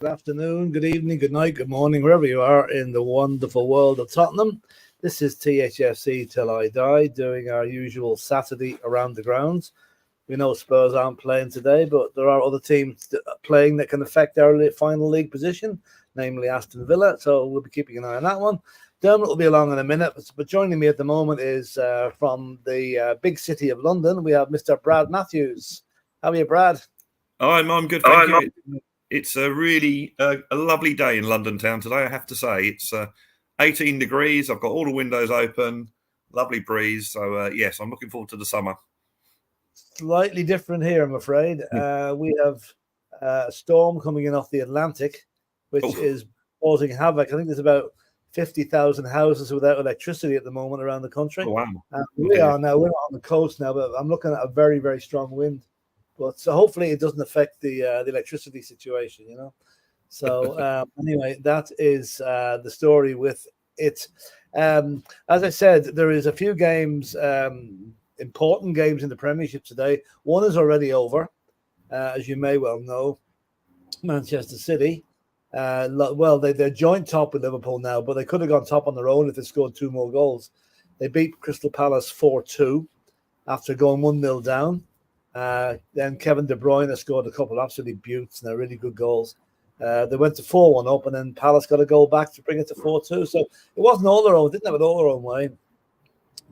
good afternoon, good evening, good night, good morning, wherever you are in the wonderful world of Tottenham. This is Thfc Till I Die, doing our usual Saturday around the grounds. We know Spurs aren't playing today, but there are other teams playing that can affect our final league position, namely Aston Villa, so we'll be keeping an eye on that one. Dermot will be along in a minute, but joining me at the moment is from the big city of London. We have Mr. Brad Matthews. How are you, Brad? I'm good, thank you. It's a really a lovely day in London town today, I have to say. It's 18 degrees. I've got all the windows open, lovely breeze. So, yes, I'm looking forward to the summer. Slightly different here, I'm afraid. We have a storm coming in off the Atlantic, which is causing havoc. I think there's about 50,000 houses without electricity at the moment around the country. Oh, wow. We're not on the coast now, but I'm looking at a very, very strong wind. But so hopefully it doesn't affect the electricity situation, you know. So anyway, that is the story with it. As I said, there is a few games, important games in the Premiership today. One is already over, as you may well know. Manchester City. They're joint top with Liverpool now, but they could have gone top on their own if they scored 2 more goals. They beat Crystal Palace 4-2 after going 1-0 down. Then Kevin De Bruyne scored a couple of absolutely beauts and they're really good goals. They went to 4-1 up, and then Palace got a goal back to bring it to 4-2. So it wasn't all their own, didn't have it all their own way,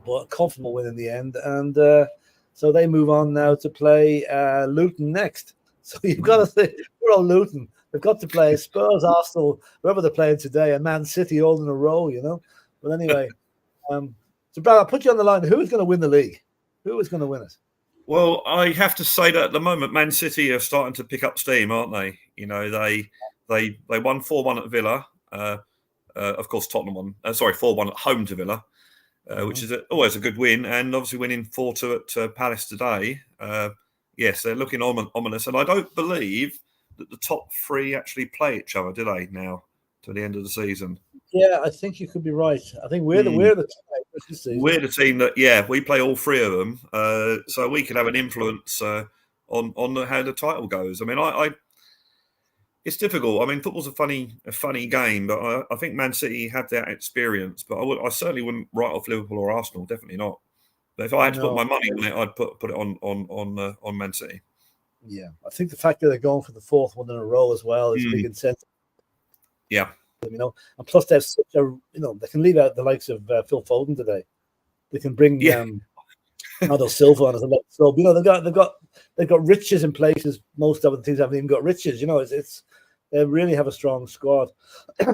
but a comfortable win in the end. And so they move on now to play Luton next. So you've got to say, we're all Luton. They've got to play Spurs, Arsenal, whoever they're playing today, and Man City all in a row, you know. But anyway, so Brad, I'll put you on the line. Who is going to win the league? Who is going to win it? Well, I have to say that at the moment, Man City are starting to pick up steam, aren't they? You know, they won 4-1 at Villa. Of course, Tottenham won. 4-1 at home to Villa, which is always a good win. And obviously winning 4-2 at Palace today. Yes, they're looking ominous. And I don't believe that the top 3 actually play each other, do they, now, to the end of the season? Yeah, I think you could be right. I think we're the we're the team that we play all 3 of them, so we can have an influence on how the title goes. I mean, it's difficult. I mean, football's a funny game, but I think Man City had that experience. But I certainly wouldn't write off Liverpool or Arsenal. Definitely not. But if I had to put my money on it, I'd put it on Man City. Yeah, I think the fact that they're going for the 4th one in a row as well is a big incentive. Yeah. You know, and plus they have such a, they can leave out the likes of Phil Foden today. They can bring Bernardo Silva on as a left sub. You know, they've got riches in places most other teams haven't even got riches. You know, it's they really have a strong squad.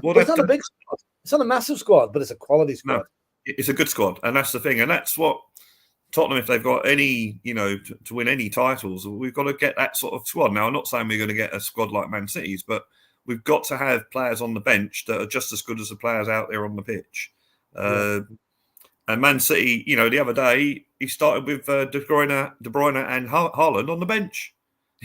Well, it's not a big squad. It's not a massive squad, but it's a quality squad. No, it's a good squad, and that's the thing, and that's what Tottenham, if they've got any, to win any titles, we've got to get that sort of squad. Now, I'm not saying we're going to get a squad like Man City's, but we've got to have players on the bench that are just as good as the players out there on the pitch. And Man City, the other day, he started with De Bruyne and Haaland on the bench,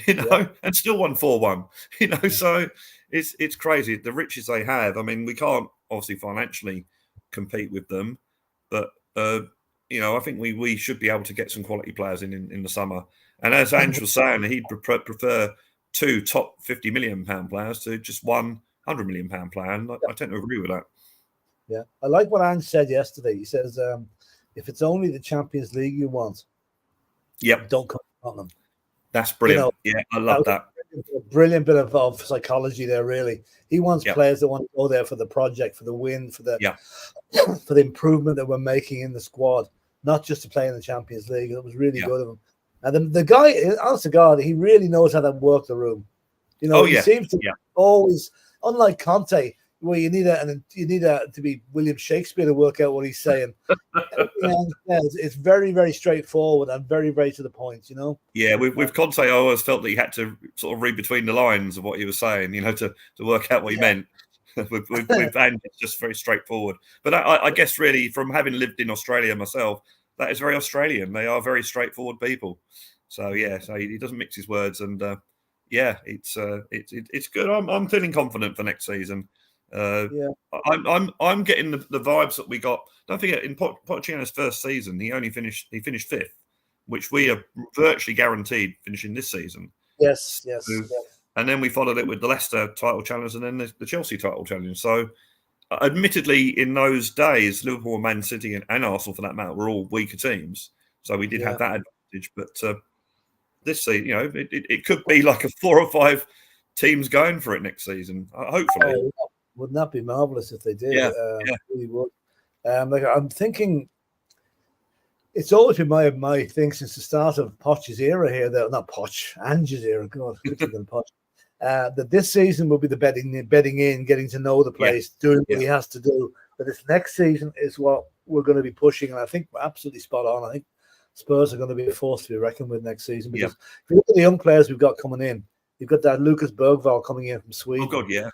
and still won 4-1. So it's crazy. The riches they have. I mean, we can't obviously financially compete with them, but I think we should be able to get some quality players in the summer. And as Ange was saying, he'd prefer 2 top £50 million players to just one £100 million player. And I tend to agree with that. Yeah, I like what Ange said yesterday. He says, if it's only the Champions League you want, don't come to Tottenham. That's brilliant. I love that. A brilliant bit of psychology there, really. He wants players that want to go there for the project, for the win, for the for the improvement that we're making in the squad, not just to play in the Champions League. It was really good of him. And the guy, honest to God, he really knows how to work the room. He seems to always, unlike Conte, where you need to be William Shakespeare to work out what he's saying. It's very, very straightforward and very, very to the point. Yeah, with Conte, I always felt that he had to sort of read between the lines of what he was saying, to work out what he meant. with Andy, it's just very straightforward. But I guess really, from having lived in Australia myself, that is very Australian. They are very straightforward people. So so he doesn't mix his words, and it's good. I'm feeling confident for next season. I'm getting the vibes that we got. Don't forget, in Pochettino's first season, he finished 5th, which we are virtually guaranteed finishing this season. Yes. and then we followed it with the Leicester title challenge and then the Chelsea title challenge. So, admittedly, in those days, Liverpool, Man City, and Arsenal, for that matter, were all weaker teams. So we did have that advantage. But this season, it could be like a 4 or 5 teams going for it next season. Hopefully, wouldn't that be marvelous if they did? Yeah, really would. I'm thinking. It's always been my thing since the start of Poch's era here. That not Poch, Ange's era. God, than Poch. That this season will be the bedding in, getting to know the place, doing what he has to do. But this next season is what we're going to be pushing, and I think we're absolutely spot on. I think Spurs are going to be a force to be reckoned with next season because if you look at the young players we've got coming in, you've got that Lucas Bergvall coming in from Sweden. Oh God, yeah.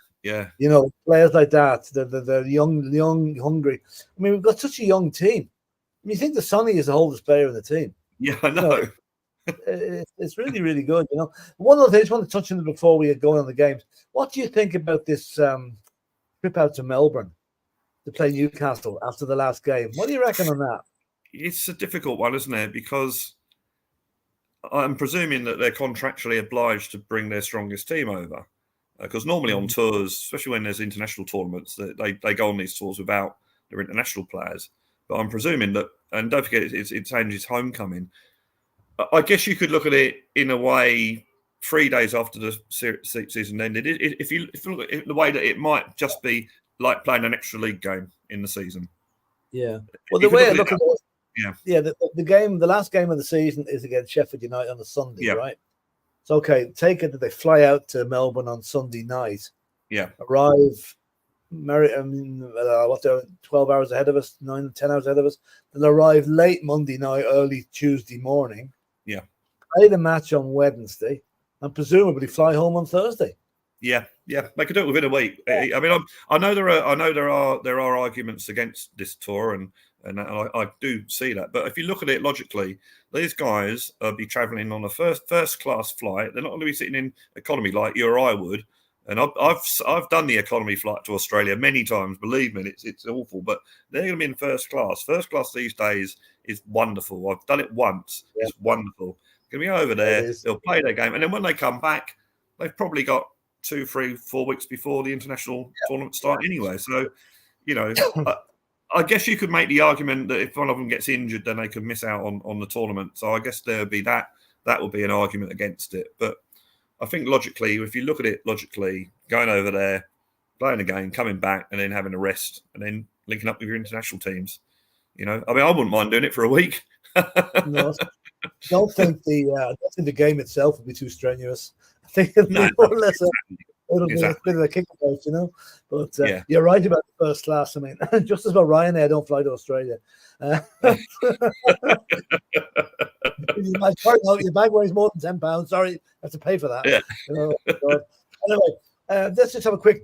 Players like that, they're young, hungry. I mean, we've got such a young team. I mean, you think the Sonny is the oldest player in the team? Yeah, I know. It's really, really good. One of the things I just want to touch on before we get going on the games. What do you think about this trip out to Melbourne to play Newcastle after the last game? What do you reckon on that? It's a difficult one, isn't it? Because I'm presuming that they're contractually obliged to bring their strongest team over. Because normally on tours, especially when there's international tournaments, they go on these tours without their international players. But I'm presuming that, and don't forget, it's Ange's homecoming. I guess you could look at it in a way 3 days after the season ended. If you look at it the way that it might just be like playing an extra league game in the season. Yeah. Well, the way I look at it, the last game of the season is against Sheffield United on a Sunday, right? So, okay, take it that they fly out to Melbourne on Sunday night. Yeah. Arrive. They're 12 hours ahead of us, 9, 10 hours ahead of us. They'll arrive late Monday night, early Tuesday morning. Yeah. Play the match on Wednesday and presumably fly home on Thursday. Yeah. They could do it within a week. I mean, I know there are arguments against this tour, and I do see that. But if you look at it logically, these guys will be travelling on a first class flight. They're not going to be sitting in economy like you or I would. And I've done the economy flight to Australia many times. Believe me, it's awful. But they're going to be in first class. First class these days is wonderful. I've done it once. Yeah. It's wonderful. Going to be over there. They'll play their game, and then when they come back, they've probably got 2, 3, 4 weeks before the international tournament start anyway. So, I guess you could make the argument that if one of them gets injured, then they could miss out on the tournament. So I guess there would be that would be an argument against it, but. I think logically, if you look at it logically, going over there, playing a game, coming back, and then having a rest, and then linking up with your international teams, I mean, I wouldn't mind doing it for a week. No, I don't think the game itself would be too strenuous. I think it'll be more or less it'll be a bit of a kickabout, But you're right about the first class. I mean, just as well Ryanair don't fly to Australia. Your bag weighs more than £10. Sorry, I have to pay for that. Yeah. Anyway, let's just have a quick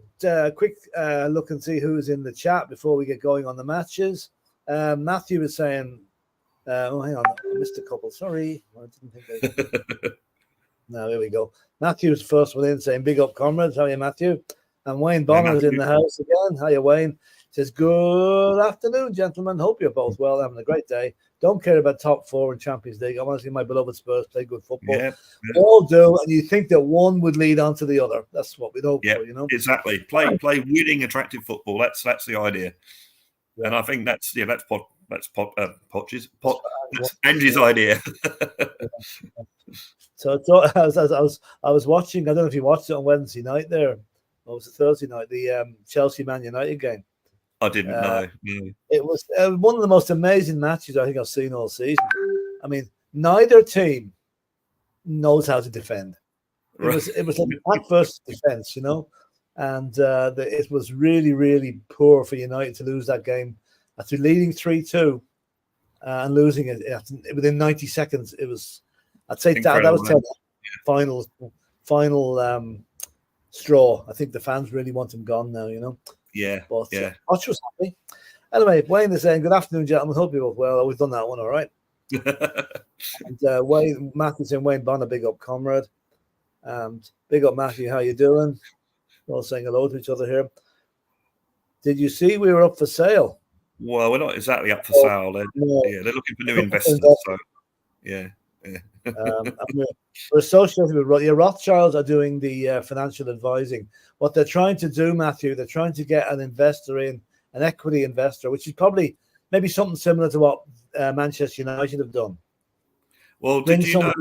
look and see who's in the chat before we get going on the matches. Matthew is saying, hang on, I missed a couple. Sorry, I didn't think No, here we go. Matthew's first one in saying, big up, comrades. How are you, Matthew? And Wayne Bonner is in the house again. Hiya, Wayne. Says, good afternoon, gentlemen. Hope you're both well, having a great day. Don't care about top 4 in Champions League. I want to see my beloved Spurs play good football. Yeah. We all do, and you think that one would lead on to the other. That's what we'd hope for, Exactly. Play winning, attractive football. That's the idea. Yeah. And I think that's Angie's idea. So I was watching. I don't know if you watched it on Wednesday night there. Or was it Thursday night? The Chelsea Man United game. I didn't know. It was one of the most amazing matches I think I've seen all season. I mean, neither team knows how to defend. It was like attack versus defense, and it was really, really poor for United to lose that game after leading 3-2 and losing it within 90 seconds. It was, I'd say that was the final straw. I think the fans really want him gone now, Yeah. But Hutch was happy. Anyway, Wayne is saying, good afternoon, gentlemen. Hope you're both well. We've done that one all right. And Matthew's saying, Wayne Bonner, big up, comrade. Big up, Matthew. How you doing? We're all saying hello to each other here. Did you see we were up for sale? Well, we're not exactly up for sale. They're looking for new investors. So, yeah. Yeah. And we're associated with Rothschilds are doing the financial advising. What they're trying to do, Matthew, they're trying to get an investor in, an equity investor, which is probably maybe something similar to what Manchester United have done. Well, Bring did you know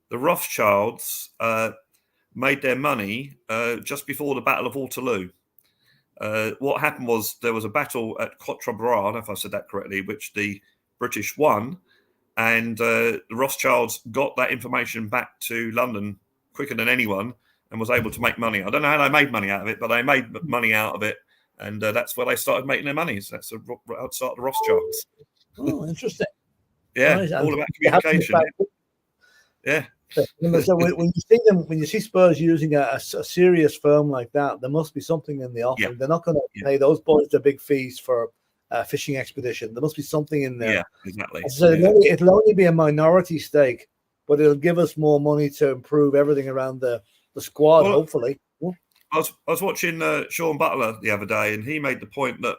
the Rothschilds made their money just before the Battle of Waterloo? What happened was there was a battle at Quatre Bras, I don't know if I said that correctly, which the British won, and the Rothschilds got that information back to London quicker than anyone and was able to make money. I don't know how they made money out of it, but they made money out of it, and that's where they started making their money. So that's the start of the Rothschilds. Oh, interesting. Yeah, nice. all about communication. Yeah. So when you see Spurs using a serious firm like that, there must be something in the offering. Yeah. They're not going to pay those boys the big fees for a fishing expedition. There must be something in there. Yeah, exactly. So it'll only be a minority stake, but it'll give us more money to improve everything around the squad, hopefully. I was watching Sean Butler the other day, and he made the point that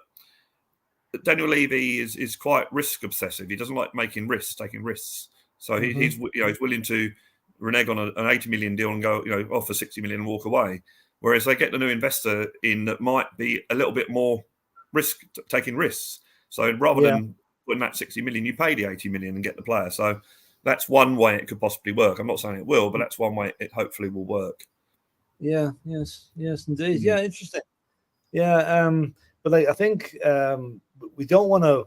Daniel Levy is quite risk obsessive. He doesn't like taking risks. So he's willing to renege on an 80 million deal and go offer 60 million and walk away. Whereas they get the new investor in that might be a little bit more taking risks. So rather than putting that 60 million, you pay the 80 million and get the player. So that's one way it could possibly work. I'm not saying it will, but that's one way it hopefully will work. Yeah. Yes, indeed. Yeah, interesting. Yeah. But I think we don't want to.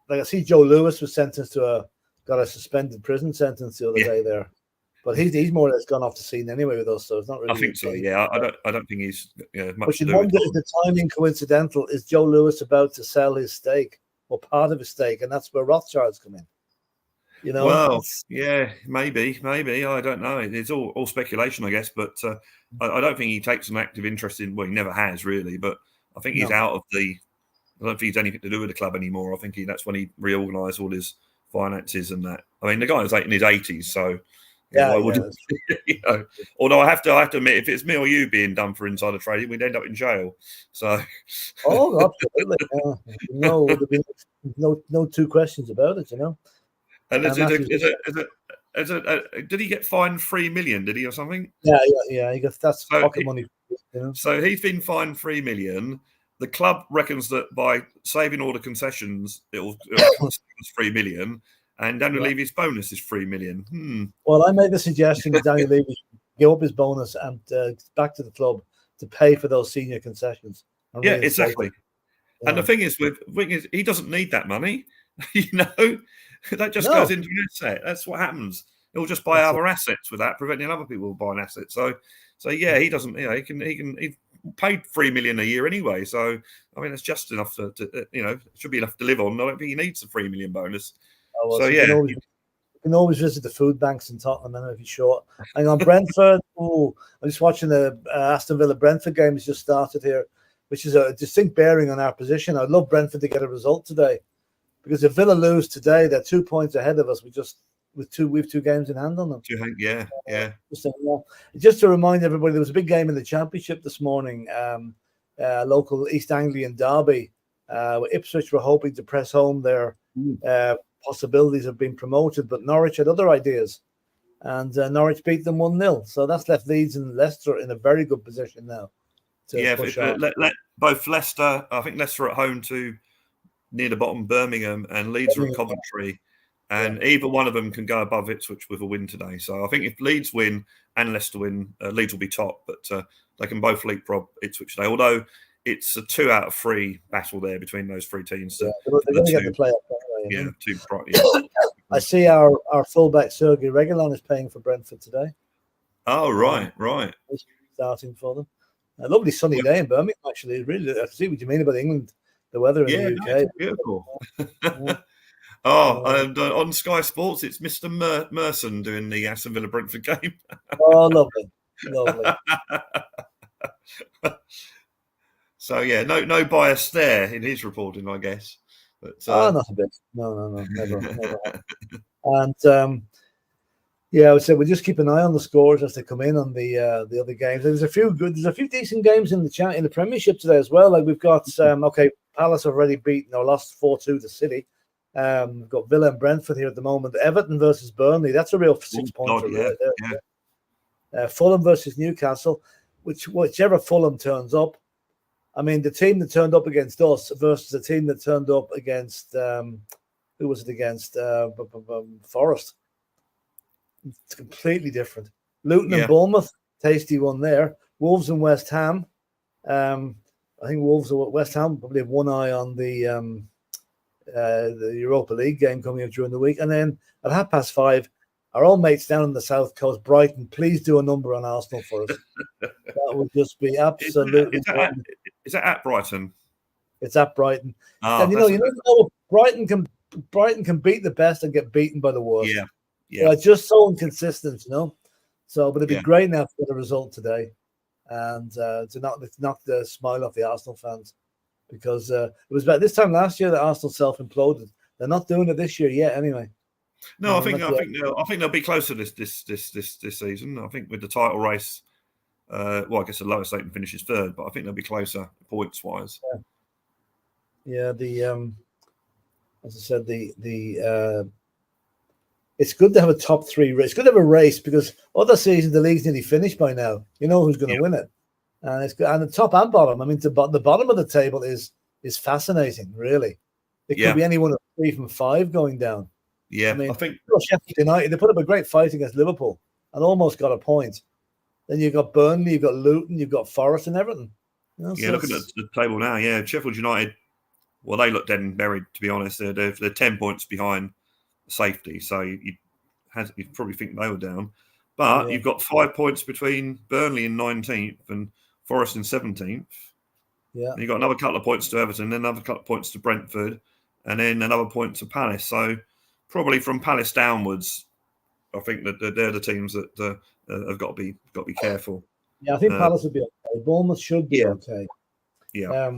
I see Joe Lewis was sentenced to got a suspended prison sentence the other day there, but he's more or less gone off the scene anyway with us, so it's not really. I think so. Yeah, I don't think he's much. But you wonder if the timing coincidental. Is Joe Lewis about to sell his stake or part of his stake, and that's where Rothschilds come in? Well, yeah, maybe. I don't know. It's all speculation, I guess. But I don't think he takes an active interest in. Well, he never has really. But I think he's out of the. I don't think he's anything to do with the club anymore. I think that's when he reorganised all his finances and that. I mean, the guy was in his 80s, so although I have to admit, if it's me or you being done for insider trading, we'd end up in jail. So, absolutely, no two questions about it, And did he get fined 3 million? Did he or something? Yeah. He got that's pocket money. So he's been fined 3 million. The club reckons that by saving all the concessions, it'll cost 3 million, and Daniel Levy's bonus is 3 million. Well, I made the suggestion that Daniel Levy should give up his bonus and back to the club to pay for those senior concessions. Yeah, exactly. Yeah. And the thing is, he doesn't need that money. That just goes into an asset. That's what happens. He'll just buy other assets with that, preventing other people buying assets. So yeah, he doesn't. He paid 3 million a year anyway, so I mean it's just enough to it should be enough to live on. I don't think he needs a 3 million bonus. You can always visit the food banks in Tottenham, if you're short. Hang on, Brentford. I'm just watching the Aston Villa Brentford game has just started here, which is a distinct bearing on our position. I'd love Brentford to get a result today, because if Villa lose today, they're 2 points ahead of us. We've 2 games in hand on them. Yeah. Just to remind everybody, there was a big game in the Championship this morning, local East Anglian derby. Ipswich were hoping to press home their possibilities of being promoted, but Norwich had other ideas, and Norwich beat them 1-0. So that's left Leeds and Leicester in a very good position now. Both Leicester, I think Leicester at home to near the bottom Birmingham, and Leeds are at Coventry. And either one of them can go above Ipswich with a win today. So I think if Leeds win and Leicester win, Leeds will be top. But they can both leapfrog Ipswich today. Although it's a 2 out of 3 battle there between those 3 teams. They're going to get the playoff anyway. I see our fullback Sergei Reguilon is paying for Brentford today. Oh, right. Starting for them. A lovely sunny day in Birmingham, actually. Really, I see what you mean about England, the weather in the UK. It's beautiful. And on Sky Sports, it's Mr. Merson doing the Aston Villa Brentford game. Oh, lovely. So yeah, no bias there in his reporting, I guess. But not a bit. No, never. And I would say we'll just keep an eye on the scores as they come in on the other games. There's a few decent games in the Premiership today as well. Like we've got Palace have already beaten or lost 4-2 to City. We've got Villa and Brentford here at the moment. Everton versus Burnley. That's a real 6-pointer right there. Yeah. Fulham versus Newcastle, whichever Fulham turns up. I mean, the team that turned up against us versus the team that turned up against who was it against? Forest. It's completely different. Luton and Bournemouth, tasty one there. Wolves and West Ham. I think Wolves or West Ham probably have one eye on the Europa League game coming up during the week. And then at 5:30, our old mates down on the south coast, Brighton, please do a number on Arsenal for us. That would just be absolutely. Is that at Brighton? It's at Brighton. Oh, and you know, Brighton can beat the best and get beaten by the worst. Yeah. They're just so inconsistent, you know. So, but it'd be great now to get a result today, and to knock the smile off the Arsenal fans, because it was about this time last year that Arsenal self-imploded. They're not doing it this year yet, anyway. No, I think they'll be closer this season. I think with the title race, I guess the lowest they can finish is third, but I think they'll be closer points wise. Yeah. As I said, it's good to have a top three race. It's good to have a race because other seasons the league's nearly finished by now. You know who's going to win it, and it's good. And the top and bottom. I mean, the bottom of the table is fascinating. Really, it could be any one of 3 from 5 going down. Yeah, I mean, I think Sheffield United, they put up a great fight against Liverpool and almost got a point. Then you've got Burnley, you've got Luton, you've got Forest and Everton. You know, looking at the table now, Sheffield United, well, they look dead and buried, to be honest. They're 10 points behind safety, so you'd probably think they were down. But you've got 5 points between Burnley in 19th and Forest in 17th. Yeah. And you've got another couple of points to Everton, then another couple of points to Brentford, and then another point to Palace. So probably from Palace downwards, I think that they're the teams that have got to be careful. Yeah, I think Palace will be okay. Bournemouth should be okay. Yeah.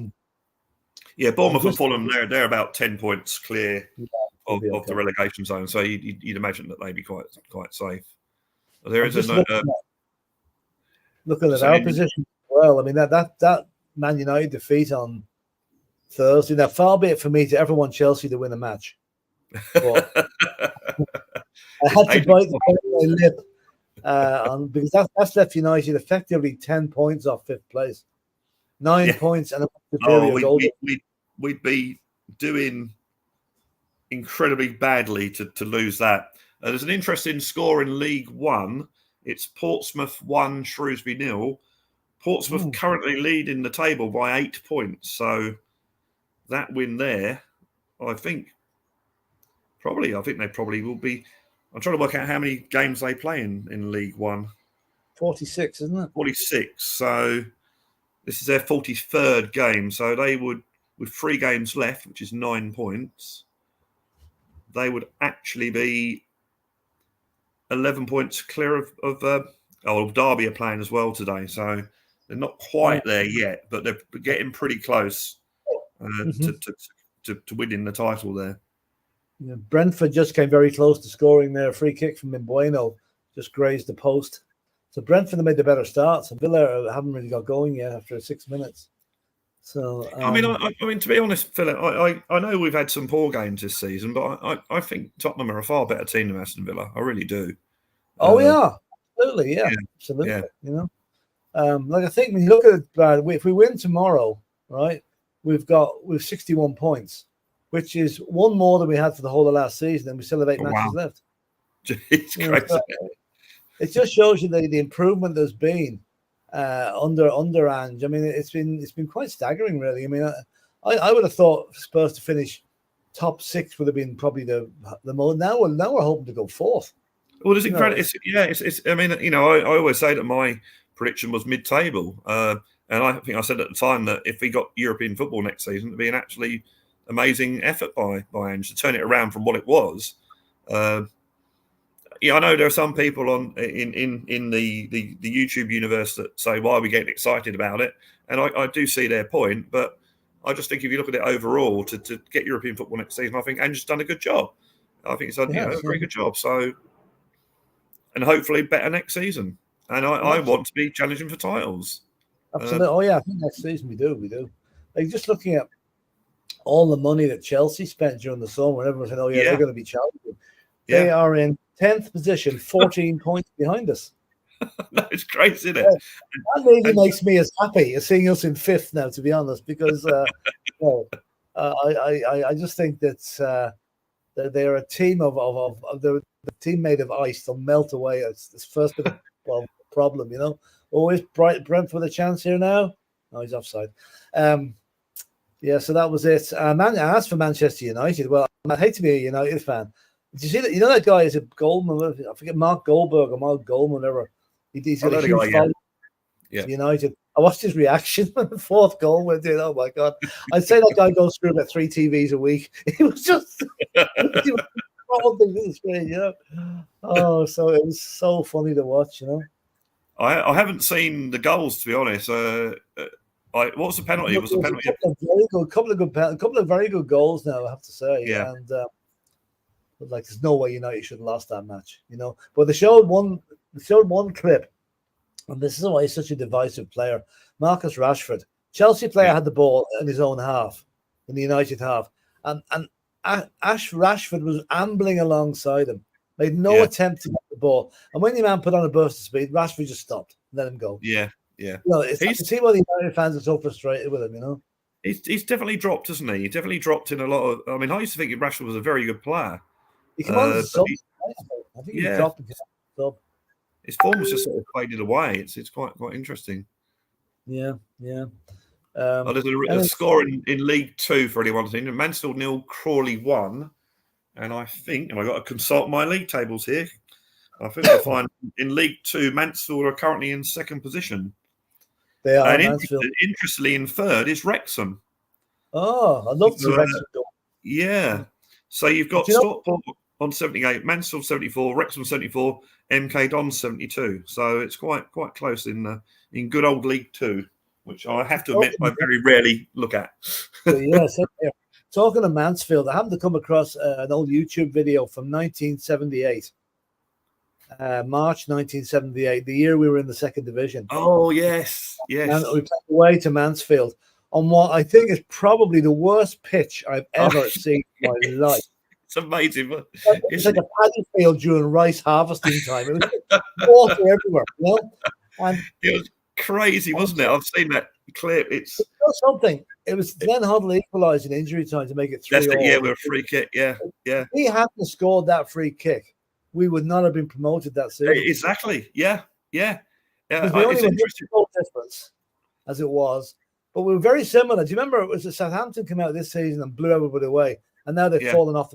Bournemouth and Fulham, they're about 10 points clear of the relegation zone. So you'd imagine that they'd be quite safe. There is looking at our position as well. I mean that Man United defeat on Thursday. Now, far be it for me to ever want Chelsea to win a match. But I had to bite my lip because that's left United effectively 10 points off 5th place, 9 points, and we'd be doing incredibly badly to lose that. There's an interesting score in League One. It's Portsmouth 1, Shrewsbury 0. Portsmouth currently leading the table by 8 points. So that win there, I think they probably will be. I'm trying to work out how many games they play in League One. 46, isn't it? 46. So this is their 43rd game. So they would, with 3 games left, which is 9 points, they would actually be 11 points clear of Derby are playing as well today. So they're not quite there yet, but they're getting pretty close to winning the title there. Yeah, Brentford just came very close to scoring there. A free kick from Mbueno just grazed the post. So Brentford have made the better starts, and Villa haven't really got going yet after 6 minutes. So I mean, to be honest, Philip, I know we've had some poor games this season, but I think Tottenham are a far better team than Aston Villa. I really do. Oh, absolutely, absolutely. Yeah. You know, like I think when you look at it, if we win tomorrow, right, we've 61 points, which is one more than we had for the whole of last season, and we still have 8 matches left. It's crazy. So it just shows you the improvement there's been under Ange. I mean, it's been quite staggering, really. I mean, I would have thought Spurs to finish top 6 would have been probably the most. Now we're hoping to go 4th. Well, it's incredible. It's. I mean, you know, I always say that my prediction was mid-table, and I think I said at the time that if we got European football next season, it'd be an absolutely amazing effort by Ange to turn it around from what it was. I know there are some people in the YouTube universe that say, why are we getting excited about it? And I do see their point, but I just think if you look at it overall, to get European football next season, I think Ange's done a good job. I think he's done a very good job. So, and hopefully better next season. And I want to be challenging for titles. Absolutely. I think next season we do. Like just looking at all the money that Chelsea spent during the summer, when everyone said, "Oh yeah, they're going to be challenging." They Yeah. are in 10th position, 14 points behind us. No, it's crazy, isn't it? That really makes me as happy as seeing us in 5th now, to be honest, because I just think that they're a team of the team made of ice. They'll melt away. It's this first bit of problem, you know. Always Brentford with a chance here now. Oh, he's offside. Yeah, so that was it. As for Manchester United, well, I hate to be a United fan. Did you see that? You know that guy is a Goldman. I forget Mark Goldberg or Mark Goldman, whatever. He's got a huge following. Yeah. United. I watched his reaction when the 4th goal went in. Oh my god! I'd say that guy goes through about 3 TVs a week. He was just you know. Oh, so it was so funny to watch, you know. I haven't seen the goals, to be honest. What was the penalty? Was the penalty? A couple of very good goals now, I have to say. Yeah. And like, there's no way United should have lost that match, you know. But they showed one clip, and this is why he's such a divisive player. Marcus Rashford, Chelsea player, had the ball in his own half, in the United half, and Ash Rashford was ambling alongside him, made no attempt to get the ball, and when the man put on a burst of speed, Rashford just stopped, let him go. Yeah. You know, I can see why the United fans are so frustrated with him, you know. He's definitely dropped, hasn't he? He definitely dropped in a lot of. I mean, I used to think Rashford was a very good player. He came on as a sub. I think he dropped as a sub. His form was just sort of faded away. It's quite interesting. Yeah. There's a score in League Two for anyone to think. Mansfield 0, Crawley 1. And I think, and I've got to consult my league tables here. I think I'll find in League Two, Mansfield are currently in 2nd position. They are. And interestingly, in 3rd is Wrexham. Oh, I'd love to see Wrexham go. Yeah. So you've got Stockport on 78, Mansfield 74, Wrexham 74, MK Dons 72. So it's quite close in good old League Two, which I have to admit I very rarely look at. Yes. Talking of Mansfield, I happened to come across an old YouTube video from 1978. March 1978, the year we were in the 2nd division. Oh, yes. And we played away to Mansfield on what I think is probably the worst pitch I've ever seen in my life. It's amazing. It's like a paddy field during rice harvesting time. It was water everywhere, you know? And it was crazy, wasn't it? I've seen that clip. It's something. It was Glenn Hoddle equalised in injury time to make it 3-3. Yeah, with a free kick. Yeah. If he hadn't scored that free kick, we would not have been promoted that season. Exactly. Yeah. It's interesting difference as it was, but we were very similar. Do you remember it was Southampton came out this season and blew everybody away, and now they've fallen off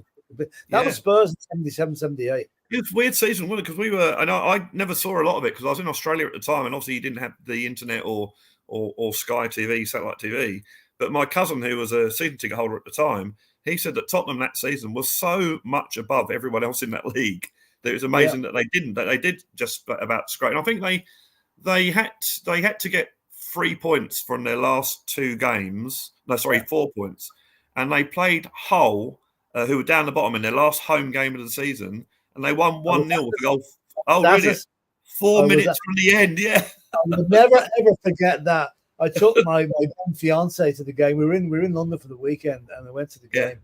that was Spurs in 77, 78. It was a weird season, wasn't it? Because we were, and I never saw a lot of it because I was in Australia at the time, and obviously you didn't have the internet or Sky TV, satellite TV. But my cousin, who was a season ticket holder at the time, he said that Tottenham that season was so much above everyone else in that league that it was amazing that they didn't. That they did just about scrape. And I think they had to get 3 points from their last 2 games. No, sorry, 4 points, and they played Hull, who were down the bottom in their last home game of the season, and they won 1-0 with a goal. Oh, really? 4 minutes from the end. Yeah, I would never ever forget that. I took my fiance to the game. We were in London for the weekend, and I went to the game.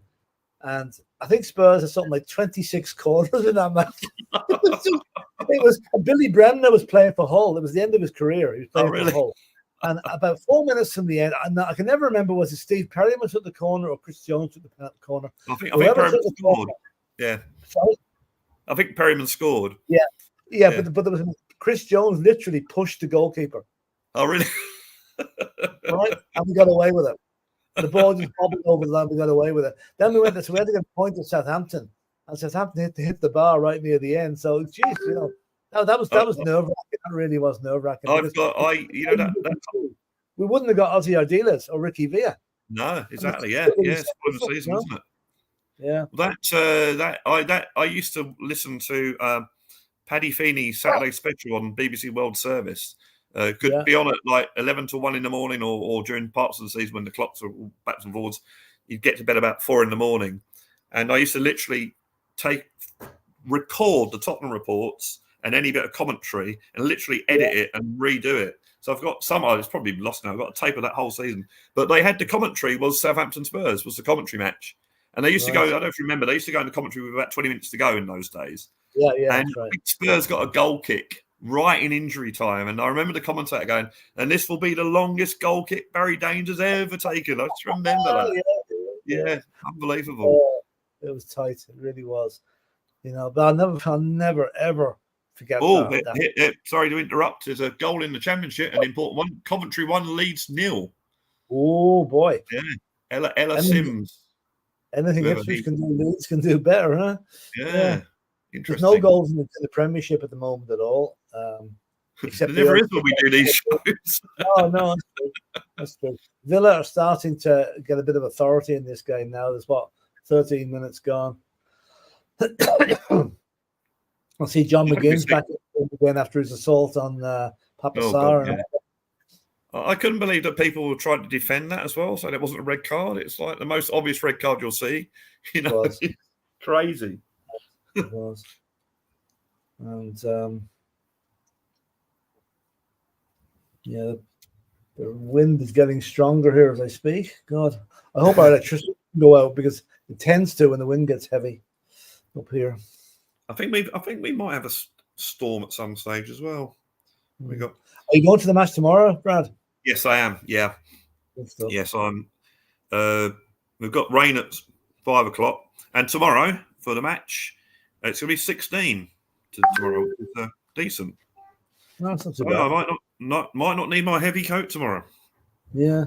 And I think Spurs had something like 26 corners in that match. It was Billy Bremner was playing for Hull. It was the end of his career. He was playing for Hull. And about 4 minutes from the end, I can never remember, was it Steve Perryman took the corner or Chris Jones took the corner? I think Perryman scored. Yeah. Sorry? I think Perryman scored. Yeah. But there was Chris Jones literally pushed the goalkeeper. Oh, really? Right? And we got away with it. The ball just bobbled over the line. We got away with it. Then we had to get a point at Southampton, and Southampton hit the bar right near the end. So, geez, you know, that was nerve wracking. That really was nerve wracking. We wouldn't have got Ozzy Ardiles or Ricky Villa. No, exactly. Yeah, it's one of the season, wasn't it? Yeah. I used to listen to Paddy Feeney's Saturday special on BBC World Service. Could be on at like 11 to 1 in the morning or during parts of the season when the clocks are all backwards and forwards. You'd get to bed about 4 in the morning. And I used to literally record the Tottenham reports and any bit of commentary and literally edit it and redo it. So I've got some. It's probably lost now. I've got a tape of that whole season. But they had the commentary was Southampton Spurs was the commentary match, and they used to go. I don't know if you remember. They used to go in the commentary with about 20 minutes to go in those days. Yeah, And that's right. Spurs got a goal kick right in injury time, and I remember the commentator going, "And this will be the longest goal kick Barry Danes has ever taken." I just remember that. Yeah, unbelievable. It was tight. It really was. But I'll never ever forget that. Sorry to interrupt. There's a goal in the Championship, an important one. Coventry 1, Leeds 0. Oh boy! Yeah, Ella Sims. Anything Ipswich can do, Leeds can do better, huh? Yeah. There's no goals in the Premiership at the moment at all. Except there never is when we do these shows. No, that's true. Villa are starting to get a bit of authority in this game now. There's 13 minutes gone. I see John McGinn's back again after his assault on Papa Sarr. Yeah. I couldn't believe that people were trying to defend that as well. So it wasn't a red card. It's like the most obvious red card you'll see. It's crazy. It was. And the wind is getting stronger here as I speak. God, I hope our electricity can go out because it tends to when the wind gets heavy up here. I think we might have a storm at some stage as well. Are you going to the match tomorrow, Brad? Yes, I am. Yeah. Yes, I'm. We've got rain at 5 o'clock, and tomorrow for the match, it's going to be 16 tomorrow. It's decent. No, it's not too bad. I might not need my heavy coat tomorrow. Yeah.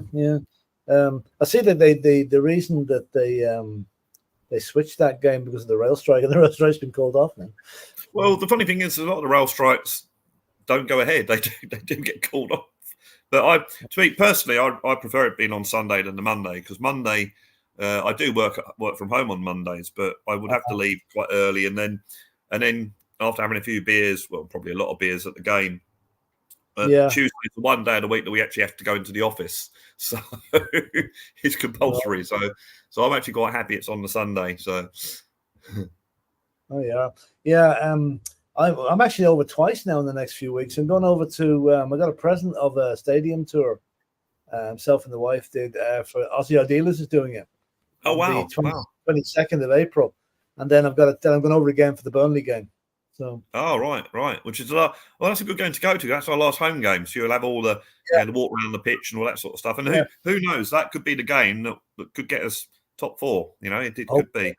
I see that the reason that they switched that game because of the rail strike, and the rail strike's been called off now. Well, the funny thing is, a lot of the rail strikes don't go ahead. They do get called off. But to me personally, I prefer it being on Sunday than the Monday because Monday I do work from home on Mondays, but I would have to leave quite early, and then after having a few beers, well, probably a lot of beers at the game. Tuesday is the one day of the week that we actually have to go into the office, so it's compulsory. So I'm actually quite happy it's on the Sunday. So, I'm actually over twice now in the next few weeks. I'm going over to. I got a present of a stadium tour. Myself and the wife did for Aussie Dealers is doing it. Oh wow! 22nd of April, and then I'm going over again for the Burnley game. So. Oh right. Which is that's a good game to go to. That's our last home game, so you'll have all the walk around the pitch and all that sort of stuff. And who knows? That could be the game that could get us top 4. It could be.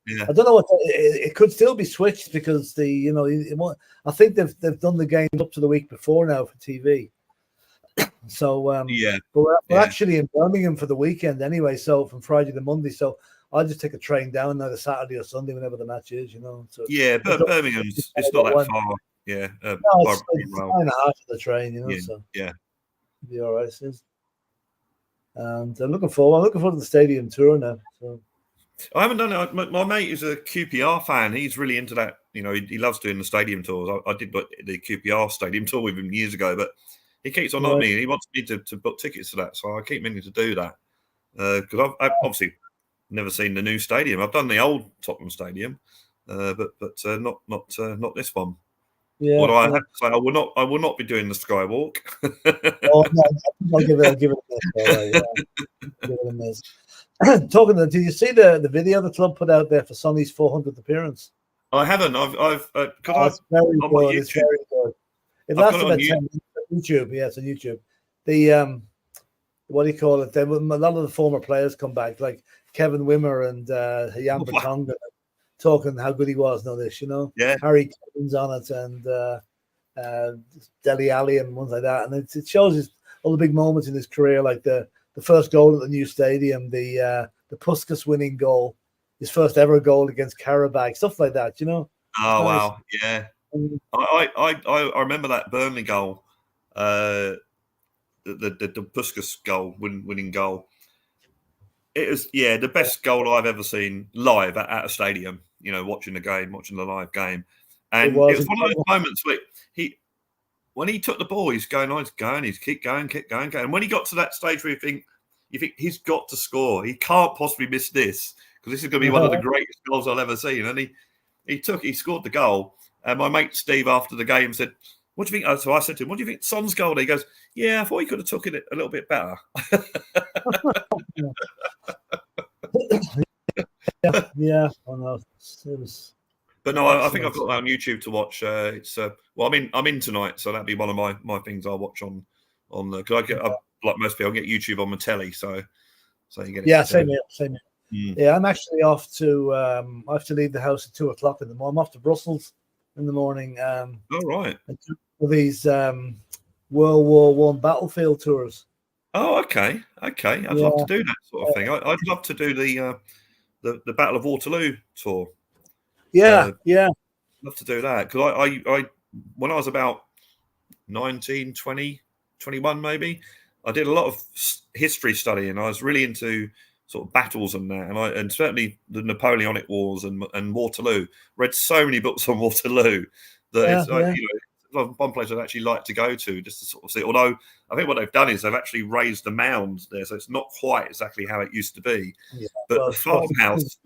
Yeah. I don't know what it could still be switched because I think they've done the games up to the week before now for TV. So but we're actually in Birmingham for the weekend anyway. So from Friday to Monday. So I'll just take a train down either Saturday or Sunday whenever the match is. So but Birmingham's it's not that far. Yeah, no, it's 9.5 of the train. So it'll be all right. And I'm looking forward to the stadium tour now. So. I haven't done it. My mate is a QPR fan. He's really into that. He loves doing the stadium tours. I did the QPR stadium tour with him years ago, but he keeps on me. He wants me to book tickets to that, so I keep meaning to do that because I've obviously never seen the new stadium. I've done the old Tottenham Stadium, but not this one. Yeah. What do I have to say? I will not be doing the Skywalk. I'll give it a miss. Give it a miss. Did you see the video the club put out there for Sonny's 400th appearance? I haven't. It's very good. It's very good. It lasts about 10 minutes on YouTube. Yeah, it's on YouTube. The what do you call it? A lot of the former players come back, like Kevin Wimmer and Jan Vertonghen, talking how good he was. Know this, Yeah. Harry Kane's on it and Dele Alli and ones like that, and it shows all the big moments in his career, like the first goal at the new stadium, the Puskas winning goal, his first ever goal against Karabakh, stuff like that, Oh wow, yeah. I remember that Burnley goal, the Puskas goal, winning goal. It was the best goal I've ever seen live at a stadium. Watching the live game, and it was one of those moments where when he took the ball, he's going, he's keep going. And when he got to that stage where you think he's got to score, he can't possibly miss this because this is going to be one of the greatest goals I'll ever seen. And he scored the goal. And my mate Steve after the game said, what do you think? Oh, so I said to him, what do you think Son's goal? He goes, yeah, I thought he could have took it a little bit better. Yeah. Oh, no, it was But no, I think I've excellent. got that on YouTube to watch. It's well, I'm in tonight, so that'd be one of my things I'll watch on the, because like most people, I get YouTube on my telly, so you get it. Yeah, same here. Mm. Yeah, I'm actually off to I have to leave the house at 2:00 in the morning. I'm off to Brussels in the morning. All right. For these World War One battlefield tours. Oh, okay. I'd love to do that sort of thing. I'd love to do the Battle of Waterloo tour. Yeah. Love to do that, because I when I was about 19, 20, 21 maybe, I did a lot of history study, and I was really into sort of battles and that, and certainly the Napoleonic Wars and Waterloo. Read so many books on Waterloo that it's one place I'd actually like to go to, just to sort of see. Although I think what they've done is they've actually raised the mound there, so it's not quite exactly how it used to be. Yeah, but the farmhouse,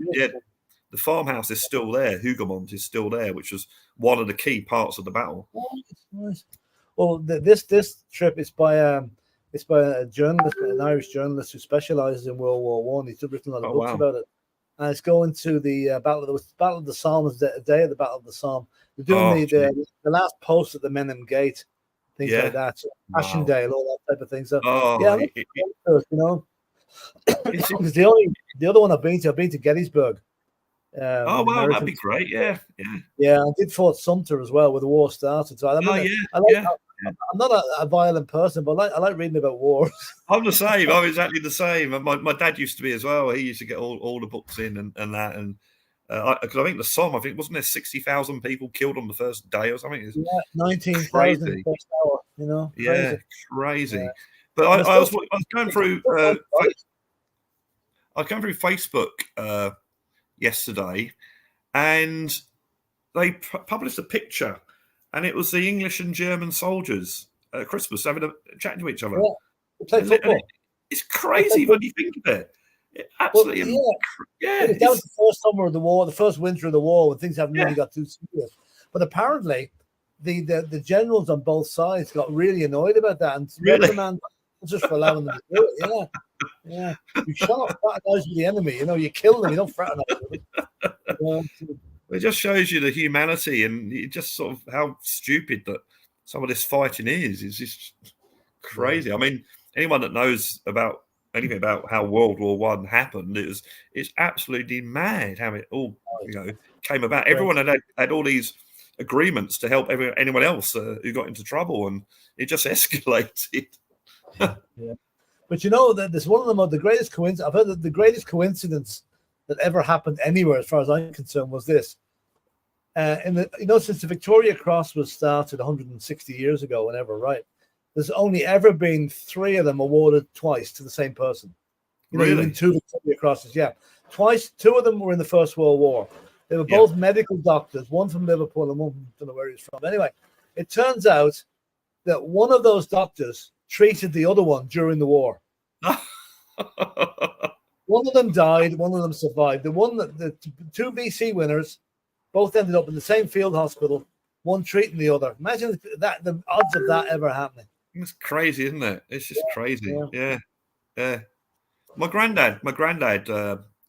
the farmhouse is still there. Hougoumont is still there, which was one of the key parts of the battle. Nice. Well, this trip is by a journalist, an Irish journalist who specialises in World War One. He's written a lot of books about it, and it's going to the Battle of the Somme, the day of the Battle of the Somme. They're doing the last post at the Menin Gate, things like that, so Passchendaele, all that type of thing. So you know, because the other one I've been to Gettysburg. Oh wow, that'd be great! Yeah. I did Fort Sumter as well, where the war started. So I'm not a violent person, but I like reading about wars. I'm the same. I'm exactly the same. My dad used to be as well. He used to get all the books in and that. And because I think the Somme, wasn't there 60,000 people killed on the first day or something? 19,000 first hour. You know, crazy. Yeah. But I was going through. I was going through Facebook yesterday, and they published a picture, and it was the English and German soldiers at Christmas chatting to each other. It's crazy when you think of it. Absolutely, that was the first summer of the war, the first winter of the war, when things haven't really got too serious. But apparently, the generals on both sides got really annoyed about that, and reprimanded just for allowing them to do it. Yeah. You cannot fraternize with the enemy. You kill them. You don't fraternize with them. It just shows you the humanity, and it just sort of how stupid that some of this fighting is. It's just crazy. I mean, anyone that knows about anything about how World War One happened, it's absolutely mad how it all came about. Everyone had all these agreements to help anyone else who got into trouble, and it just escalated. But that there's one of the greatest coincidence. I've heard that the greatest coincidence that ever happened anywhere, as far as I'm concerned, was this. Since the Victoria Cross was started 160 years ago, whenever, right? There's only ever been 3 of them awarded twice to the same person. Really? 2 Victoria Crosses, twice. 2 of them were in the First World War. They were both medical doctors, one from Liverpool and one from, I don't know where he's from. Anyway, it turns out that one of those doctors treated the other one during the war. One of them died, one of them survived. The 2 VC winners both ended up in the same field hospital, one treating the other. Imagine that, the odds of that ever happening. It's crazy, isn't it? It's just crazy. Yeah. My granddad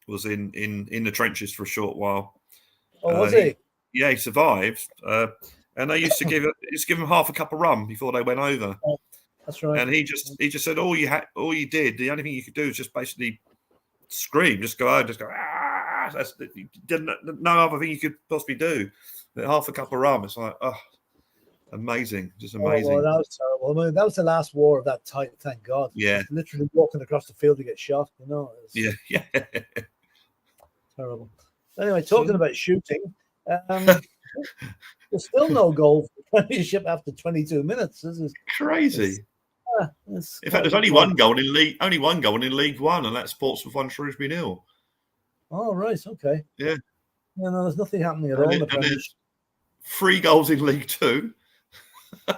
was in the trenches for a short while. Oh, was he? Yeah, he survived. And they used to give him half a cup of rum before they went over. Oh, that's right. And he just said all you did, the only thing you could do is just basically scream, just go out, just go. No other thing you could possibly do. Half a cup of rum. It's like, amazing, just amazing. Well, that was terrible. I mean, that was the last war of that type. Thank God. Yeah. Literally walking across the field to get shot. Yeah. Terrible. Anyway, talking about shooting, there's still no goal for the Premiership after 22 minutes. This is crazy. In fact, there's only one goal in League One, and that's Portsmouth 1, Shrewsbury 0. Oh, right. Okay. Yeah. No, there's nothing happening at all in the Premiership. There's 3 goals in League Two. So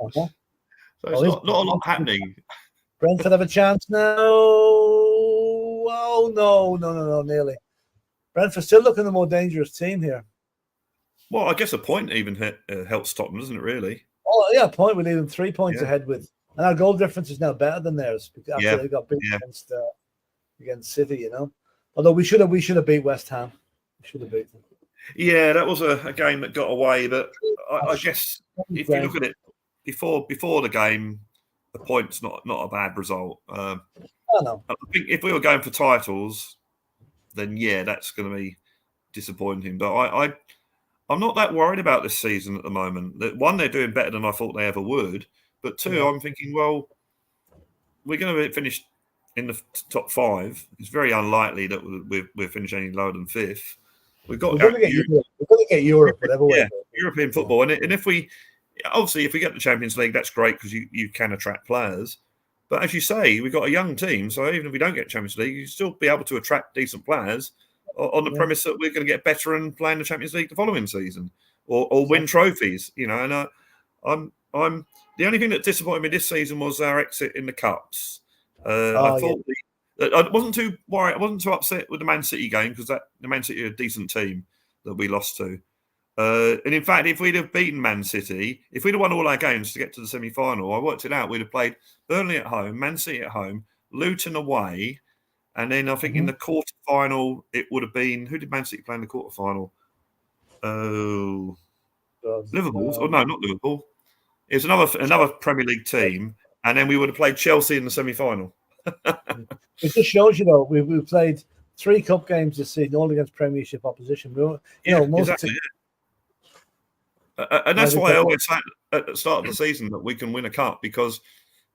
it's not a lot happening. Brentford have a chance now. Oh, no, nearly. Brentford still looking the more dangerous team here. Well, I guess a point even helps Tottenham, doesn't it, really? Oh, yeah, a point. We lead them 3 points Yeah. ahead with, and our goal difference is now better than theirs after they got beat against City. You know, although we should have beat West Ham. We should have beat them. Yeah, that was a game that got away, but I guess if you look at it before the game, the point's not a bad result. I think if we were going for titles, then yeah, that's going to be disappointing. But I'm not that worried about this season at the moment. One, they're doing better than I thought they ever would. But two, I'm thinking, well, we're going to finish in the top 5. It's very unlikely that we'll finish any lower than 5th. We're going to get Europe, whatever way. European football. And if we get the Champions League, that's great because you can attract players. But as you say, we've got a young team, so even if we don't get Champions League, you still be able to attract decent players on the premise that we're going to get better and play in the Champions League the following season or win trophies. You know, and I'm the only thing that disappointed me this season was our exit in the cups. I thought I wasn't too worried. I wasn't too upset with the Man City game because the Man City are a decent team that we lost to. And in fact, if we'd have beaten Man City, if we'd have won all our games to get to the semi-final, I worked it out. We'd have played Burnley at home, Man City at home, Luton away, and then I think in the quarter-final it would have been who did Man City play in the quarter-final? Oh, Liverpool. Oh no, not Liverpool. It was another Premier League team, and then we would have played Chelsea in the semi-final. It just shows you, though, we've played 3 cup games this season, all against Premiership opposition. Exactly. And that's why I always say at the start of the season that we can win a cup, because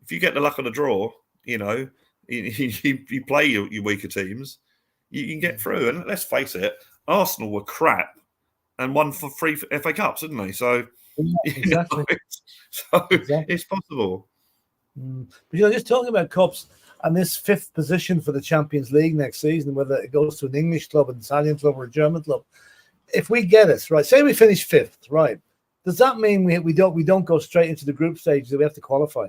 if you get the luck of the draw, you know, you play your weaker teams, you can get through. And let's face it, Arsenal were crap and won for 3 FA Cups, didn't they? So, exactly. It's possible. But just talking about cups and this 5th position for the Champions League next season, whether it goes to an English club, an Italian club, or a German club, if we get it right, say we finish 5th, right? Does that mean we don't go straight into the group stage? Do we have to qualify?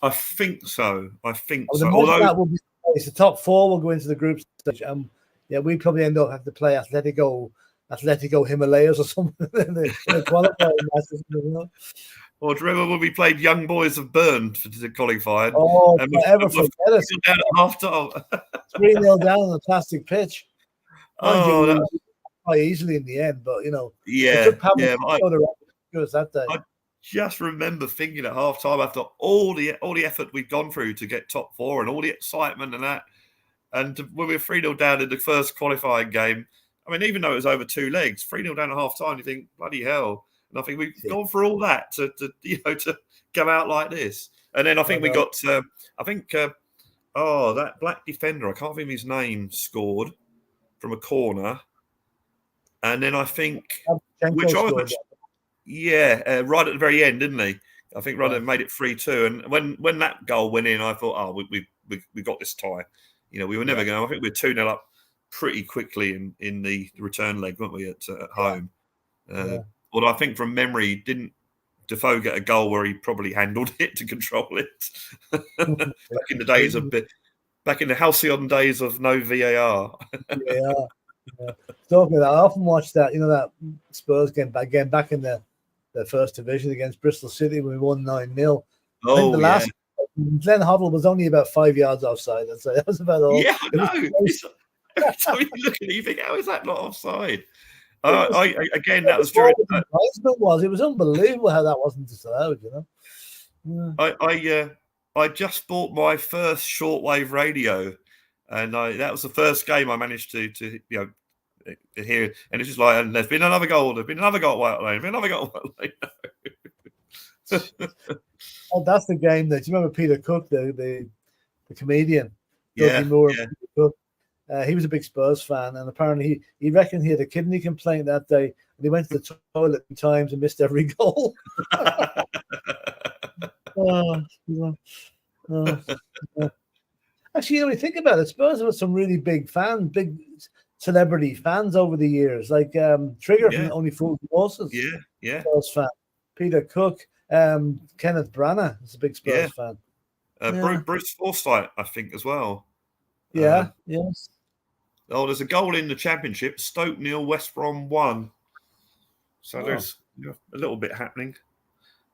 I think so. Although that will be the top 4 will go into the group stage, we probably end up having to play Atletico Himalayas or something in the qualifying matches. You know? Or do you remember when we played Young Boys of Bern for the qualifying? Oh, never forget it. Down at half-time. 3-0 down on the plastic pitch. Quite easily in the end, but it took that day. I just remember thinking at half-time, after all the effort we'd gone through to get top 4 and all the excitement and that, and when we were 3-0 down in the first qualifying game, I mean, even though it was over 2 legs, 3-0 down at half-time, you think, bloody hell. And I think we've gone for all that to come out like this. And then I think we got, that black defender, I can't think of his name, scored from a corner. And then I think, right at the very end, didn't he? I think made it 3-2. And when that goal went in, I thought, we got this tie. We were never going. I think we were 2-0 up pretty quickly in the return leg, weren't we, at home? Although I think from memory, didn't Defoe get a goal where he probably handled it to control it? Back in the days back in the halcyon days of no VAR. Talking of that, I often watch that, that Spurs game back in the first division against Bristol City when we won 9-0. Oh, last Glenn Hoddle was only about 5 yards offside. I'd say that was about all. Yeah, I know. Every time you look at it, you think, how is that not offside? That was during. It was unbelievable how that wasn't disallowed. I just bought my first shortwave radio, and that was the first game I managed to hear. And it's just like, and there's been another goal. There's been another goal. There's been another goal. Oh, that's the game that. Do you remember Peter Cook, the comedian? Yeah. Peter Cook. He was a big Spurs fan, and apparently he reckoned he had a kidney complaint that day, and he went to the toilet 3 times and missed every goal. Actually, when you think about it, Spurs have had some really big celebrity fans over the years, like Trigger from Only Fools and Horses. Yeah. Spurs fan. Peter Cook, Kenneth Branagh is a big Spurs fan. Bruce Forsyth, I think, as well. Yes. Oh, there's a goal in the Championship. Stoke 0, West Brom 1. So there's a little bit happening.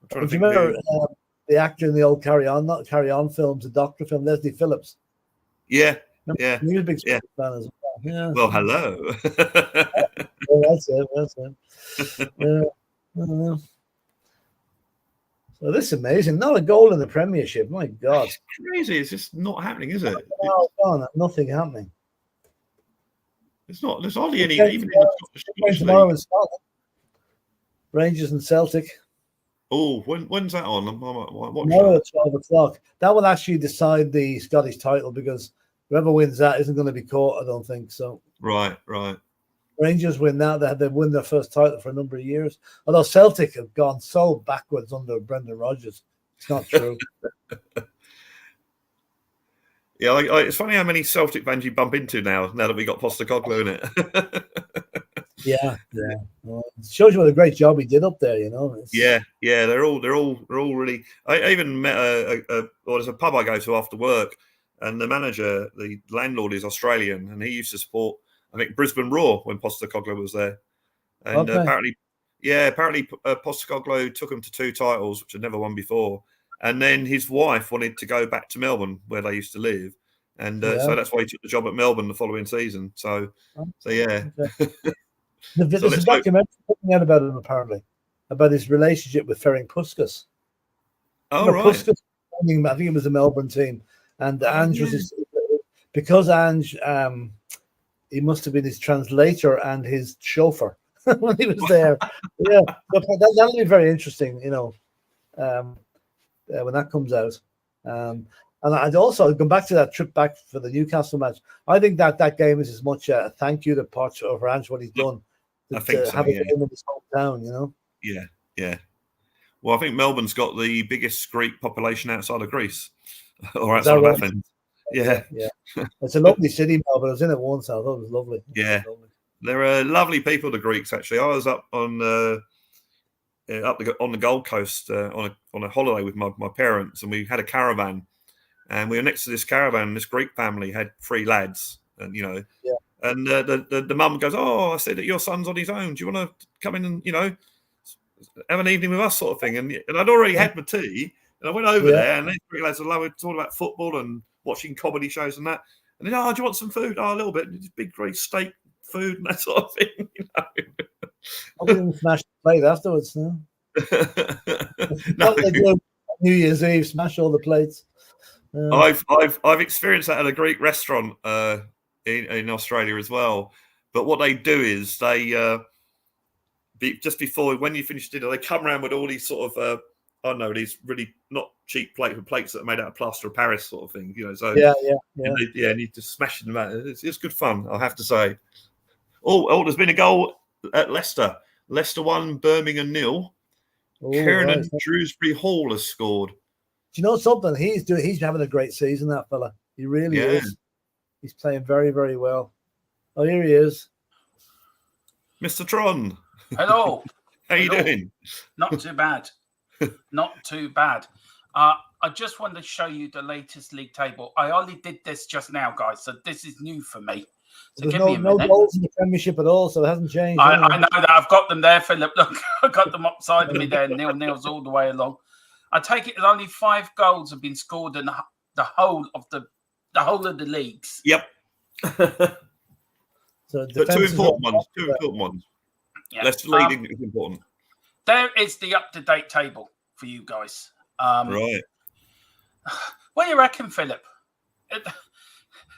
trying to Do you think remember who. the actor in the old Carry On films, the Doctor film, Leslie Phillips? Yeah, Remember? yeah, He was a big yeah. fan as well. Yeah. Well, hello. Yeah, that's it. That's it. Yeah. So this is amazing. Not a goal in the Premiership. My God. It's crazy. It's just not happening, is it? Oh, God, nothing happening. It's not. There's hardly any, We're even in the Scottish tomorrow League. in Scotland. Rangers and Celtic. Oh, when's that on? I might watch Tomorrow that. at 12 o'clock. That will actually decide the Scottish title because whoever wins that isn't going to be caught, I don't think. So Right. Rangers win that. They win their first title for a number of years. Although Celtic have gone so backwards under Brendan Rodgers. It's not true. Yeah, it's funny how many Celtic fans you bump into now that we got Postecoglou in it. Yeah. Well, it shows you what a great job he did up there, you know. Yeah, they're all really. I even met there's a pub I go to after work, and the manager, the landlord, is Australian, and he used to support, I think, Brisbane Roar when Postecoglou was there, and Okay. apparently Postecoglou took him to 2 titles, which had never won before, and then his wife wanted to go back to Melbourne where they used to live, and so that's why he took the job at Melbourne the following season. So yeah. Okay. There's a documentary coming out about him, apparently, about his relationship with Ferenc Puskas. Oh, right. Puskas, I think it was the Melbourne team, and Ange was because Ange, he must have been his translator and his chauffeur when he was there. Yeah, that'll be very interesting, you know, when that comes out. And I'd also go back to that trip back for the Newcastle match. I think that game is as much a thank you to Poch for Ange what he's done. I think so, have a game in his hometown, you know. Yeah. Well, I think Melbourne's got the biggest Greek population outside of Greece, or outside of Athens. Yeah. It's a lovely city, Melbourne. I was in it once. I thought it was lovely. Lovely. They're lovely people, the Greeks. Actually, I was up on on the Gold Coast on a holiday with my parents, and we had a caravan, and we were next to this caravan. And this Greek family had 3 lads, and you know. Yeah. And the mum goes, "Oh, I said that your son's on his own. Do you want to come in and, you know, have an evening with us," sort of thing? And I'd already had my tea, and I went over there, and these 3 lads were talking about football and watching comedy shows and that. And then, "Oh, do you want some food?" "Oh, a little bit." This big, great steak food and that sort of thing. You know? I didn't smash the plate afterwards. No. No. They do New Year's Eve, smash all the plates. I've experienced that at a Greek restaurant in Australia as well. But what they do is they just before, when you finish dinner, they come around with all these sort of I don't know, these really not cheap plates that are made out of plaster of Paris sort of thing, you know. So and you just smash them out. It's good fun, I have to say. Oh, there's been a goal at Leicester. Leicester 1, Birmingham 0. Kiernan Shrewsbury Hall has scored. Do you know something? He's having a great season, that fella. He really is. He's playing very, very well. Oh, here he is. Mr. Tron. Hello. How you doing? Not too bad. Not too bad. I just wanted to show you the latest league table. I only did this just now, guys, so this is new for me. So there's give me a minute. No goals in the Premiership at all, so it hasn't changed. I know that. I've got them there, Philip. Look, I've got them upside of me there. Nil's all the way along. I take it that only 5 goals have been scored in the whole of the leagues. Yep. So but 2 important ones. Yeah. Leicester leading is important. There is the up-to-date table for you guys. Right. What do you reckon, Philip?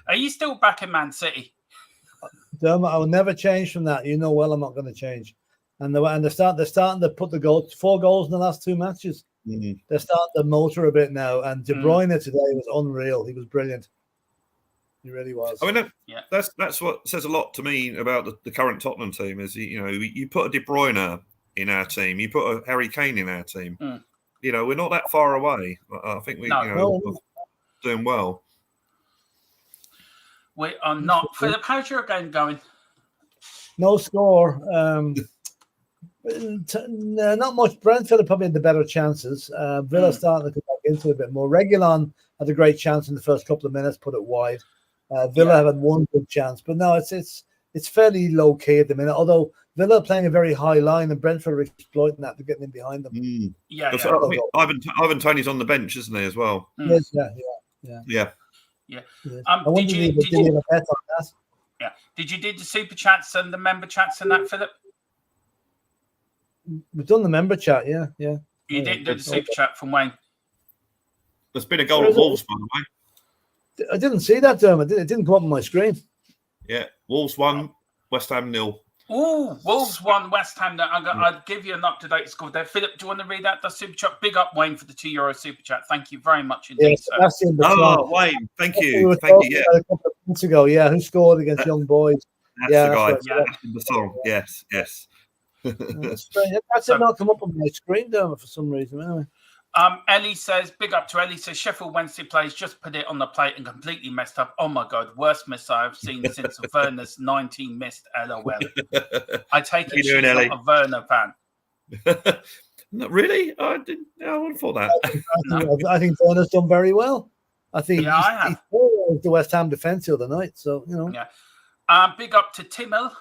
Are you still back in Man City? Dermot, I will never change from that. You know well I'm not going to change. And they're starting to put the 4 goals in the last 2 matches. Mm-hmm. They're starting to motor a bit now. And De Bruyne today was unreal. He was brilliant. He really was. I mean, that's what says a lot to me about the current Tottenham team. Is, you know, you put a De Bruyne in our team, you put a Harry Kane in our team. You know, we're not that far away. I think we're doing well. We are not. Philip, how's your game going? No score. Not much. Brentford probably had the better chances. Villa starting to come back into it a bit more. Reguilon had a great chance in the first couple of minutes, put it wide. Villa had one good chance, but no, it's it's fairly low key at the minute. Although Villa are playing a very high line, and Brentford are exploiting that. They're getting in behind them. Yeah, I think Ivan Toney's on the bench, isn't he, as well? Yes, yeah. I wonder did you have a bet on that? Yeah. Did you do the super chats and the member chats and that, Philip? We've done the member chat, yeah. You didn't do the super chat from Wayne. There's been a goal at Wolves, by the way. I didn't see that, Dermot. It didn't come up on my screen. Yeah, Wolves 1, West Ham 0. Oh, Wolves 1, West Ham. I'd give you an up-to-date score there. Philip, do you want to read out the super chat? Big up, Wayne, for the €2 super chat. Thank you very much indeed. Wayne, thank you. A couple of months ago, who scored against Young Boys? That's the guy. The song. Yes. That's strange. That did not come up on my screen, Dermot, for some reason. Anyway. Ellie says, big up to Ellie, says Sheffield Wednesday plays just put it on the plate and completely messed up. Oh my God, worst miss I've seen since Werner's 19 missed. LOL. I take it she's not a Werner fan. Not really? I wouldn't have thought that. I think Werner's done very well. I think I have. He the West Ham defence the other night, so Yeah. Big up to Timmel.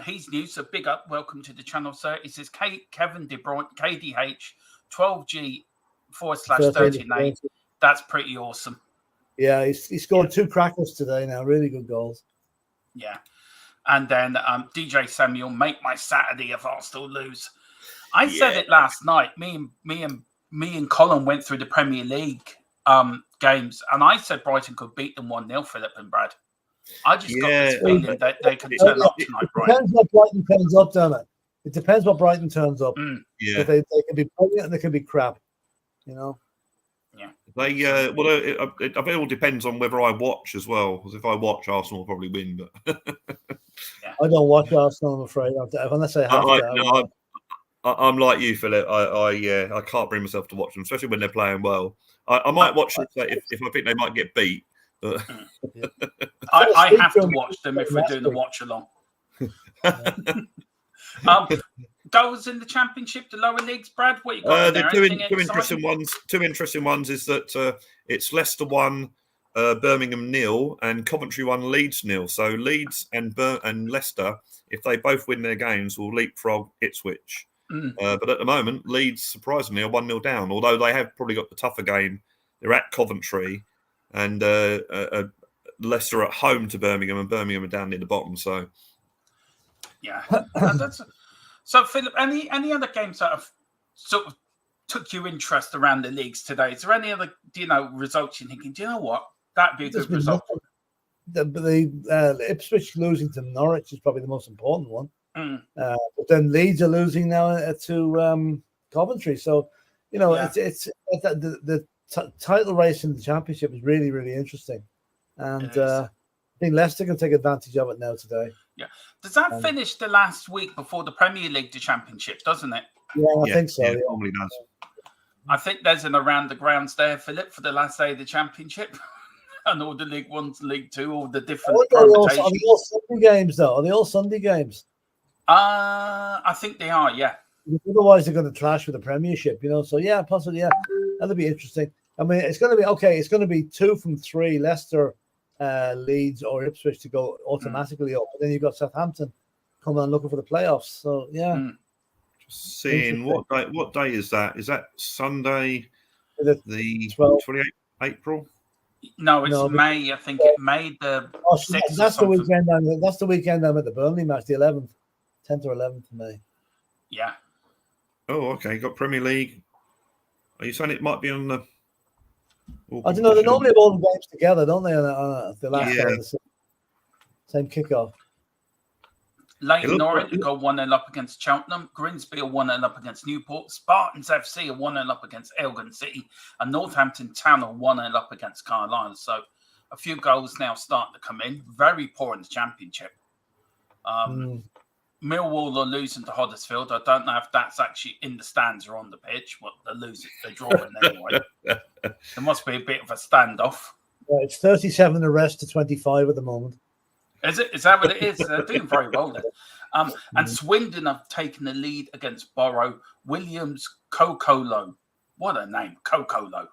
He's new, so big up. Welcome to the channel, sir. He says Kevin De Bruyne, KDH, 12G/39. That's pretty awesome. Yeah, he scored 2 crackers today now. Really good goals. Yeah. And then DJ Samuel, make my Saturday if Arsenal lose. I said it last night. Me and Colin went through the Premier League games, and I said Brighton could beat them 1-0, Philip and Brad. I just got this feeling that they could turn up tonight, Brighton. Depends what Brighton turns up, Dermot. It depends what Brighton turns up. Yeah. They can be brilliant and they can be crap, Yeah. It all depends on whether I watch as well. Because if I watch, Arsenal will probably win. But I don't watch Arsenal, I'm afraid. Unless I have to. I'm like you, Philip. I can't bring myself to watch them, especially when they're playing well. I might watch them if I think they might get beat. But I have to watch them if we're doing the watch along. Goals in the Championship, the lower leagues, Brad. What you got there? Two interesting ones. Two interesting ones is that it's Leicester 1, Birmingham 0, and Coventry 1, Leeds 0. So Leeds and Leicester, if they both win their games, will leapfrog Ipswich. But at the moment, Leeds surprisingly are 1-0 down. Although they have probably got the tougher game. They're at Coventry, and Leicester at home to Birmingham, and Birmingham are down near the bottom. So yeah, so Philip, any other games that have sort of took your interest around the leagues today? Is there any other results you're thinking? Do you know what, that'd be a good result? The Ipswich losing to Norwich is probably the most important one. But then Leeds are losing now to Coventry. So it's the title race in the Championship is really, really interesting, and I think Leicester can take advantage of it now today. Yeah, does that finish the last week before the Premier League, the Championship, doesn't it? Yeah, I think so. Yeah, it probably does. I think there's an around the grounds there, Philip, for the last day of the Championship, and all the League 1 to League 2, all the different permutations. Are they all Sunday games, though? Are they all Sunday games? I think they are. Yeah. Otherwise, they're going to clash with the Premiership, So yeah, possibly. Yeah, that'll be interesting. I mean, it's going to be okay. It's going to be 2 from 3, Leicester, Leeds, or Ipswich to go automatically up. And then you've got Southampton coming on looking for the playoffs. So yeah. Just seeing what day is that? Is that Sunday, the 28th April? No, it's May. I think it May the 6th. That's the weekend. That's the weekend I'm at the Burnley match, the 11th, 10th or 11th of May. Yeah. Oh, okay. Got Premier League. Are you saying it might be on the? I don't know. They normally have all the games together, don't they? On the last day of the same kickoff. Leighton Orient go 1-0 up against Cheltenham. Grimsby are 1-0 up against Newport. Spartans FC are 1-0 up against Elgin City. And Northampton Town are 1-0 up against Carlisle. So a few goals now starting to come in. Very poor in the Championship. Millwall are losing to Huddersfield. I don't know if that's actually in the stands or on the pitch. Well, they're losing. They're drawing anyway. There must be a bit of a standoff. Yeah, it's 37 arrests to 25 at the moment. Is it? Is that what it is? They're doing very well there. And Swindon have taken the lead against Borough. Williams Kokolo. What a name. Kokolo.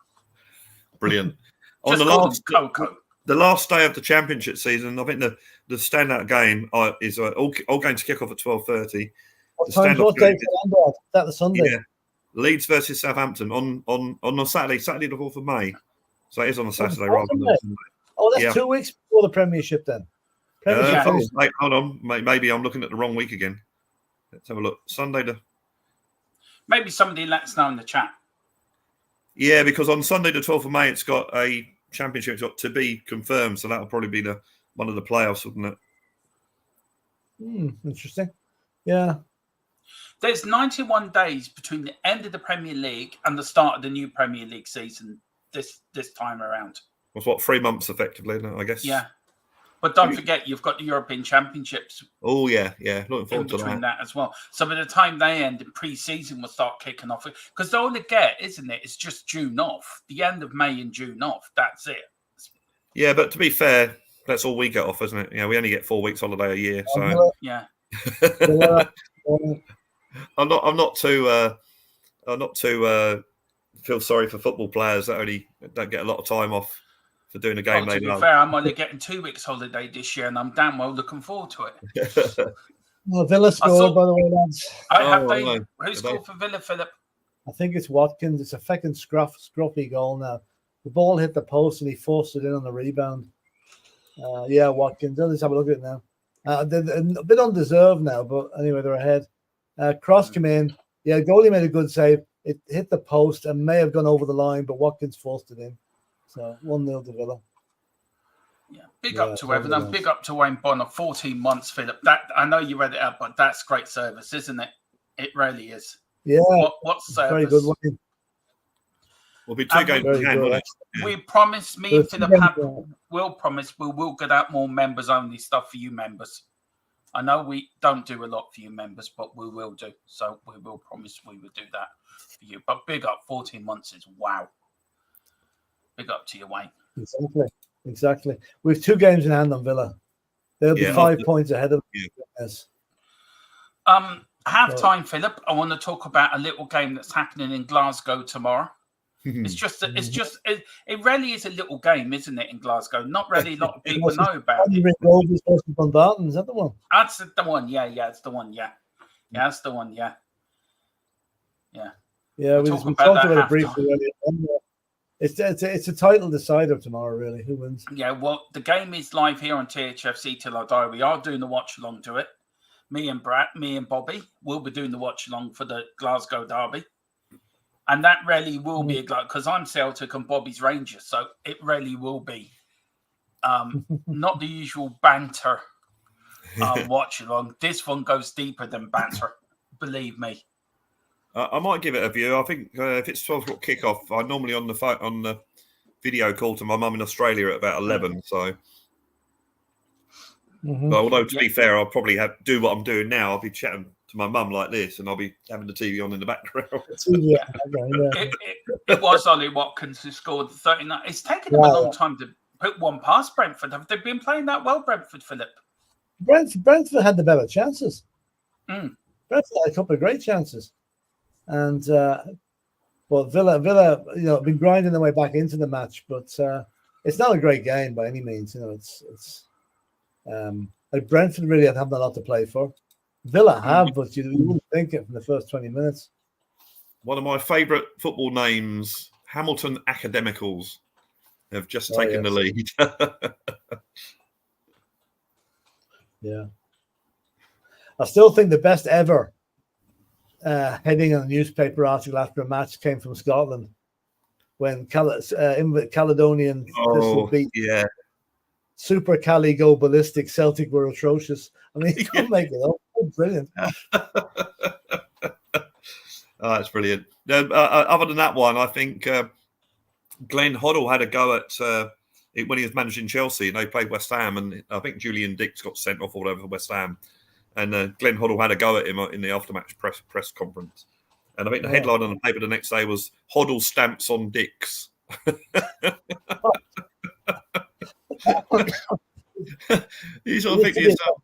Brilliant. On the last Coco. the last day of the championship season, I think the standout game is all games kick off at 12:30. What date is that? The Sunday? Yeah, Leeds versus Southampton on a Saturday the 4th of May. So it is on a Saturday rather than a Sunday. Oh, that's 2 weeks before the Premiership then. Hold on, maybe I'm looking at the wrong week again. Let's have a look. Sunday the. Maybe somebody let us know in the chat. Yeah, because on Sunday the 12th of May, it's got a championship to be confirmed, so that'll probably be one of the playoffs, wouldn't it? Interesting. Yeah. There's 91 days between the end of the Premier League and the start of the new Premier League season this time around. Well, what, 3 months effectively, isn't it, I guess? Yeah. But don't forget, you've got the European Championships. Oh, yeah. Looking forward to between that as well. So by the time they end, the pre-season will start kicking off. Because all they get, isn't it? It's just June off. The end of May and June off. That's it. Yeah, but to be fair, that's all we get off, isn't it? We only get 4 weeks holiday a year. So yeah. I'm not too feel sorry for football players that only don't get a lot of time off for doing a game. To be fair, I'm only getting 2 weeks holiday this year, and I'm damn well looking forward to it. Well, Villa scored, by the way, lads. Who scored for Villa, Philip? I think it's Watkins. It's a fucking scruffy goal now. The ball hit the post, and he forced it in on the rebound. Watkins. Let's have a look at it now. They're a bit undeserved now, but anyway, they're ahead. Cross came in. Yeah, goalie made a good save. It hit the post and may have gone over the line, but Watkins forced it in. So 1-0 to Villa. Yeah, big up to Everton. Big up to Wayne Bonner. 14 months, Philip. That I know you read it out, but that's great service, isn't it? It really is. Yeah. What service? Very good one. We'll be 2 games in hand, won't it? We promise, me and Philip will promise we will get out more members only stuff for you members. I know we don't do a lot for you members, but we will do. So we will promise we will do that for you. But big up, 14 months is wow. Big up to you, Wayne. Exactly. We have 2 games in hand on Villa. They'll be 5 points ahead of us. Half time, Philip. I want to talk about a little game that's happening in Glasgow tomorrow. It really is a little game, isn't it, in Glasgow? Not really a lot of people know about it. Is that the one? That's the one, yeah, it's the one, yeah. Yeah, that's the one, yeah. Yeah. Yeah, we talked about it briefly earlier. It's a title decider tomorrow, really. Who wins? Yeah, well, the game is live here on Thfc till I die. We are doing the watch along to it. Me and Bobby will be doing the watch along for the Glasgow derby. And that really will be because I'm Celtic and Bobby's Rangers, so it really will be not the usual banter watch along. This one goes deeper than banter, believe me. I might give it a view. I think if it's 12 o'clock kickoff, I normally on the video call to my mum in Australia at about 11. So, but although to be fair, I'll probably do what I'm doing now. I'll be chatting to my mum like this, and I'll be having the TV on in the background. It was Ollie Watkins who scored 39. It's taken them a long time to put one past Brentford. Have they been playing that well, Brentford, Philip? Brentford had the better chances. Brentford had a couple of great chances. And Villa, been grinding their way back into the match, but it's not a great game by any means. It's like Brentford really haven't a lot to play for. Villa have, but you wouldn't think it from the first 20 minutes. One of my favourite football names, Hamilton Academicals, have just taken the lead. Yeah, I still think the best ever heading on a newspaper article after a match came from Scotland when Caledonian beat Super Cali go ballistic. Celtic were atrocious. I mean, you can't make it up. Oh, brilliant. That's brilliant. Other than that one, I think Glenn Hoddle had a go at when he was managing Chelsea and they played West Ham, and I think Julian Dix got sent off or whatever for West Ham. And Glenn Hoddle had a go at him in the aftermatch press conference. And I think the headline on the paper the next day was Hoddle stamps on Dix. You sort of think to yourself,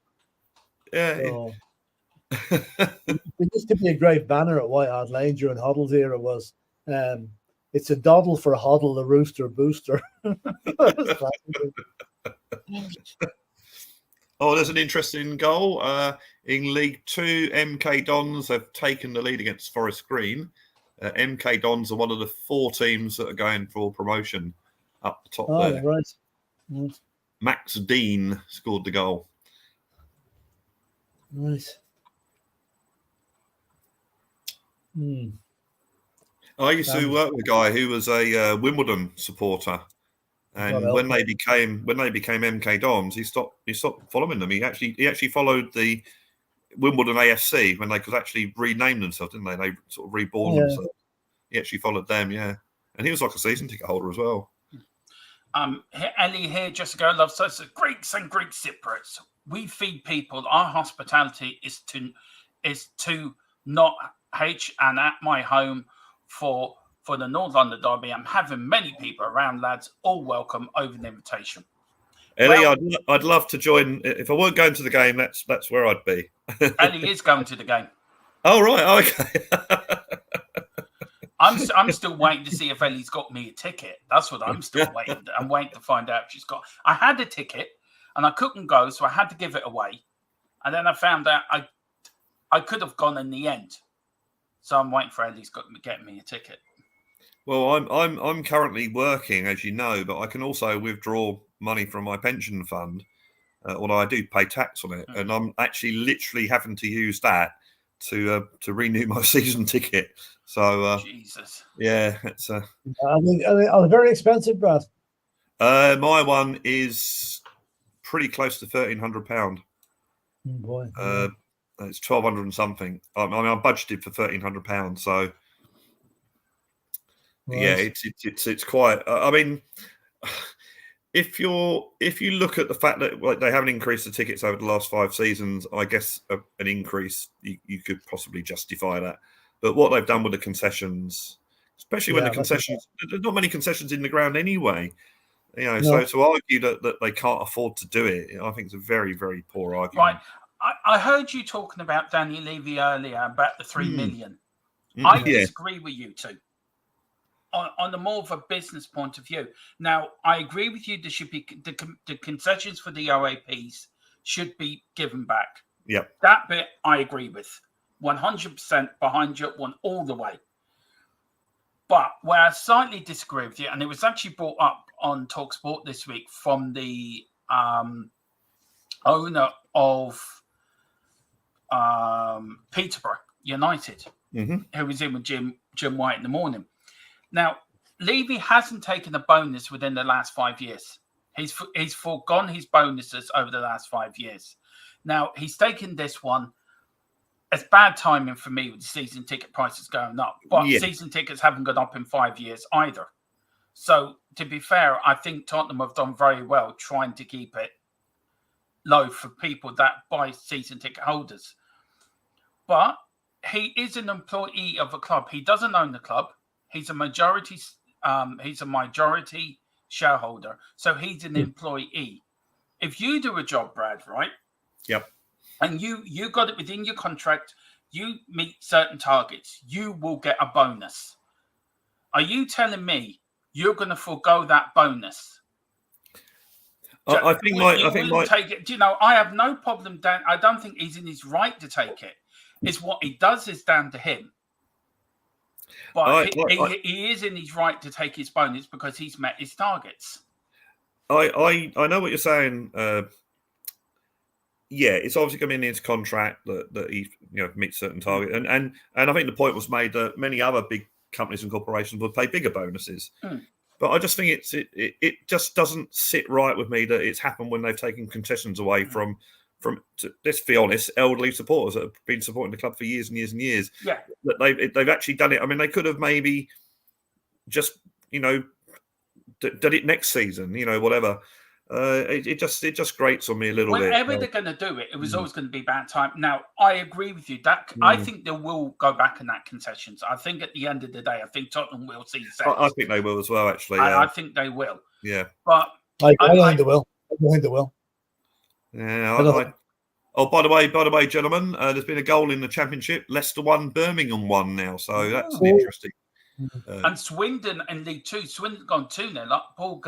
It used to be a great banner at White Hart Lane during Hoddle's era was it's a doddle for Hoddle, the rooster booster. Oh, there's an interesting goal. In League 2, MK Dons have taken the lead against Forest Green. MK Dons are one of the 4 teams that are going for promotion up the top there. Right. Right. Max Dean scored the goal. Right. I used to work with a guy who was a Wimbledon supporter, and when they became MK Dons, he stopped following them. He actually followed the Wimbledon AFC when they could actually rename themselves, didn't they? They sort of reborn themselves. He actually followed them, and he was like a season ticket holder as well. Ellie here just to go, love so Greeks and Greek Cypriots. We feed people. Our hospitality is to not and at my home for the North London Derby. I'm having many people around, lads. All welcome over the invitation. Ellie, I'd love to join. If I weren't going to the game, that's where I'd be. Ellie is going to the game. Oh right, okay. I'm still waiting to see if Ellie's got me a ticket. That's what I'm still waiting. I'm waiting to find out if she's got. I had a ticket and I couldn't go, so I had to give it away. And then I found out I could have gone in the end. So I'm waiting for Ellie's got to get me a ticket. Well, I'm currently working, as you know, but I can also withdraw money from my pension fund, although I do pay tax on it, and I'm actually literally having to use that to renew my season ticket. So Jesus, yeah, it's are they very expensive, Brad? My one is pretty close to £1,300. Boy, it's 1,200 and something. I mean, I'm budgeted for £1,300, so yeah, it's quite. I mean, if you look at the fact that they haven't increased the tickets over the last 5 seasons, I guess an increase you could possibly justify that. But what they've done with the concessions, especially when there's not many concessions in the ground anyway. So to argue that they can't afford to do it, I think it's a very, very poor argument. Right. I heard you talking about Danny Levy earlier about the 3 million. I disagree with you two. On the more of a business point of view. Now, I agree with you. There should be the concessions for the OAPs should be given back. Yeah, that bit I agree with. 100% behind you, one all the way. But where I slightly disagree with you, and it was actually brought up on TalkSport this week from the owner of Peterborough United, who was in with Jim White in the morning. Now, Levy hasn't taken a bonus within the last 5 years. He's foregone his bonuses over the last 5 years. Now, he's taken this one. It's bad timing for me with the season ticket prices going up. But season tickets haven't gone up in 5 years either. So, to be fair, I think Tottenham have done very well trying to keep it low for people that buy season ticket holders. But he is an employee of a club. He doesn't own the club. He's a majority shareholder, so he's an employee. If you do a job, Brad, right? Yep. And you got it within your contract, you meet certain targets, you will get a bonus. Are you telling me you're going to forego that bonus? I think take it. I have no problem. I don't think he's in his right to take it. It's what he does is down to him. But he is in his right to take his bonus because he's met his targets. I know what you're saying. It's obviously going to be in his contract that he meets certain targets, and I think the point was made that many other big companies and corporations would pay bigger bonuses. But I just think it just doesn't sit right with me that it's happened when they've taken concessions away from let's be honest, elderly supporters that have been supporting the club for years and years and years. Yeah, that they've actually done it. I mean, they could have maybe just done it next season. Whatever. It just grates on me a little bit. Whenever they're going to do it, it was always going to be bad time. Now, I agree with you. That I think they will go back in that concessions. I think at the end of the day, I think Tottenham will see sense. I think they will as well. Actually, I think they will. Yeah, but I think they will. I think they will. Yeah. By the way, gentlemen, there's been a goal in the Championship. Leicester 1, Birmingham 1 now. So that's interesting. And Swindon in League 2. Swindon gone 2-0. Like Paul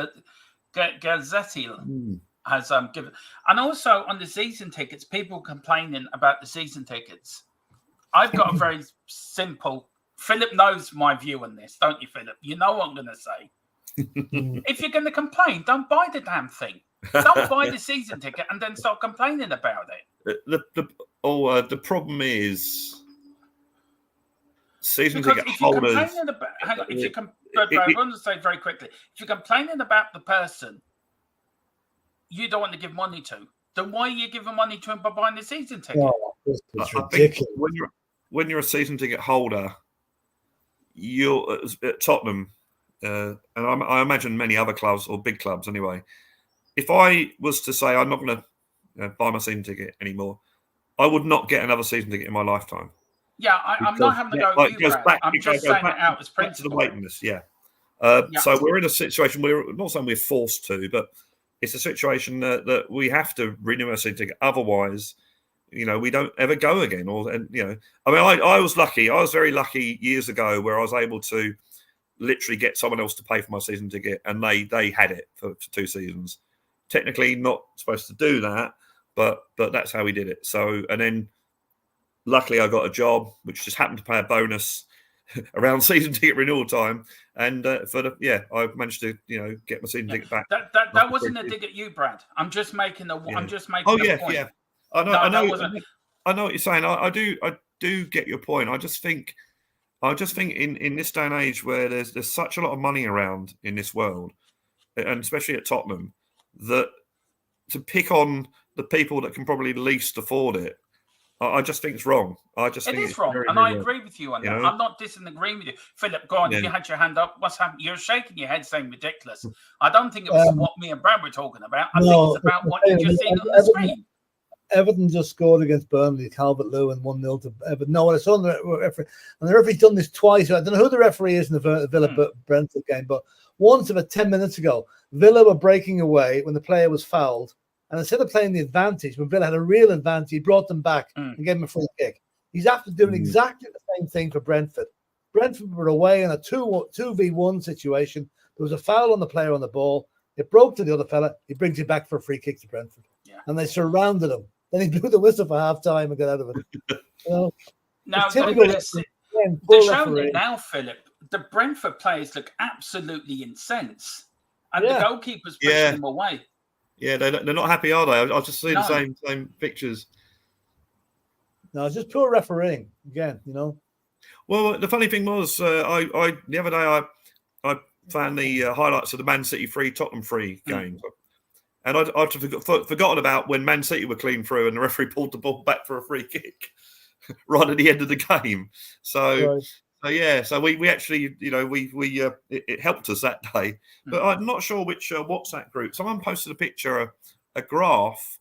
Gazzetti has given, and also on the season tickets, people complaining about the season tickets. I've got a very simple. Philip knows my view on this, don't you, Philip? You know what I'm going to say. If you're going to complain, don't buy the damn thing. Don't buy the season ticket and then start complaining about it. The problem is season because ticket if you're holders. Complaining about, hang on, if you but I want to say very quickly, if you're complaining about the person you don't want to give money to, then why are you giving money to him by buying the season ticket? Oh, it's I ridiculous. think when you're a season ticket holder, you're at Tottenham, and I imagine many other clubs or big clubs anyway. If I was to say I'm not going to buy my season ticket anymore, I would not get another season ticket in my lifetime. Yeah, I'm not having to go with you, Brad. I'm just saying it out as principle. To the waiting list, yeah. So we're in a situation where we're not saying we're forced to, but it's a situation that we have to renew our season ticket. Otherwise, we don't ever go again. I mean, I was lucky. I was very lucky years ago where I was able to literally get someone else to pay for my season ticket, and they had it for 2 seasons. Technically not supposed to do that, but that's how we did it. So, and then luckily I got a job which just happened to pay a bonus around season ticket renewal time, and I managed to get my season ticket back. That wasn't a dig at you, Brad. I'm just making a. I'm just making. Oh a point. Yeah. I know. I know what you're saying. I do get your point. I just think in this day and age where there's such a lot of money around in this world, and especially at Tottenham, that to pick on the people that can probably least afford it, I just think it's wrong. I just think it is it's wrong, very, and very I agree with you on that. know? I'm not disagreeing with you, Philip. Go on. You had your hand up. What's happening? You're shaking your head, saying ridiculous. I don't think it was what me and Brad were talking about. I think it's about what you just seen on the screen. Everton just scored against Burnley, Calvert-Lewin, 1-0 to Everton. No, I saw the referee, and the referee's done this twice. I don't know who the referee is in the Villa Brentford game, but once about 10 minutes ago, Villa were breaking away when the player was fouled, and instead of playing the advantage, when Villa had a real advantage, he brought them back and gave them a free kick. He's after doing exactly the same thing for Brentford. Brentford were away in a 2v1 situation. There was a foul on the player on the ball. It broke to the other fella. He brings it back for a free kick to Brentford. Yeah. And they surrounded him. Then he blew the whistle for half time and got out of it. Now, they're showing it now, Philip. The Brentford players look absolutely incensed. And the goalkeeper's pushing them away. Yeah, they're not happy, are they? I just see the same pictures. No, it's just poor refereeing again, Well, the funny thing was, I the other day I found the highlights of the Man City 3 Tottenham 3 game. And I'd forgotten about when Man City were clean through and the referee pulled the ball back for a free kick right at the end of the game. So we actually, it helped us that day. But I'm not sure which WhatsApp group. Someone posted a picture, a graph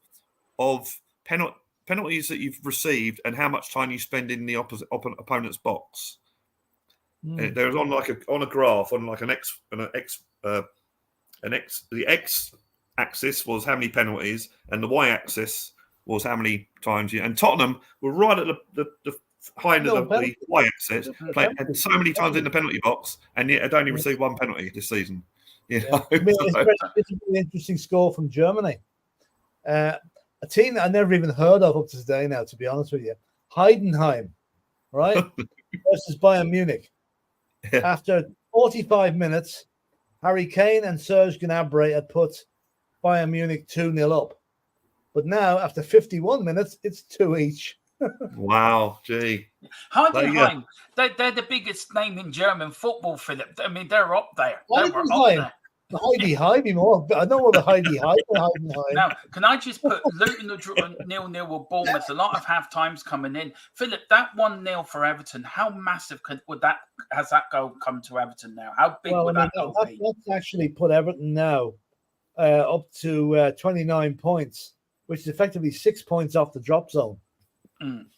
of penalties that you've received and how much time you spend in the opponent's box. There was on a graph on like the X axis was how many penalties, and the Y axis was how many times and Tottenham were right at the high end of the Y axis, played so many times in the penalty box, and yet had only received 1 penalty this season. It's a really interesting score from Germany. A team that I never even heard of up to today now, to be honest with you. Heidenheim, right? versus Bayern Munich. Yeah. After 45 minutes, Harry Kane and Serge Gnabry had put Bayern Munich 2-0 up. But now, after 51 minutes, it's 2 each. Wow, gee. Heidenheim, they're the biggest name in German football, Philip. I mean, they're up there. The Heidi Heidi more. I know what the Heidi Heidi. Now, can I just put Luton 0-0 with Bournemouth? A lot of half times coming in. Philip, that 1-0 for Everton. How massive has that goal come to Everton now? How big would that goal be? That's actually put Everton now up to 29 points, which is effectively 6 points off the drop zone.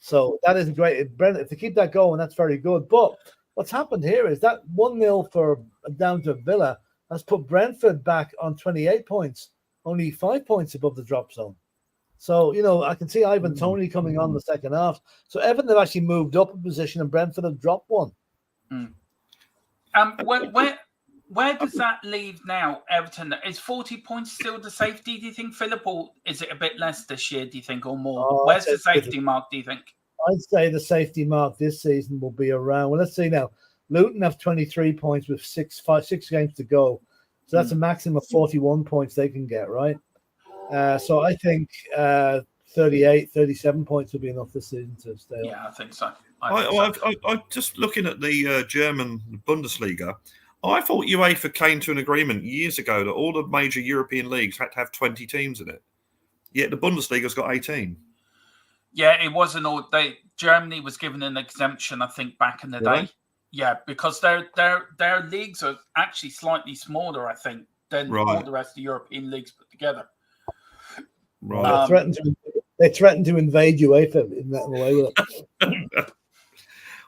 So that is great. If they keep that going, that's very good. But what's happened here is that 1-0 for down to Villa has put Brentford back on 28 points, only 5 points above the drop zone. So, I can see Ivan Toney coming on the second half. So Everton have actually moved up a position and Brentford have dropped one. Where does that leave now, Everton? Is 40 points still the safety, do you think, Philip, or is it a bit less this year, do you think, or more? Where's the safety mark, do you think? I'd say the safety mark this season will be around, well, let's see now. Luton have 23 points with six games to go. So that's a maximum of 41 points they can get, right? So I think 38, 37 points will be enough this season to stay up. Yeah, I think so. I'm just looking at the German Bundesliga. I thought UEFA came to an agreement years ago that all the major European leagues had to have 20 teams in it. Yet the Bundesliga's got 18. Yeah, it wasn't all. Germany was given an exemption, I think, back in the day. Yeah, because their leagues are actually slightly smaller, I think, than all the rest of the European leagues put together. Right. They threatened to invade UEFA in that way.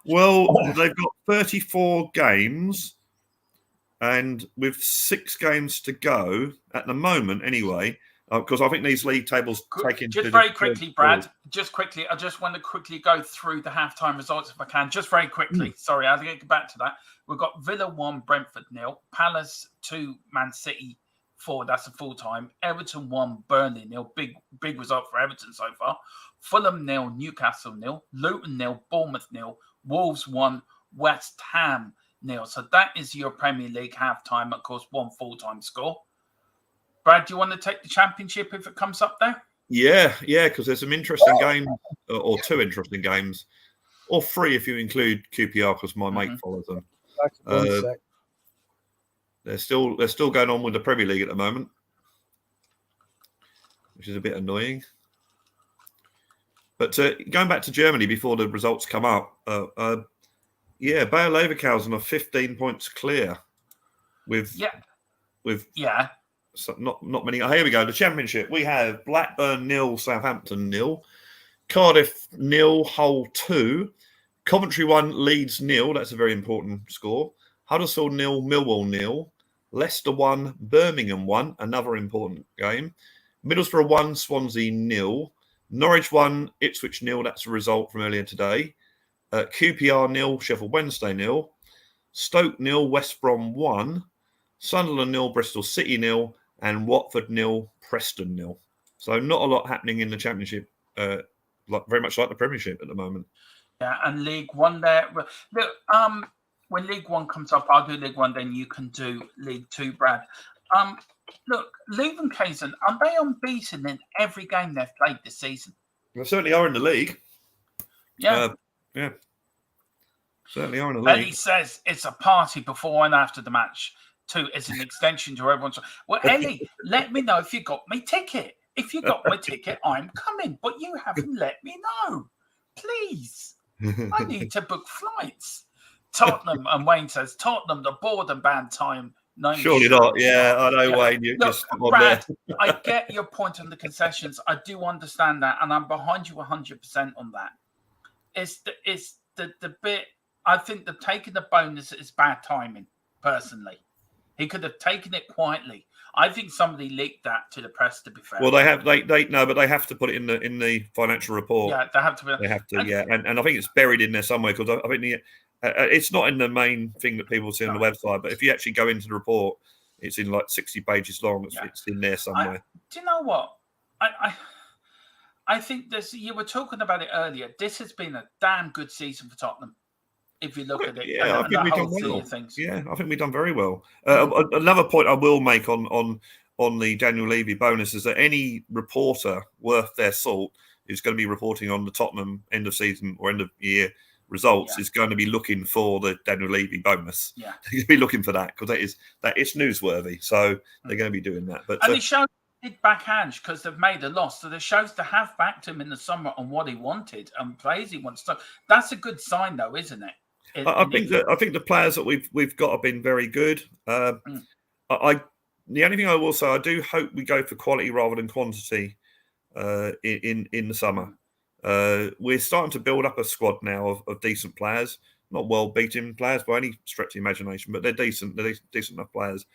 Well, they've got 34 games, and with 6 games to go at the moment, anyway. Because I think these league tables take into... Just very quickly, Brad. Just quickly, I just want to quickly go through the halftime results if I can. Just very quickly. Sorry, I'll get back to that. We've got Villa 1, Brentford 0. Palace 2, Man City 4. That's a full time. Everton 1, Burnley 0. Big result for Everton so far. Fulham 0, Newcastle 0. Luton 0, Bournemouth 0. Wolves 1, West Ham 0. So that is your Premier League halftime. Of course, 1 full-time score. Brad, do you want to take the championship if it comes up there? Yeah, because there's some interesting games, or 2 interesting games, or 3 if you include QPR, because my mate follows them. They're still going on with the Premier League at the moment, which is a bit annoying. But going back to Germany before the results come up, Bayer Leverkusen are 15 points clear with So not many. Here we go. The Championship. We have Blackburn 0, Southampton 0, Cardiff 0, Hull 2, Coventry 1, Leeds 0. That's a very important score. Huddersfield 0, Millwall 0, Leicester 1, Birmingham 1. Another important game. Middlesbrough 1, Swansea 0, Norwich 1, Ipswich 0. That's a result from earlier today. QPR 0, Sheffield Wednesday 0, Stoke 0, West Brom 1, Sunderland 0, Bristol City 0. And Watford 0, Preston 0. So not a lot happening in the Championship, very much like the Premiership at the moment. Yeah, and League One there. Look, when League One comes up, I'll do League One, then you can do League Two, Brad. Look, Leverkusen, are they unbeaten in every game they've played this season? They certainly are in the league. Yeah. Certainly are in the league. Ellie says it's a party before and after the match. Too, as an extension to everyone's. Well, Ellie, let me know if you got my ticket. If you got my ticket, I'm coming. But you haven't let me know. Please. I need to book flights. Tottenham, and Wayne says, Tottenham, the board and band time. Surely not. Yeah, I know, Wayne. You just Brad, I get your point on the concessions. I do understand that, and I'm behind you 100% on that. It's the bit, I think the taking the bonus is bad timing, personally. He could have taken it quietly. I think somebody leaked that to the press. To be fair, well, they no, but they have to put it in the financial report. Yeah, they have to. They have to. And I think it's buried in there somewhere because I think it's not in the main thing that people see on the website. But if you actually go into the report, it's in like 60 pages long. It's in there somewhere. Do you know what? I think this. You were talking about it earlier. This has been a damn good season for Tottenham. If you look at it, I think we've done well. Yeah, I think we've done very well. Another point I will make on the Daniel Levy bonus is that any reporter worth their salt is going to be reporting on the Tottenham end of season or end of year results is going to be looking for the Daniel Levy bonus. Yeah, they're going to be looking for that because that is newsworthy. So they're going to be doing that. But and it shows did backhand because they've made a loss. So it shows to have backed him in the summer on what he wanted and plays he wants. So that's a good sign, though, isn't it? I think the players that we've got have been very good. The only thing I will say, I do hope we go for quality rather than quantity in the summer. We're starting to build up a squad now of decent players, not well-beaten players by any stretch of the imagination, but they're decent. They're decent enough players,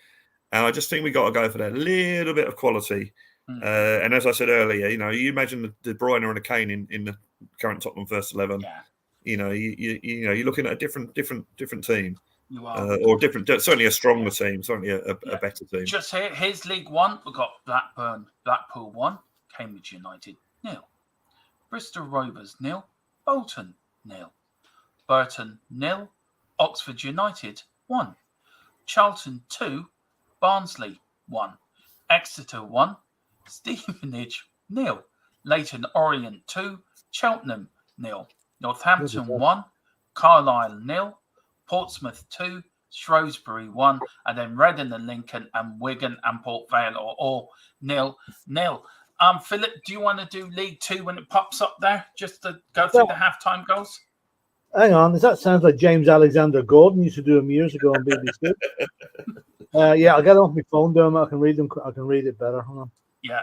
and I just think we got to go for that little bit of quality. And as I said earlier, you imagine the De Bruyne and a Kane in the current Tottenham first 11. Yeah. You're looking at a different team. You are. Or different, certainly a stronger team, certainly a better team. Just here's League One. We've got Blackpool 1, Cambridge United 0, Bristol Rovers 0, Bolton 0, Burton 0, Oxford United 1, Charlton 2, Barnsley 1, Exeter 1, Stevenage 0, Leyton Orient 2, Cheltenham 0, Northampton 1, Carlisle 0, Portsmouth 2, Shrewsbury 1, and then Reading and Lincoln and Wigan and Port Vale are all 0-0. Philip, do you want to do League 2 when it pops up there, just to go through the halftime goals? Hang on, that sounds like James Alexander Gordon used to do them years ago on BBC. Yeah, I'll get it off my phone, down. I can read them. I can read it better. Hold on. Yeah.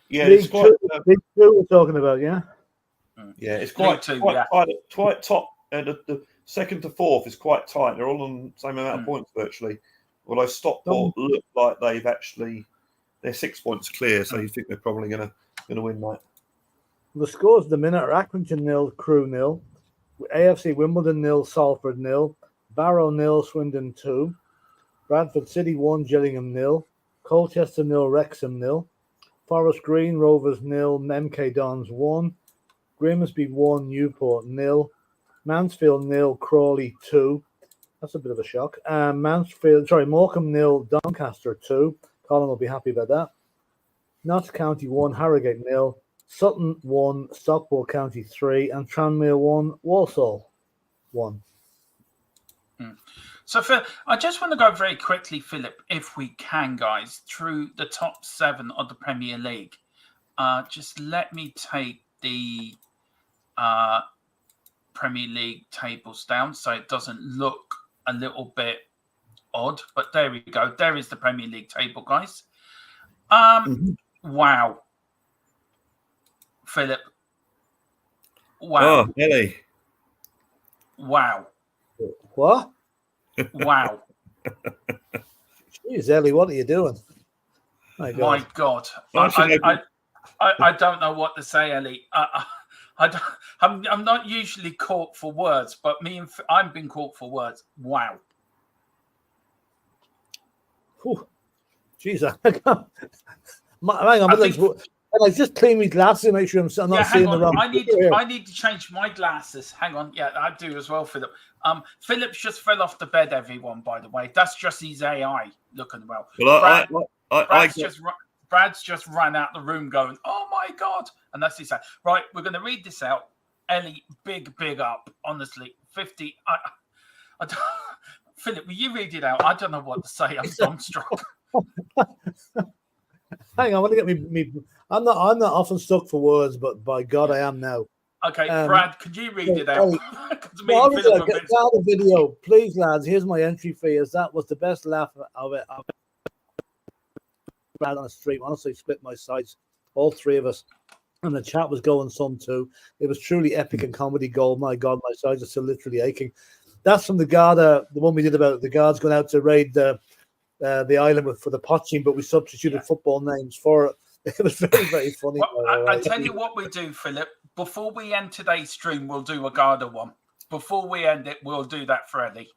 Yeah, League 2 we're talking about, yeah? Yeah, it's quite top. And the second to fourth is quite tight. They're all on the same amount of points virtually. Although Stockport look like they're 6 points clear, so you think they're probably gonna win that. The scores at the minute are Accrington 0, Crewe 0, AFC Wimbledon 0, Salford 0, Barrow 0, Swindon 2, Bradford City 1, Gillingham 0, Colchester 0, Wrexham 0, Forest Green Rovers 0, MK Dons 1, Grimsby 1, Newport 0, Mansfield 0, Crawley 2. That's a bit of a shock. Morecambe 0, Doncaster 2. Colin will be happy about that. Notts County 1, Harrogate 0, Sutton 1, Stockport County 3, and Tranmere 1, Walsall 1. So, Phil, I just want to go very quickly, Philip, if we can, guys, through the top 7 of the Premier League. Just let me take the Premier League tables down so it doesn't look a little bit odd. But there we go. There is the Premier League table, guys. Wow. Philip. Wow. Oh, Ellie. Wow. What? Wow. Jeez, Ellie, what are you doing? My God. I don't know what to say, Ellie. I'm not usually caught for words, but I've been caught for words. Wow. Jeez, hang on. I just clean my glasses and make sure I'm not seeing the wrong. I need to change my glasses. Hang on. Yeah, I do as well, Philip. Philip's just fell off the bed, everyone, by the way. That's just his AI looking well. Brad's just run out the room going, oh my God. And that's his. Right, we're going to read this out. Ellie, big up. Honestly, 50. I don't, Philip, will you read it out? I don't know what to say. I'm dumbstruck. Hang on, I want to get me. I'm not often stuck for words, but by God, I am now. Okay, Brad, could you read it out? Get the video, please, lads. Here's my entry fee. As that was the best laugh of it. Brad on a stream, honestly, split my sides, all three of us, and the chat was going some too. It was truly epic and comedy gold. My God, my sides are still literally aching. That's from the Garda, the one we did about the guards going out to raid the island for the poaching, but we substituted football names for it. It was very, very funny. Well, I tell you what we do, Philip. Before we end today's stream, we'll do a Garda one. Before we end it, we'll do that for Eddie.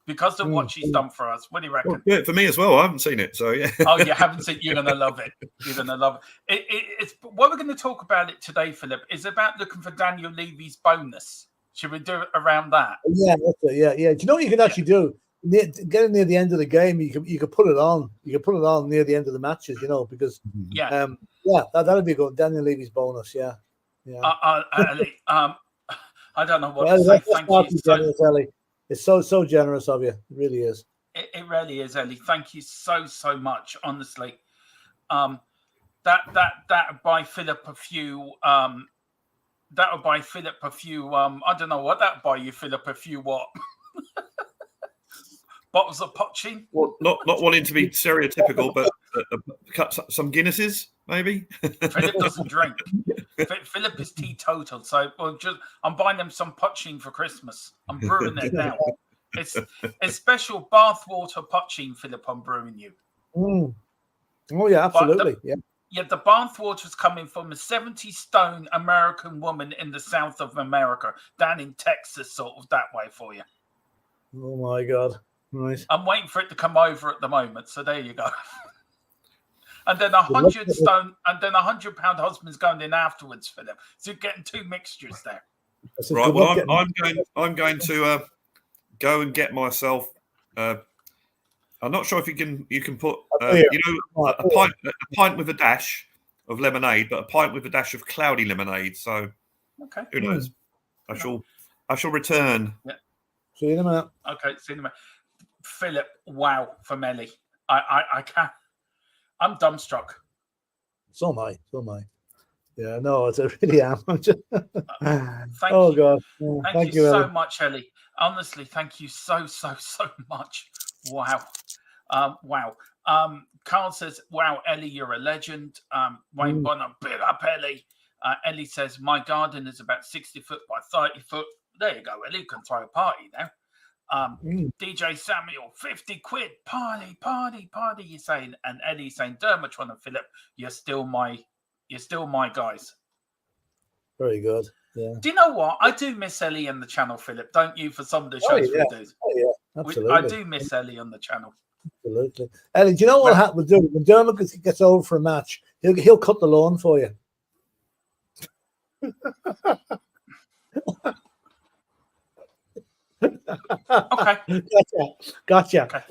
Because of what she's done for us. What do you reckon? Well, yeah, for me as well. I haven't seen it, so yeah. Oh, you haven't seen it? You're going to love it. You're going to love it. It's what we're going to talk about it today, Philip, is about looking for Daniel Levy's bonus. Should we do it around that? Yeah, that's it. Yeah. Do you know what you can actually do? Getting near the end of the game, you could put it on. You can put it on near the end of the matches, because that'd be good. Daniel Levy's bonus, yeah. Ellie, I don't know what to say. Thank you, generous, Ellie. It's so generous of you. It really is. It really is, Ellie. Thank you so much. Honestly, that would buy Philip a few. That would buy Philip a few. I don't know what that would buy you, Philip. A few what? Bottles of poaching? Well, not wanting to be stereotypical, but some Guinnesses, maybe. Philip doesn't drink. Philip is teetotal, so I'm buying them some poaching for Christmas. I'm brewing it now. It's special bathwater poaching, Philip. I'm brewing you. Oh yeah, absolutely. Yeah, the bathwater's coming from a 70-stone American woman in the south of America, down in Texas, sort of that way for you. Oh my God! Right. I'm waiting for it to come over at the moment, so there you go. And then 100-stone, and then 100-pound husband's going in afterwards for them. So you're getting 2 mixtures there. Right. Well, I'm going to go and get myself. I'm not sure if you can put a pint with a dash of lemonade, but a pint with a dash of cloudy lemonade. So okay, who knows? I shall return. Yeah. See you in a minute. Okay, see you in a minute. Philip, wow, for Ellie. I can't. I'm dumbstruck. So am I. Yeah, no, I really am. I'm just... Thank oh you. God! Yeah, thank you so Ellie. much, Ellie. Honestly, thank you so much. Wow. Wow. Carl says, wow, Ellie, you're a legend. Wayne Bonner, big up, Ellie. Ellie says, my garden is about 60 foot by 30 foot. There you go, Ellie. You can throw a party now. DJ Samuel, 50 quid. Party. You're saying, and Ellie saying, Dermatron and Philip, you're still my guys. Very good. Yeah. Do you know what? I do miss Ellie on the channel, Philip. Don't you? For some of the shows we do. Oh yeah, absolutely. I do miss Ellie on the channel. Absolutely. Ellie, do you know what we'll do? When Dermot gets over for a match, he'll cut the lawn for you. Okay. Gotcha. Okay.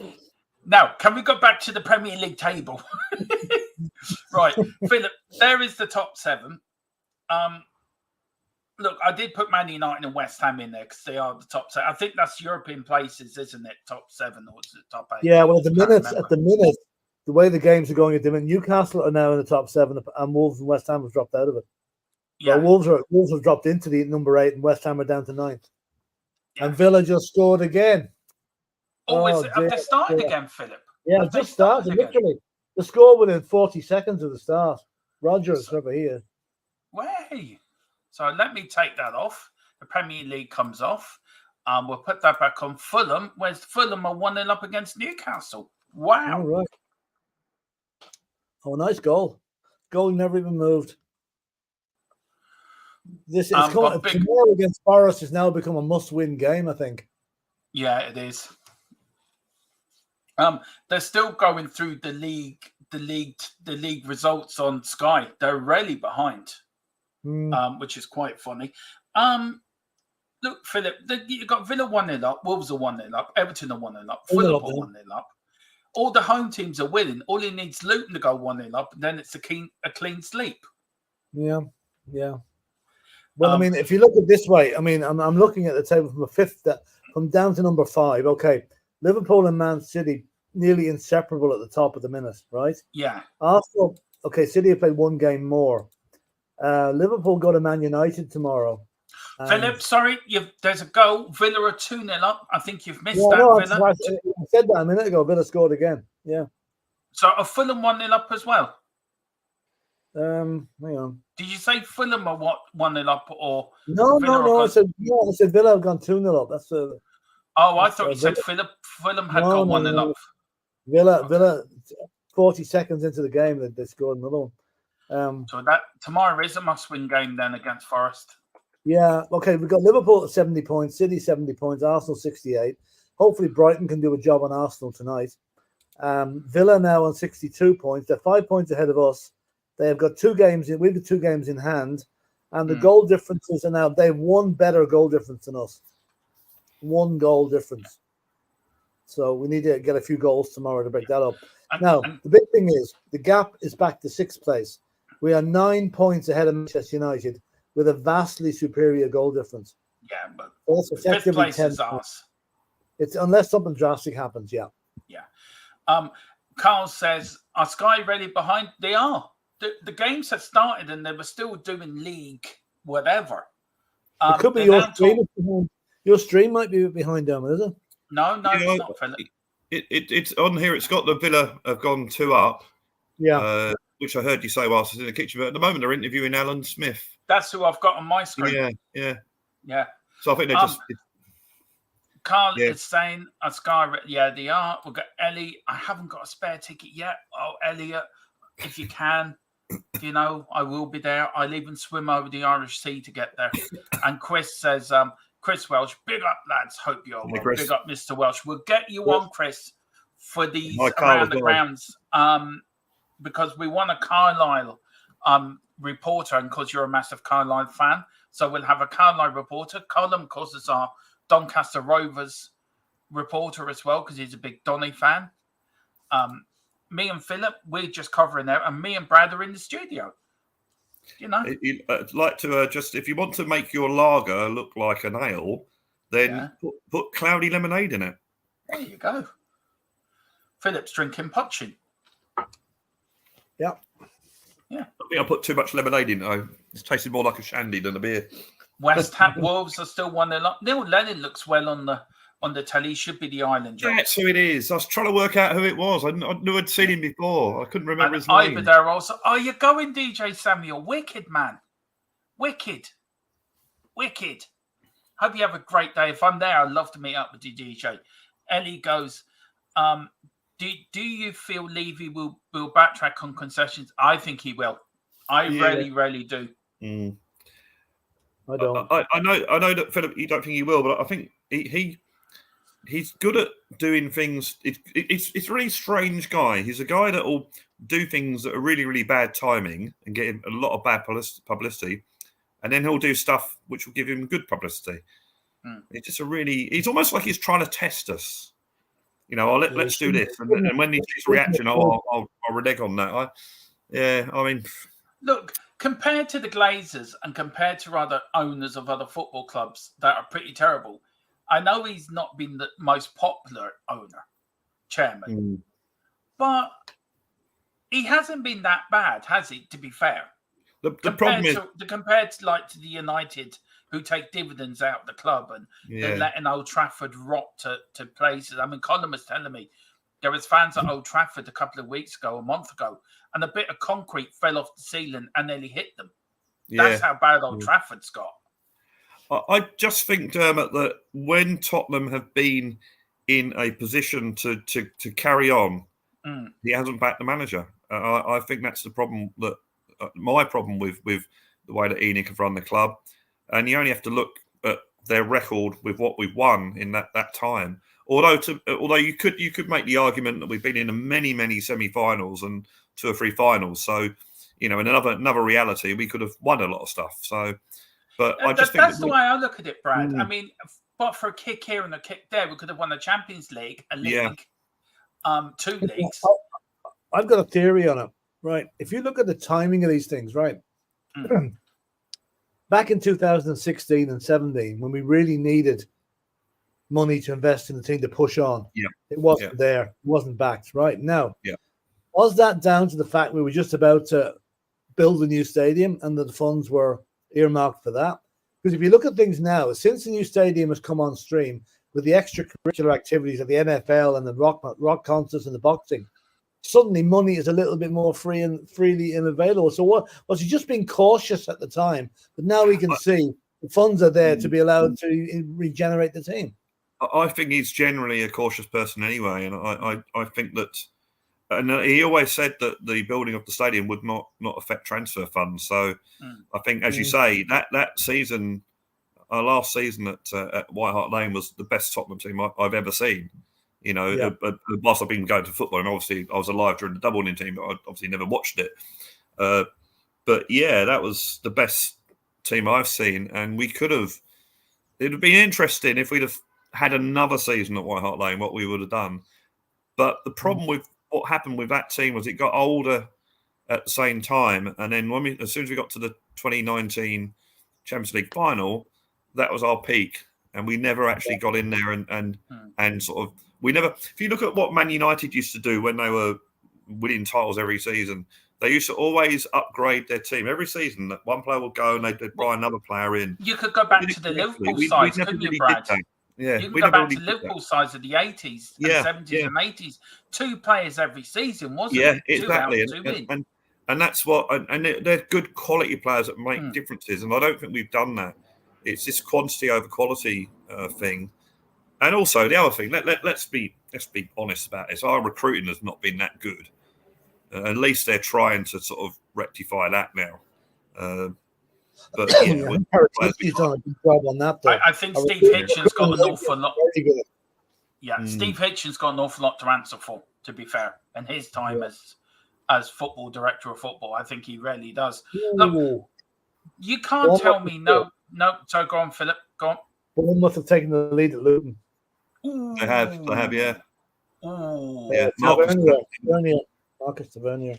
Now, can we go back to the Premier League table? Right, Philip, there is the top 7. Look, I did put Man United and West Ham in there because they are the top 7. I think that's European places, isn't it? Top 7 or is it top 8? Yeah, well, at the minute, the way the games are going at the minute, Newcastle are now in the top 7, and Wolves and West Ham have dropped out of it. Yeah, well, Wolves have dropped into the number 8, and West Ham are down to 9th. Yeah. And Villa just scored again. Have they started again, Philip? Yeah, just started literally. The score within 40 seconds of the start. Rogers over here. Way. So let me take that off. The Premier League comes off. We'll put that back on. Fulham. Where's Fulham are 1-0 up against Newcastle? Wow. All right. Oh, nice goal. Goal never even moved. This is tomorrow against Forest has now become a must-win game, I think. Yeah, it is. They're still going through the league results on Sky. They're really behind, which is quite funny. Look, Philip, you got Villa 1-0 up, Wolves are 1-0 up, Everton are 1-0 up, Fulham are 1-0 up. All the home teams are winning. All he needs Luton to go 1-0 up, and then it's a clean sleep. Yeah. Well, I mean, if you look at it this way, I mean, I'm looking at the table from from down to number 5. Okay, Liverpool and Man City nearly inseparable at the top of the minute, right? Yeah. Arsenal, okay, City have played 1 game more. Liverpool go to Man United tomorrow. Philip, sorry, there's a goal. Villa are 2-0 up. I think you've missed that, Villa. I said that a minute ago. Villa scored again. Yeah. So are Fulham 1-0 up as well? Hang on. Did you say Fulham are 1-0 up or No. I said Villa have gone 2-0 up. That's I thought you said Fulham had gone 1-0 up. Villa 40 seconds into the game they scored another one. So that tomorrow is a must-win game then against Forest. Yeah, okay, we've got Liverpool at 70 points, City 70 points, Arsenal 68. Hopefully Brighton can do a job on Arsenal tonight. Villa now on 62 points. They're 5 points ahead of us. They have got 2 games in. We've got 2 games in hand. And the goal differences are now, they have 1 better goal difference than us. 1 goal difference. So we need to get a few goals tomorrow to break that up. Now, the big thing is the gap is back to 6th place. We are 9 points ahead of Manchester United with a vastly superior goal difference. Yeah, but also 5th place is ours. It's unless something drastic happens, yeah. Yeah. Carl says, are Sky ready behind? They are. The games have started and they were still doing league whatever. It could be your stream. Your stream might be behind them, is it? No, it's not, Philip. It's on here. It's got the Villa have gone 2 up. Yeah. Which I heard you say whilst I was in the kitchen. But at the moment, they're interviewing Alan Smith. That's who I've got on my screen. Yeah. So I think they're just. Carl is saying, Sky, they are. We've got Ellie. I haven't got a spare ticket yet. Oh, Elliot, if you can. You know, I will be there. I'll even swim over the Irish Sea to get there. And Chris says, Chris Welsh, big up, lads. Hope you're well. Chris. Big up, Mr. Welsh. We'll get you on, Chris, for these My car around as the well. grounds, because we want a Carlisle reporter, and because you're a massive Carlisle fan, so we'll have a Carlisle reporter. Colin, of course, is our Doncaster Rovers reporter as well, because he's a big Donny fan. Me and Philip, we're just covering there, and me and Brad are in the studio. You know, I'd like to just, if you want to make your lager look like an ale, then put cloudy lemonade in it. There you go. Philip's drinking punching. Yeah. I think I put too much lemonade in it. It's tasted more like a shandy than a beer. West Ham Wolves are still 1-0. Neil Lennon looks well on the telly. He should be the island job. That's who it is. I was trying to work out who it was. I knew I'd seen him before. I couldn't remember his name. Iber there also. Oh, you're going, DJ Samuel. Wicked, man. Wicked. Hope you have a great day. If I'm there, I'd love to meet up with you, DJ. Ellie goes, do you feel Levy will backtrack on concessions? I think he will. I really do. Mm. I don't. I know that Philip, you don't think he will, but I think he's good at doing things. It's a really strange guy. He's a guy that will do things that are really, really bad timing and get him a lot of bad publicity, and then he'll do stuff which will give him good publicity. It's just he's almost like he's trying to test us. You know, let's do this, and when he sees a reaction, I'll renege on that. I mean, look, compared to the Glazers and compared to other owners of other football clubs that are pretty terrible, I know he's not been the most popular chairman, but he hasn't been that bad, has he? To be fair, the problem is compared to like to the United, who take dividends out of the club and they're letting Old Trafford rot to places. I mean, Colin was telling me there was fans at Old Trafford a month ago, and a bit of concrete fell off the ceiling and nearly hit them. That's how bad Old Trafford's got. I just think, Dermot, that when Tottenham have been in a position to carry on, he hasn't backed the manager. I think that's the problem. That my problem with the way that ENIC have run the club, and you only have to look at their record with what we've won in that time. Although you could make the argument that we've been in many semi-finals and 2 or 3 finals. So, you know, in another reality, we could have won a lot of stuff. So. But I just think that's the way I look at it, Brad. I mean, but for a kick here and a kick there, we could have won the Champions League, a league, 2 leagues. I've got a theory on it, right? If you look at the timing of these things, right? Back in 2016 and 17, when we really needed money to invest in the team to push on, it wasn't there, it wasn't backed, right? Now, was that down to the fact we were just about to build a new stadium and that the funds were earmarked for that? Because if you look at things now, since the new stadium has come on stream with the extracurricular activities of the NFL and the rock concerts and the boxing, suddenly money is a little bit more freely available. So was he just being cautious at the time? But now we can see the funds are there to be allowed to regenerate the team. I think he's generally a cautious person anyway, and I think that. And he always said that the building of the stadium would not affect transfer funds. So I think, as you say, that season, our last season at White Hart Lane was the best Tottenham team I've ever seen. You know, whilst I've been going to football, and obviously I was alive during the double winning team, but I obviously never watched it. But yeah, that was the best team I've seen, and we could have. It would have been interesting if we'd have had another season at White Hart Lane, what we would have done. But the problem with what happened with that team was it got older at the same time, and then as soon as we got to the 2019 Champions League final, that was our peak, and we never actually got in there and sort of we never. If you look at what Man United used to do when they were winning titles every season, they used to always upgrade their team every season. That one player would go and they'd buy another player in. You could go back to the Liverpool sides, couldn't you, Brad? Yeah, you can go back to Liverpool sides of the 80s, and 70s and 80s. 2 players every season, wasn't it? Yeah, exactly. And that's what, and they're good quality players that make differences. And I don't think we've done that. It's this quantity over quality thing. And also the other thing, let's be honest about this. Our recruiting has not been that good. At least they're trying to sort of rectify that now. But yeah, he's done a good job on that, though. I think Steve Hitchens got an awful lot. Yeah, Steve Hitchens got an awful lot to answer for, to be fair, and his time as football director of football, I think he really does. Look, you can't tell me no. So go on, Philip. Go on. Bournemouth have taken the lead at Luton. Ooh. They have, yeah. Ooh. Yeah, Marcus Tavernier.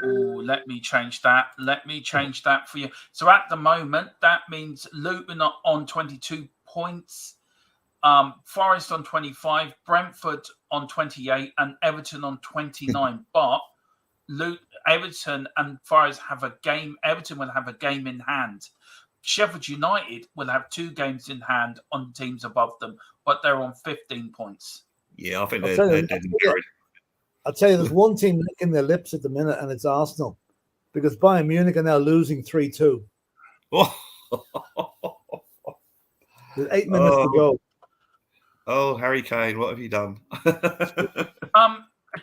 Oh, let me change that. Let me change that for you. So at the moment, that means Luton are on 22 points, Forest on 25, Brentford on 28, and Everton on 29. But Everton and Forest have a game. Everton will have a game in hand. Sheffield United will have 2 games in hand on teams above them, but they're on 15 points. Yeah, I think they're dead and buried. I'll tell you, there's one team licking their lips at the minute, and it's Arsenal, because Bayern Munich are now losing 3-2. There's 8 minutes to go. Oh, Harry Kane, what have you done?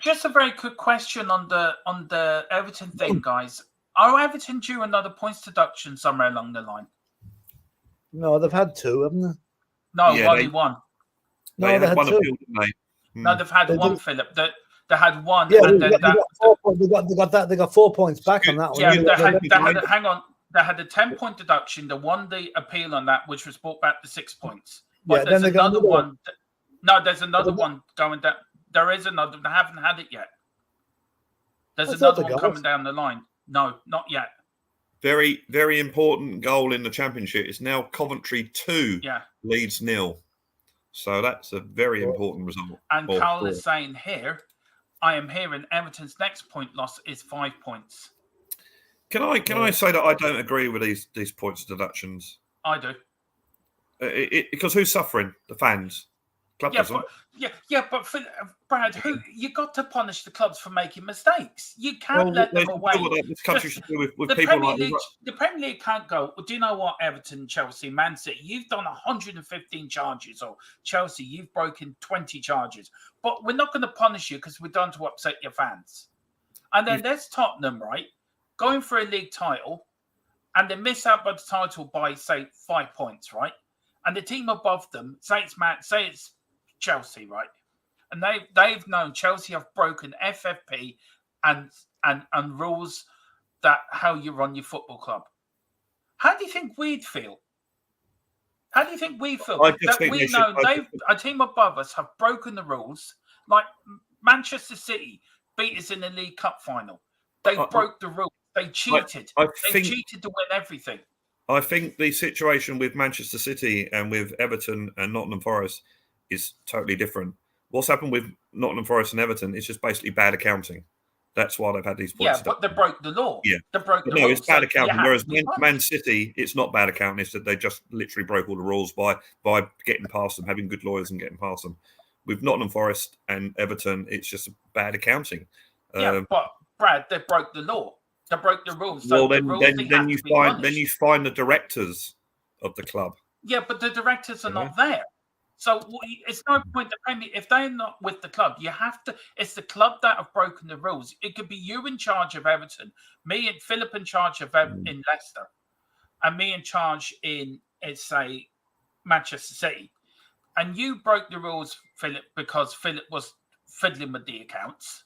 Just a very quick question on the Everton thing, guys. Are Everton due another points deduction somewhere along the line? No, they've had 2, haven't they? No, only one. No, they had 2. Appeal, didn't they? No, they've had one, Philip. They had one. Yeah, and they got 4 points back on that one. Yeah, hang on. They had a 10-point deduction. They won the appeal on that, which was brought back to 6 points. But there's another one. No, there's another one going down. There is another. They haven't had it yet. There's another one coming down the line. No, not yet. Very, very important goal in the Championship. It's now Coventry 2, Leeds 0. So that's a very important result. And Carl is saying here, I am hearing Everton's next point loss is 5 points. Can I say that I don't agree with these points deductions? I do. Because who's suffering? The fans. Club doesn't. But Brad, you got to punish the clubs for making mistakes. You can't let them away. This country should do with people like this. The Premier League can't go, well, do you know what, Everton, Chelsea, Man City, you've done 115 charges, or Chelsea, you've broken 20 charges, but we're not going to punish you because we're done to upset your fans. And then there's Tottenham, right, going for a league title, and they miss out by the title by, say, 5 points, right? And the team above them, say it's Chelsea, right? And they've known Chelsea have broken FFP and rules that how you run your football club. How do you think we'd feel? How do you think we feel that we know a team above us have broken the rules? Like Manchester City beat us in the League Cup final. They broke the rules. They cheated. They cheated to win everything. I think the situation with Manchester City and with Everton and Nottingham Forest is totally different. What's happened with Nottingham Forest and Everton is just basically bad accounting. That's why they've had these points. Yeah, but they broke the law. Yeah. They broke the law. It's bad accounting. Whereas Man City, it's not bad accounting. It's that they just literally broke all the rules by getting past them, having good lawyers and getting past them. With Nottingham Forest and Everton, it's just bad accounting. But Brad, they broke the law. They broke the rules. So then you find the directors of the club. Yeah, but the directors are not there. So it's no point. If they're not with the club, you have to. It's the club that have broken the rules. It could be you in charge of Everton, me and Philip in charge of in Leicester, and me in charge in say Manchester City, and you broke the rules, Philip, because Philip was fiddling with the accounts.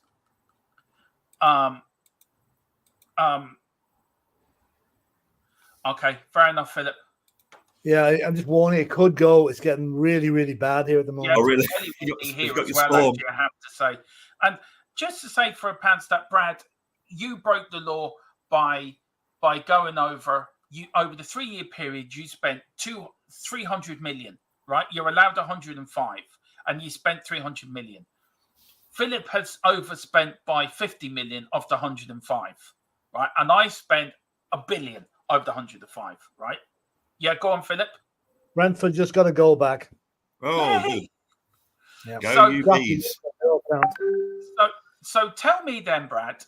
Okay, fair enough, Philip. Yeah, I'm just warning. It could go. It's getting really, really bad here at the moment. Yeah, really? Here as well, actually, I have to say. And just to say for a pants that Brad, you broke the law by going over the 3-year period. You spent 300 million, right? You're allowed 105, and you spent 300 million. Philip has overspent by 50 million of the 105, right? And I spent $1 billion of the 105, right? Yeah, go on, Philip. Brentford just got to go back. Oh, yeah. Go you bees. So tell me then, Brad,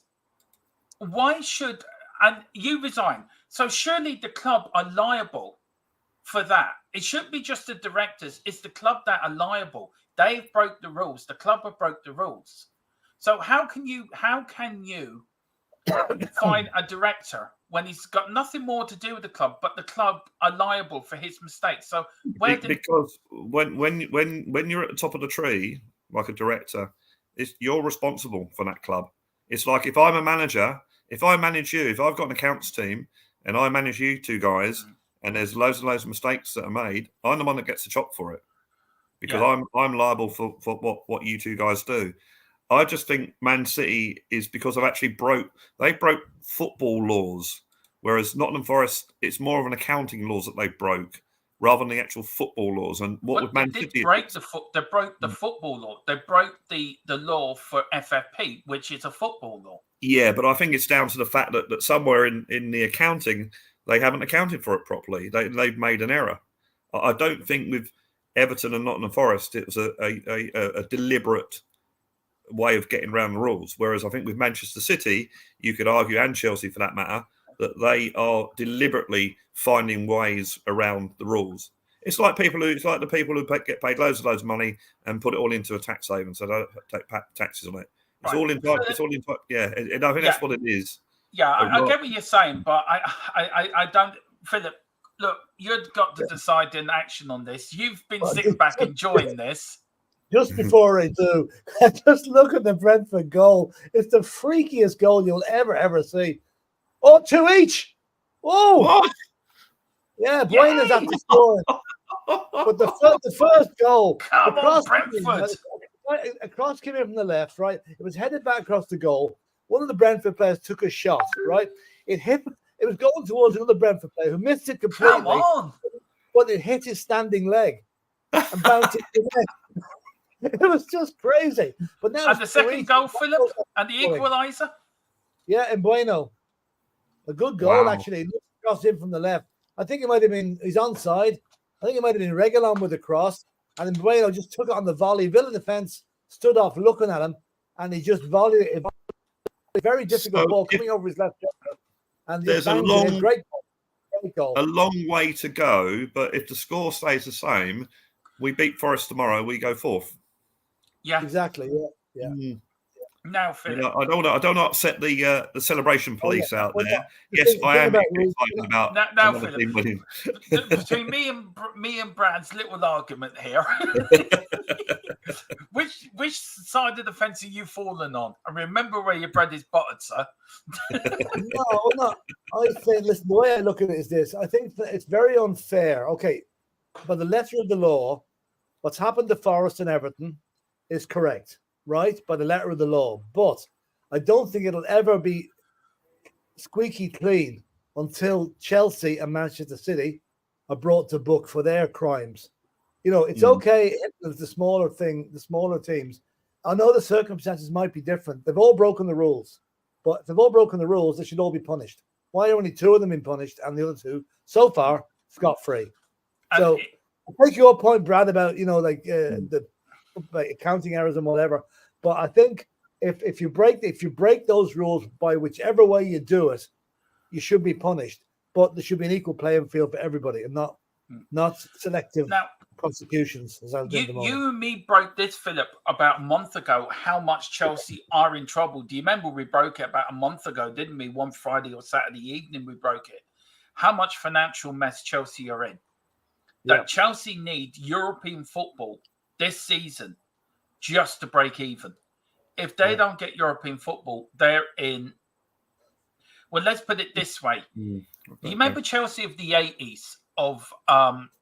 why should and you resign? So surely the club are liable for that. It shouldn't be just the directors. It's the club that are liable. They've broke the rules. The club have broke the rules. So how can you find a director when he's got nothing more to do with the club, but the club are liable for his mistakes? So because when you're at the top of the tree, like a director, you're responsible for that club. It's like if I'm a manager, if I manage you, if I've got an accounts team and I manage you two guys, and there's loads and loads of mistakes that are made, I'm the one that gets the chop for it because I'm liable for what you two guys do. I just think Man City is because they broke football laws, whereas Nottingham Forest, it's more of an accounting laws that they broke rather than the actual football laws. And what Man City they broke the football law. They broke the law for FFP, which is a football law. Yeah, but I think it's down to the fact that somewhere in the accounting they haven't accounted for it properly. They've made an error. I don't think with Everton and Nottingham Forest it was a deliberate way of getting around the rules. Whereas I think with Manchester City, you could argue, and Chelsea for that matter, that they are deliberately finding ways around the rules. It's like the people who get paid loads of money and put it all into a tax haven, so they don't take taxes on it. It's all in. Yeah, and I think that's what it is. Yeah, I get what you're saying, but I don't, Philip. Look, you've got to decide in action on this. You've been sitting back enjoying this. Just before I do, just look at the Brentford goal. It's the freakiest goal you'll ever see. Oh, 2 each. Whoa. What? Yeah, Buena's at the score. But the first goal, across came in from the left, right? It was headed back across the goal. One of the Brentford players took a shot, right? It was going towards another Brentford player who missed it completely. Come on. But it hit his standing leg and bounced it to the net. It was just crazy. But now and the second goal, Philip, and the equaliser. Yeah, and Bueno. A good goal, actually. He looked across in from the left. I think it might have been, he's onside. I think it might have been Reguilon with the cross. And then Bueno just took it on the volley. Villa defence stood off looking at him. And he just volleyed it. A very difficult ball coming over his left shoulder. And there's a great goal. A long way to go. But if the score stays the same, we beat Forest tomorrow, we go fourth. Yeah, exactly. Yeah. Mm. Now, Philip, I don't want to upset the celebration police out there. Yes, I am excited about now Philip, winning. Between me and Brad's little argument here, which side of the fence are you falling on? I remember where your bread is buttered, sir. No. I think, listen, the way I look at it is this. I think that it's very unfair. Okay, by the letter of the law, what's happened to Forest and Everton is correct, right? By the letter of the law. But I don't think it'll ever be squeaky clean until Chelsea and Manchester City are brought to book for their crimes. You know, it's okay if the smaller teams. I know the circumstances might be different. They've all broken the rules. But if they've all broken the rules, they should all be punished. Why are only two of them being punished and the other two, so far, scot-free? So I take your point, Brad, about, the accounting errors and whatever. But I think if you break those rules by whichever way you do it, you should be punished. But there should be an equal playing field for everybody and not selective prosecutions. You and me broke this, Philip, about a month ago, how much Chelsea are in trouble. Do you remember we broke it about a month ago, didn't we? One Friday or Saturday evening we broke it. How much financial mess Chelsea are in. That Chelsea need European football this season just to break even. If they don't get European football, they're in. Well, let's put it this way. You remember Chelsea of the 80s of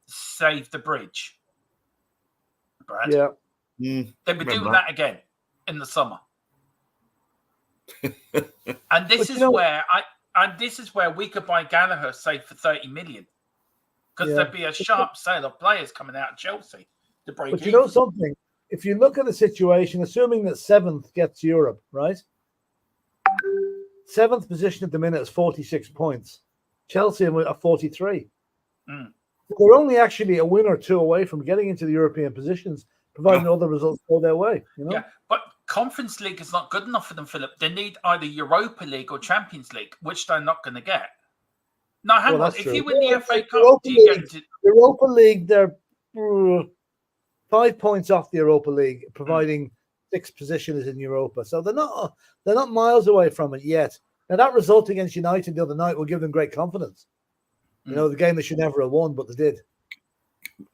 Save the Bridge? Brad? Yeah. They were doing that again in the summer. And this is where we could buy Gallagher, say, for 30 million. Because there'd be a sharp sale of players coming out of Chelsea to break But you know something? If you look at the situation, assuming that 7th gets Europe, right? 7th position at the minute is 46 points. Chelsea are 43. They're only actually a win or two away from getting into the European positions, providing all the results go their way. You know? Yeah, but Conference League is not good enough for them, Philip. They need either Europa League or Champions League, which they're not going to get. Now, hang on. If you win the FA Cup, do you get into Europa League? They're 5 points off the Europa League, providing 6th position is in Europa, so they're not miles away from it yet. Now that result against United the other night will give them great confidence. You know, the game they should never have won, but they did.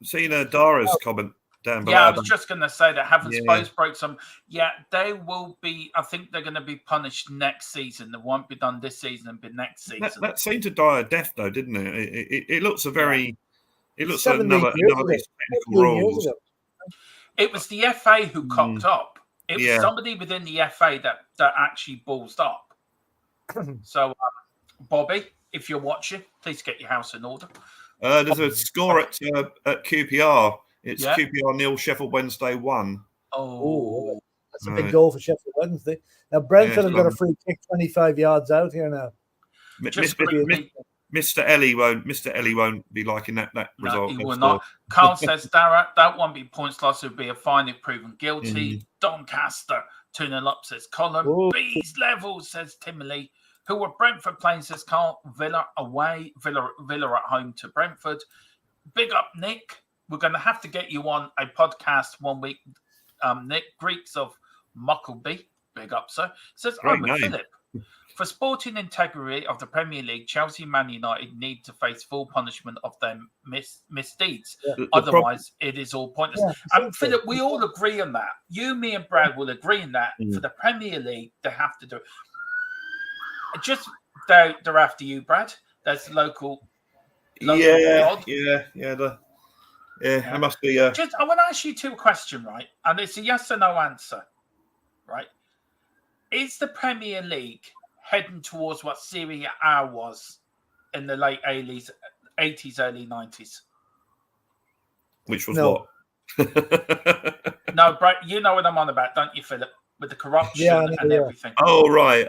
Seen Dara's comment down below. Yeah, I was just going to say that having Spurs broke some. Yeah, they will be. I think they're going to be punished next season. They won't be done this season and be next season. That seemed to die a death, though, didn't it? It looks a very. It looks like 17 another years of ago. these technical 17 years rules. ago. It was the FA who cocked up. It was Yeah. somebody within the FA that actually ballsed up. So, Bobby, if you're watching, please get your house in order. There's a score at QPR. It's Yeah. QPR 0, Sheffield Wednesday 1. Oh, That's a big goal for Sheffield Wednesday. Now Brentford have got a free kick 25 yards out here now. Mr. Ellie won't be liking that result. No, he will not. Carl says that won't be points loss. It would be a fine if proven guilty. Doncaster 2-0 up, says Colin. Ooh. B's level, says Timberley. Who were Brentford playing, says Carl. Villa away. Villa at home to Brentford. Big up, Nick. We're going to have to get you on a podcast one week. Nick Greeks of Muckleby. Big up, sir. Says, I'm with Philip. For sporting integrity of the Premier League, Chelsea and Man United need to face full punishment of their misdeeds. Yeah. Otherwise, it is all pointless. Yeah, and Philip, we all agree on that. You, me, and Brad will agree on that. For the Premier League, they have to do it. Just they're after you, Brad. That's local. It must be. Just, I want to ask you two questions, right? And it's a yes or no answer, right? Is the Premier League heading towards what Serie A was in the late 80s, early 90s? Which was what? No, Brad, you know what I'm on about, don't you, Philip? With the corruption and everything. Oh, right.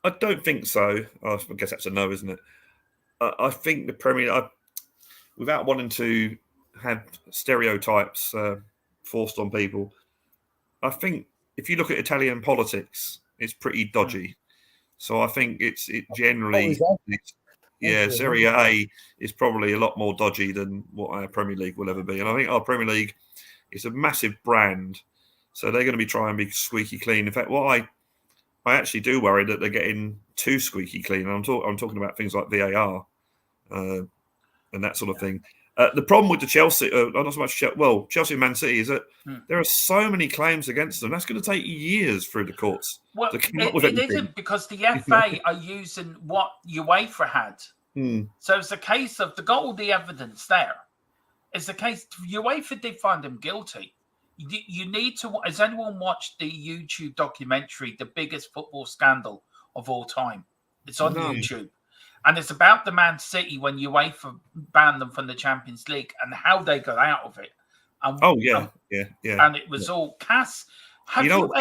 I don't think so. I guess that's a no, isn't it? I think the Premier League, without wanting to have stereotypes forced on people, I think if you look at Italian politics, it's pretty dodgy. So I think it generally, Serie A is probably a lot more dodgy than what our Premier League will ever be. And I think our Premier League is a massive brand, so they're going to be trying to be squeaky clean. In fact, what I actually do worry that they're getting too squeaky clean. And I'm talking about things like VAR and that sort of thing. The problem with the Chelsea, not so much Chelsea and Man City, is that there are so many claims against them. That's going to take years through the courts. Well, it isn't, because the FA are using what UEFA had. So it's a case of all the evidence there. It's a case UEFA did find them guilty. You need to. Has anyone watched the YouTube documentary, The Biggest Football Scandal of All Time? It's on YouTube. And it's about the Man City when UEFA banned them from the Champions League and how they got out of it. And, And it was all CAS. Have you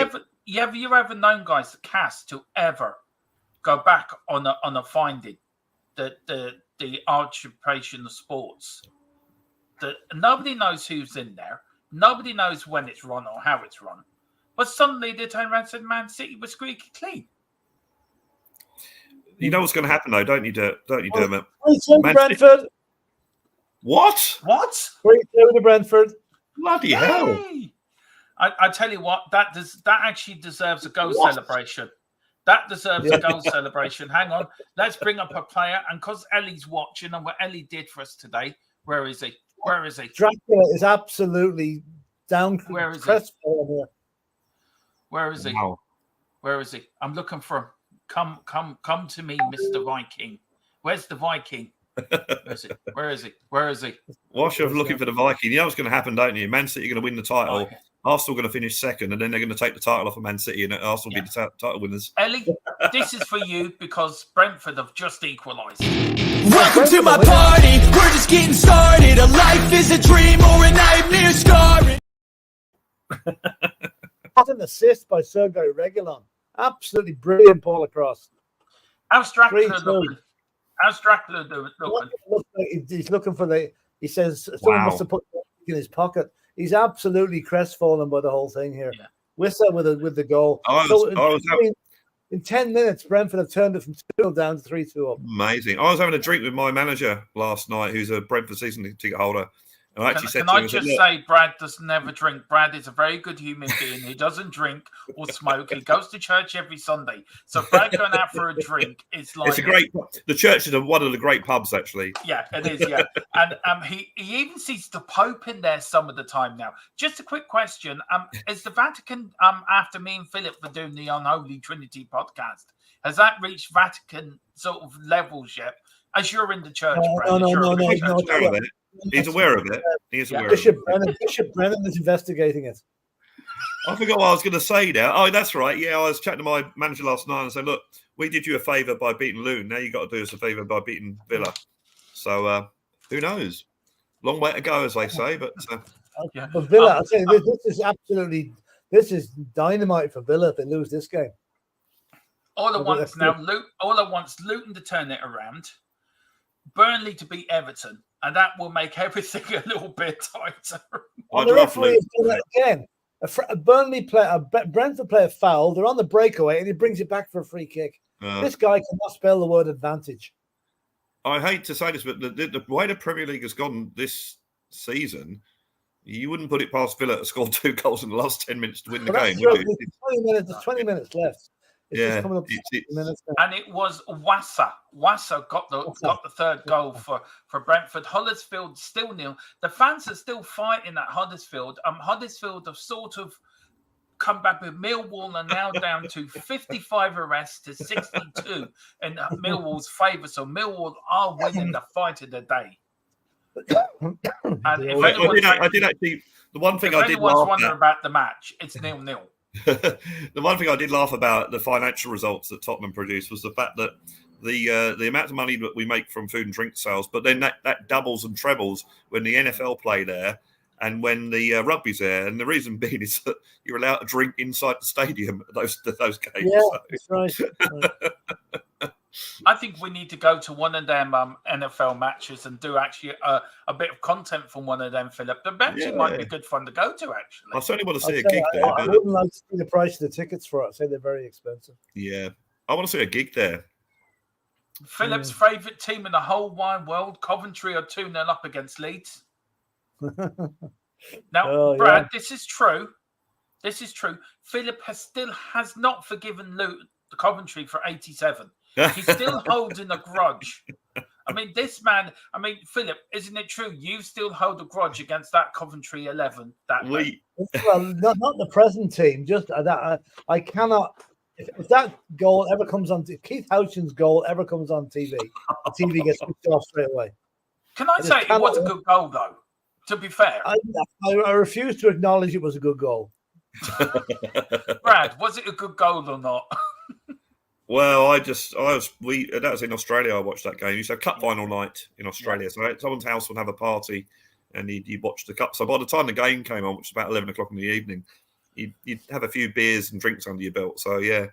ever known, guys, CAS to ever go back on a finding that the arbitration of sports, that nobody knows who's in there, nobody knows when it's run or how it's run, but suddenly they turned around and said Man City was squeaky clean. You know what's going to happen, though, don't you, Dermot? Brentford. What? 3-2 to Brentford. Bloody hell! I tell you what, that actually deserves a goal celebration. That deserves a goal celebration. Hang on, let's bring up a player, and because Ellie's watching, and what Ellie did for us today. Where is he? Dracula is absolutely down. Where is he? Wow. Where is he? I'm looking for him. Come to me, Mr. Viking. Where's the Viking? Where is he? Whilst you're looking for the Viking, you know what's going to happen, don't you? Man City are going to win the title. Okay. Arsenal are going to finish second, and then they're going to take the title off of Man City, and Arsenal will be the title winners. Ellie, this is for you because Brentford have just equalised. Welcome to my party. We're just getting started. A life is a dream or a nightmare scarring. Had an assist by Sergei Reguilon. Absolutely brilliant ball across. How's Dracula looking? He's looking for he says someone must have put it in his pocket. He's absolutely crestfallen by the whole thing here. Yeah. Wissa with the goal. In 10 minutes, Brentford have turned it from 2-0 down to 3-2 up. Amazing. I was having a drink with my manager last night, who's a Brentford season ticket holder, And I actually said Can to him, I just say, Brad does never drink. Brad is a very good human being. He doesn't drink or smoke. He goes to church every Sunday. So Brad going out for a drink is like... It's a great... The church is one of the great pubs, actually. Yeah, it is, yeah. And he even sees the Pope in there some of the time now. Just a quick question. Is the Vatican, after me and Philip for doing the Unholy Trinity podcast, has that reached Vatican sort of levels yet? As you're in the church, Brad. No. He's aware of it. He's aware Bishop of it. Bishop Brennan is investigating it. I forgot what I was going to say now. Oh, that's right. Yeah, I was chatting to my manager last night and said, look, we did you a favour by beating Luton. Now you got to do us a favour by beating Villa. So who knows? Long way to go, as they say. But But Villa, I say this is dynamite for Villa if they lose this game. All I want Luton to turn it around, Burnley to beat Everton, and that will make everything a little bit tighter. The referee is doing it again. A Brentford player foul. They're on the breakaway, and he brings it back for a free kick. This guy cannot spell the word advantage. I hate to say this, but the way the Premier League has gone this season, you wouldn't put it past Villa to score 2 goals in the last 10 minutes to win the game, would you? There's 20 minutes left. It's coming up minutes now. And it was Wassa. Wassa got the third goal for Brentford. Huddersfield still nil. The fans are still fighting at Huddersfield. Huddersfield have sort of come back with Millwall are now down to 55 arrests to 62 in Millwall's favour. So Millwall are winning the fight of the day. And I did actually. The one thing I did laugh wondering about the match, it's 0-0. The one thing I did laugh about the financial results that Tottenham produced was the fact that the amount of money that we make from food and drink sales, but then that doubles and trebles when the NFL play there and when the rugby's there. And the reason being is that you're allowed to drink inside the stadium at those games. Yeah, that's right. I think we need to go to one of them NFL matches and do actually a bit of content from one of them, Philip. The match might be good fun to go to, actually. I certainly want to see a gig there. I wouldn't like to see the price of the tickets for it. I'd say they're very expensive. Yeah. I want to see a gig there. Philip's favourite team in the whole wide world, Coventry, are 2-0 up against Leeds. Now, Brad, this is true. This is true. Philip has not forgiven the Coventry for 87. He's still holding a grudge. I mean, this man. I mean, Philip, isn't it true? You still hold a grudge against that Coventry 11. Well, not the present team. Just that I cannot. If that goal ever comes on, if Keith Houchin's goal ever comes on TV, the TV gets switched off straight away. Can I say it was a good goal, though? To be fair, I refuse to acknowledge it was a good goal. Brad, was it a good goal or not? Well, that was in Australia. I watched that game. You said cup final night in Australia. So someone's house would have a party and you'd watch the cup. So by the time the game came on, which was about 11 o'clock in the evening, you'd have a few beers and drinks under your belt. So, yeah,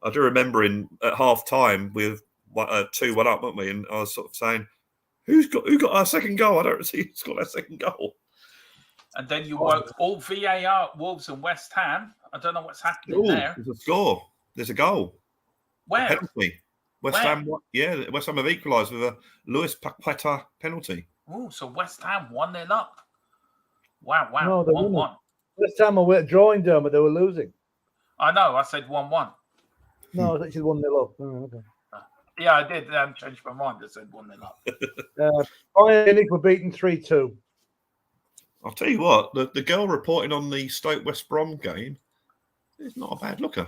I do remember at half time with 2-1 up, weren't we? And I was sort of saying, who got our second goal? I don't see who's got our second goal. And then you woke all VAR, Wolves and West Ham. I don't know what's happening there. There's a score. There's a goal. Where? A penalty. West Ham have equalised with a Luis Paqueta penalty. Oh, so West Ham 1-0 up. Wow. No, 1-1. West Ham were drawing down, but they were losing. I know. I said 1-1. No, I thought you said 1-0 up. Oh, okay. Yeah, I did. I changed my mind. I said 1-0 up. Bayern Munich were beaten 3-2. I'll tell you what, the girl reporting on the Stoke West Brom game is not a bad looker.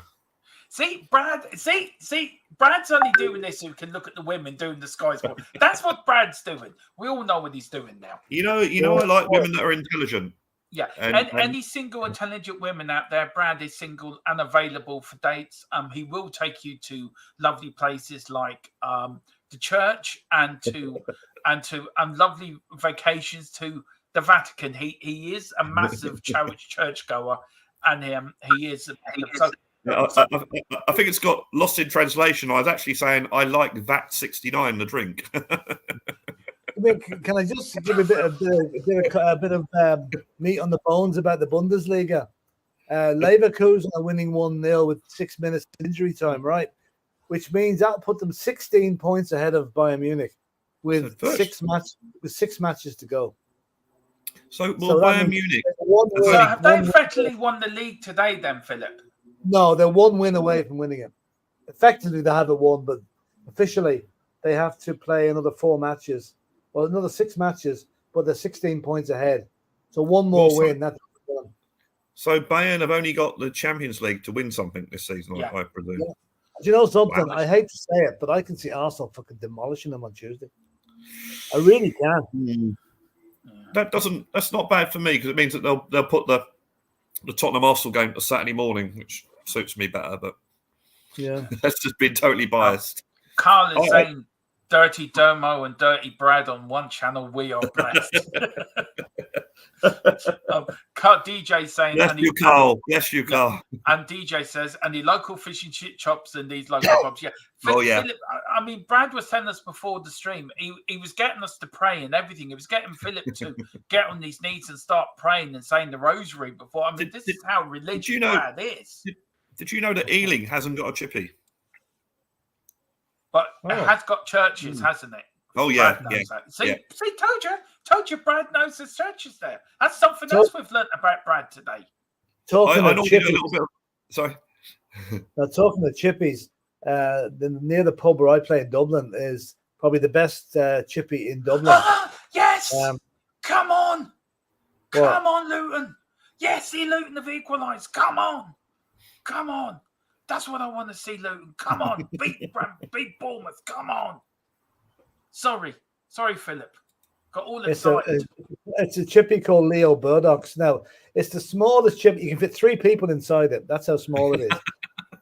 See, Brad's only doing this so he can look at the women doing the Sky Sport. That's what Brad's doing. We all know what he's doing now. You know, I like women that are intelligent. Yeah, and any single intelligent women out there, Brad is single and available for dates. He will take you to lovely places like the church and lovely vacations to the Vatican. He is a massive churchgoer, and he is. I think it's got lost in translation. I was actually saying I like that 69, the drink. Can I just give a bit of meat on the bones about the Bundesliga? Leverkusen are winning 1-0 with 6 minutes injury time, right? Which means that'll put them 16 points ahead of Bayern Munich with 6 matches to go. So will So that Bayern means Munich? one So win- have they one win- effectively won the league today then, Philip? No, they're 1 win away from winning it. Effectively, they haven't won, but officially, they have to play another 4 matches, or another 6 matches, but they're 16 points ahead. So one more Well, so- win, that's done. So Bayern have only got the Champions League to win something this season, Yeah. I presume. Yeah. Do you know something? Wow. I hate to say it, but I can see Arsenal fucking demolishing them on Tuesday. I really can. That's not bad for me because it means that they'll put the Tottenham Arsenal game to Saturday morning, which suits me better. But Yeah. that's just been totally biased. Carl is Oh. saying Dirty Dermo and Dirty Brad on one channel. We are blessed. DJ saying, Yes, you, Carl. Yes, you, Carl. and DJ says, and the local fish and chip chops and these local pubs. Yeah. Oh, yeah. Philip, I mean, Brad was telling us before the stream, he was getting us to pray and everything. He was getting Philip to get on his knees and start praying and saying the rosary before. I mean, this is how religious you know- Brad is. Did you know that Ealing hasn't got a chippy? But Oh. it has got churches, hasn't it? Oh, yeah. Brad knows Yeah. that. See, yeah. see, told you, Brad knows there's churches there. That's something So- else we've learnt about Brad today. Talking I of normally do a chippies, little bit of, sorry. now talking of chippies, near the pub where I play in Dublin is probably the best chippy in Dublin. Yes! Um, Come on! what? Come on, Luton! Yes, see, Luton have equalised. Come on! Come on! That's what I want to see, Luton. Come on! beat Bournemouth. Come on! Sorry, Philip. Got all excited. It's a chippy called Leo Burdocks. Now, it's the smallest chippy. You can fit 3 people inside it. That's how small it is.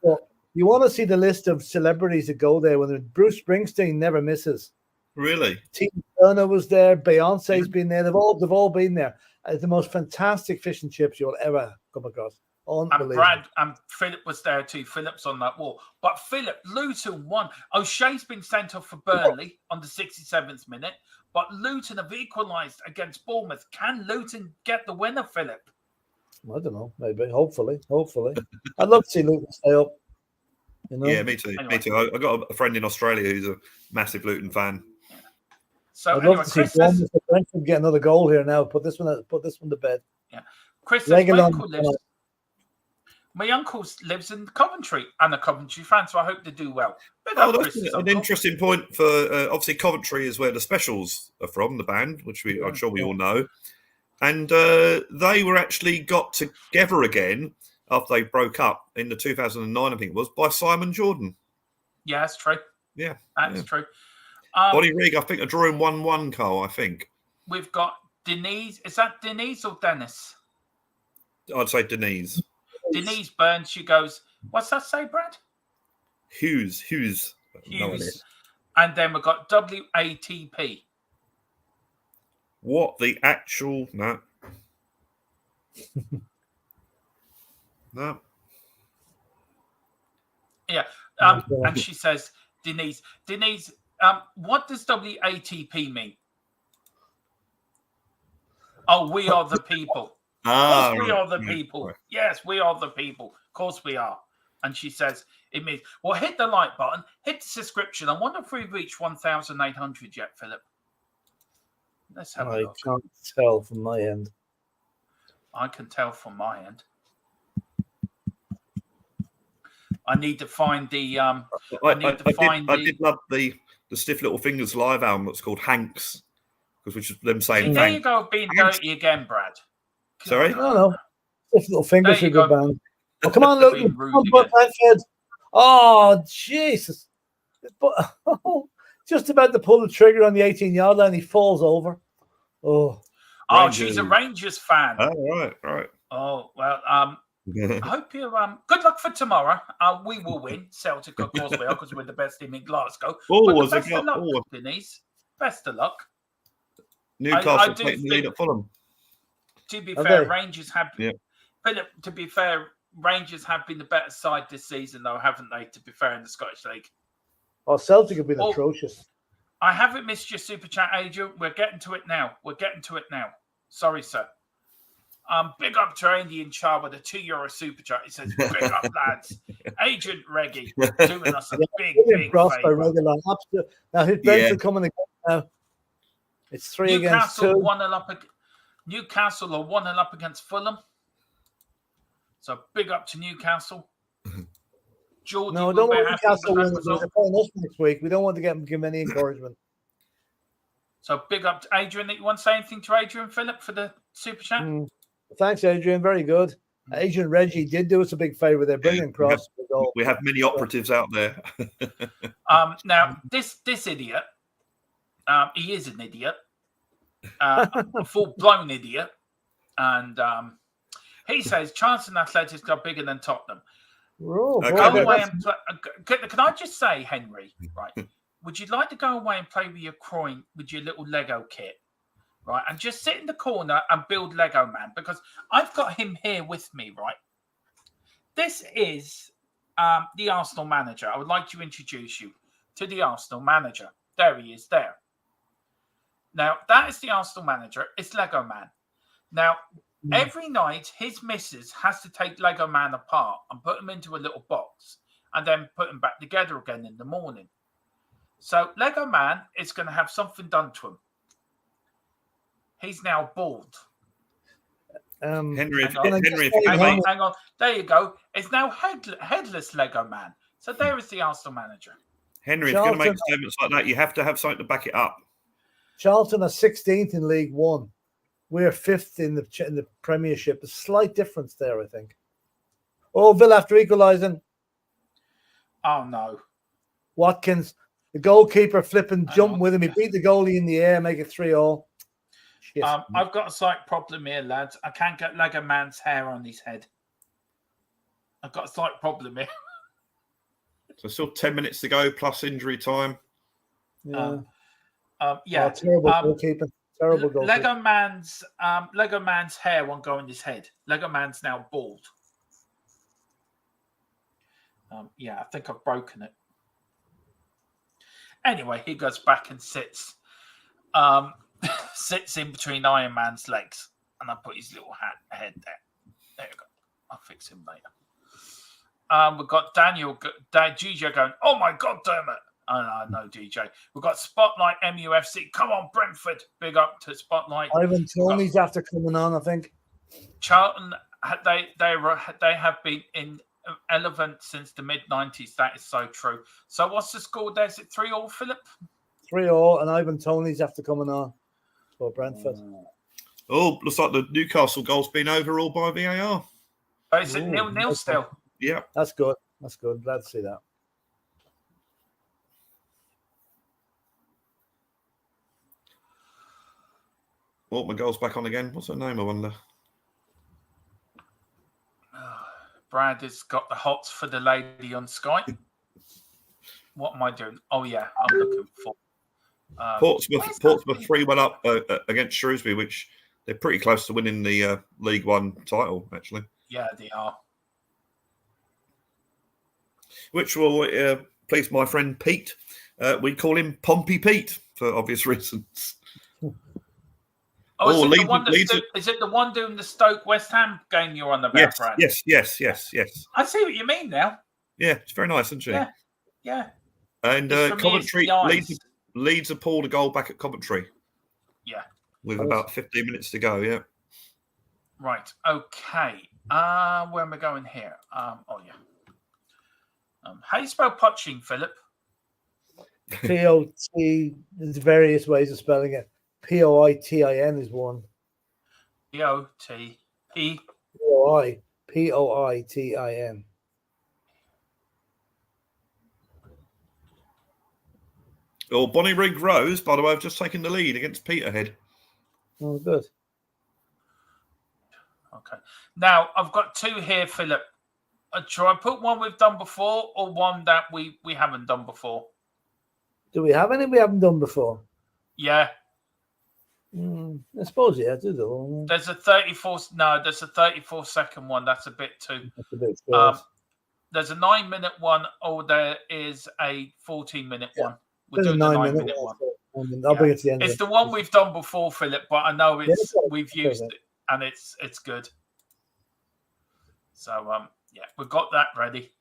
But you want to see the list of celebrities that go there when Bruce Springsteen never misses. Really? Tina Turner was there. Beyonce's been there. They've all been there. It's the most fantastic fish and chips you'll ever come across. And Brad and Philip was there too. Philip's on that wall. But Philip, Luton won. O'Shea's been sent off for Burnley on the 67th minute. But Luton have equalised against Bournemouth. Can Luton get the winner, Philip? I don't know. Maybe. Hopefully. I'd love to see Luton stay up. You know? Yeah, me too. Anyway. Me too. I got a friend in Australia who's a massive Luton fan. So I'd anyway, love to see Chris says, Brentford get another goal here now. Put this one to bed. Chris says Regulon- my uncle lives in Coventry and a Coventry fan, so I hope they do well. Big Oh, up, that's Chris's an uncle. interesting point for obviously Coventry is where the Specials are from, the band, which I'm sure we all know. And they were actually got together again after they broke up in the 2009, I think it was, by Simon Jordan. Yeah, that's true. Yeah. That's yeah. true. Bonnie Rigg, I think, are drawing 1-1, Carl, I think. We've got Denise. Is that Denise or Dennis? I'd say Denise. Denise Burns. She goes, what's that say, Brad? Hughes. No idea. Hughes. And then we've got WATP. What the actual... No. No. Yeah. And she says, Denise, what does WATP mean? Oh, we are the people. Of course we are the people. Right. Yes, we are the people. Of course we are. And she says, it means, well, hit the like button, hit the subscription. I wonder if we've reached 1,800 yet, Philip. Let's have a I look. can't tell from my end. I can tell from my end. I need to find the I did love the Stiff Little Fingers live album that's called Hanks, which is them saying there you thanks. go, being Hanks. dirty again, Brad. Sorry? No. Just little fingers There for you a good go. band. Oh, come on, look. Being rude Come on, again. Brentford. Oh, Jesus. Just about to pull the trigger on the 18-yard line. He falls over. Oh. Oh, she's a Rangers fan. Oh, right. Oh, well, I hope you good luck for tomorrow. We will win. Celtic, of course, we are because we're the best team in Glasgow. Oh, Best of luck, Denise. Best of luck. Newcastle do taking the lead think- at Fulham. To be Are fair, they? Rangers have. Yeah. Philip, to be fair, Rangers have been the better side this season, though, haven't they? To be fair, in the Scottish League. Oh, Celtic have been Oh. atrocious. I haven't missed your super chat, Adrian. We're getting to it now. Sorry, sir. Big up to Andy in Char with a €2 super chat. He says, big up, lads. Agent Reggie doing us a big Crossed by favour. regular. Now, who's Brentford coming again now? It's 3 against Newcastle 2. 1-0 up. Newcastle are 1-0 up against Fulham. So big up to Newcastle. Geordie No, will don't be want happy Newcastle with that winning. They're result. playing us next week. We don't want to give them any encouragement. So big up to Adrian. You want to say anything to Adrian, Philip, for the super chat? Thanks, Adrian. Very good. Adrian Reggie did do us a big favour there. Brilliant cross. We have many operatives out there. Now, this idiot, he is an idiot, a full-blown idiot, and he says Charlton Athletics are bigger than Tottenham. Oh, Okay, Go away and play. Can I just say, Henry, right? Would you like to go away and play with your coin, with your little Lego kit, right? And just sit in the corner and build Lego Man, because I've got him here with me, right? This is the Arsenal manager. I would like to introduce you to the Arsenal manager. There he is there. Now, that is the Arsenal manager. It's Lego Man. Now, every night, his missus has to take Lego Man apart and put him into a little box and then put him back together again in the morning. So Lego Man is going to have something done to him. He's now bald. Henry, hang on. There you go. It's now headless Lego Man. So there is the Arsenal manager. Henry, if you're going to make statements like that, you have to have something to back it up. Charlton are 16th in League One. We're 5th in the Premiership. A slight difference there, I think. Oh, Villa after equalising. Oh, no. Watkins, the goalkeeper, flipping, jumping with him. He beat the goalie in the air, make it 3-0. I've got a slight problem here, lads. I can't get Lego Man's hair on his head. I've got a slight problem here. So still 10 minutes to go, plus injury time. Yeah. Yeah. Terrible goalkeeping. Terrible goalkeeping. Lego Man's hair won't go on his head. Lego Man's now bald. Yeah, I think I've broken it. Anyway, he goes back and sits in between Iron Man's legs, and I put his little head there. There you go. I'll fix him later. We've got DJ going, oh my God, damn it. I know, DJ. We've got Spotlight MUFC. Come on, Brentford. Big up to Spotlight. Ivan Toney's after coming on, I think. Charlton, they have been in relevant since the mid-90s. That is so true. So what's the score there? Is it 3-3, Philip? 3-3, and Ivan Toney's after coming on for Brentford. Oh, looks like the Newcastle goal's been overruled by VAR. Oh, is it 0-0 still? Yeah. That's good. That's good. Glad to see that. Oh, my goal's back on again. What's her name, I wonder? Brad has got the hots for the lady on Skype. What am I doing? Oh, yeah, I'm looking for... Portsmouth 3-1 up against Shrewsbury, which they're pretty close to winning the League One title, actually. Yeah, they are. Which will please my friend Pete. We call him Pompey Pete for obvious reasons. Is it the one doing the Stoke West Ham game you're on about, yes, Brad? Yes. I see what you mean now. Yeah, it's very nice, isn't she? Yeah. And Coventry, Leeds have pulled a goal back at Coventry. Yeah. With about 15 minutes to go, yeah. Right, okay. Where am I going here? How do you spell poaching, Philip? P-O-T, there's various ways of spelling it. P-O-I-T-I-N is one. P-O-T-P. P-O-I-T-I-N. Oh, Bonnyrigg Rose, by the way, have just taken the lead against Peterhead. Oh, good. Okay. Now, I've got two here, Philip. Shall I put one we've done before or one that we haven't done before? Do we have any we haven't done before? Yeah. I suppose, yeah, do the one. There's a 34-second one. That's a bit too. That's a bit short. There's a 9-minute one, or there is a 14-minute one. We're There's doing a the 9-minute one. I'll bring it to the end. It's the one we've done before, Philip, but I know we've used it and it's good. So we've got that ready.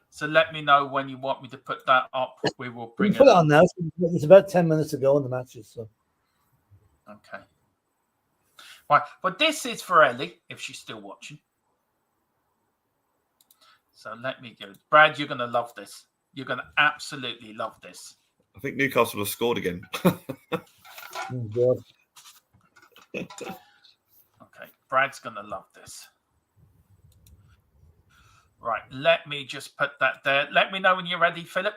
So let me know when you want me to put that up. We will bring it put it on now. It's about 10 minutes to go in the matches. So. Okay. Right, but this is for Ellie, if she's still watching. So let me go. Brad, you're going to love this. You're going to absolutely love this. I think Newcastle have scored again. Oh, God. Okay, Brad's going to love this. Right, let me just put that there. Let me know when you're ready, Philip.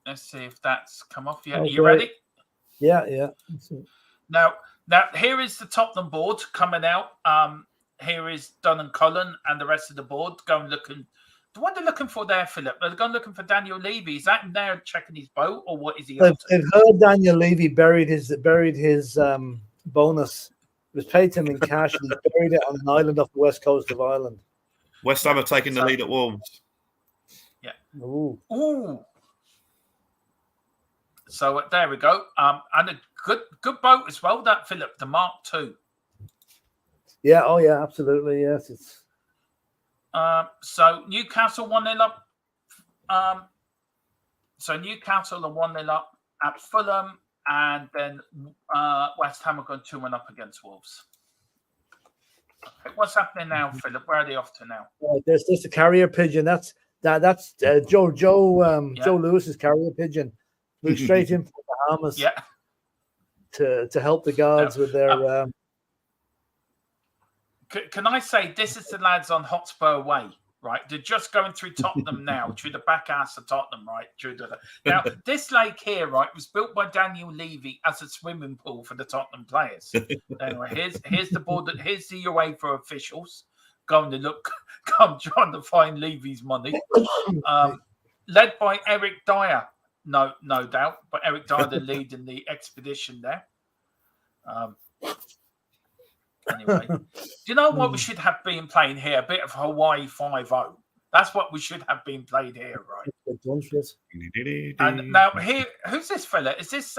Let's see if that's come off yet. Okay. Are you ready? Yeah. Now, here is the Tottenham board coming out. Here is Dunn and Cullen and the rest of the board going looking. What they're looking for there, Philip? They're going looking for Daniel Levy. Is that him there checking his boat, or what is he up to? They've heard Daniel Levy buried his bonus. It was paid to him in cash, and he buried it on an island off the west coast of Ireland. West Ham are taking the lead at Wolves. Yeah. Ooh. So there we go. And a good boat as well, that Philip, the Mark II. Yeah. Oh, yeah. Absolutely. Yes. It's. So Newcastle 1-0 up. So Newcastle are 1-0 up at Fulham, and then West Ham are going 2-1 up against Wolves. Okay, what's happening now, Philip? Where are they off to now? There's the carrier pigeon. That's Joe Lewis's carrier pigeon. Flew straight in from the Bahamas. Yeah. To help the guards with their. Can I say this is the lads on Hotspur Way, right? They're just going through Tottenham now, through the back ass of Tottenham, right? Now, this lake here, right, was built by Daniel Levy as a swimming pool for the Tottenham players. Anyway, here's the board. Here's the UEFA officials going to look, trying to find Levy's money. Led by Eric Dyer, no doubt, but Eric Dyer the lead in the expedition there. Anyway, do you know what we should have been playing here? A bit of Hawaii 5-0. That's what we should have been played here, right? And now here, who's this fella? Is this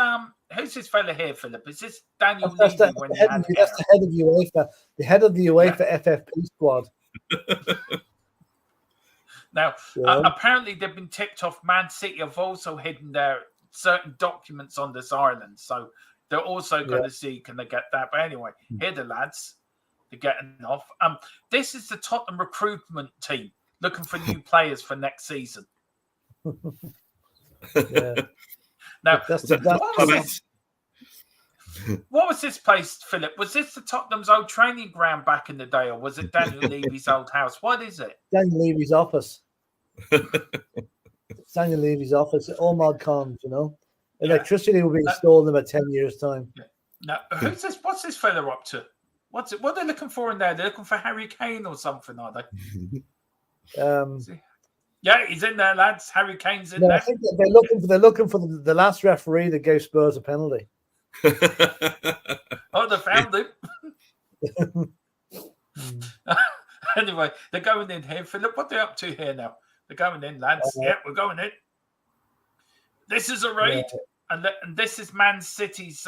who's this fella here, Philip? Is this Daniel Levy? That's the head of UEFA, the head of the UEFA FFP squad. Now, apparently they've been tipped off. Man City have also hidden their certain documents on this island, so. They're also going to see, can they get that? But anyway, here the lads, they're getting off. This is the Tottenham recruitment team looking for new players for next season. Now, what was this place, Philip? Was this the Tottenham's old training ground back in the day, or was it Daniel Levy's old house? What is it? Daniel Levy's office. Daniel Levy's office. All mod cons, you know. Electricity will be installed in about 10 years' time. Now, who's this? What's this fella up to? What are they looking for in there? They're looking for Harry Kane or something, are they? Yeah, he's in there, lads. Harry Kane's in there. I think they're looking for the last referee that gave Spurs a penalty. Oh, they found him. Anyway, they're going in here. Philip, what are they up to here now? They're going in, lads. Yeah, we're going in. This is a raid, and this is Man City's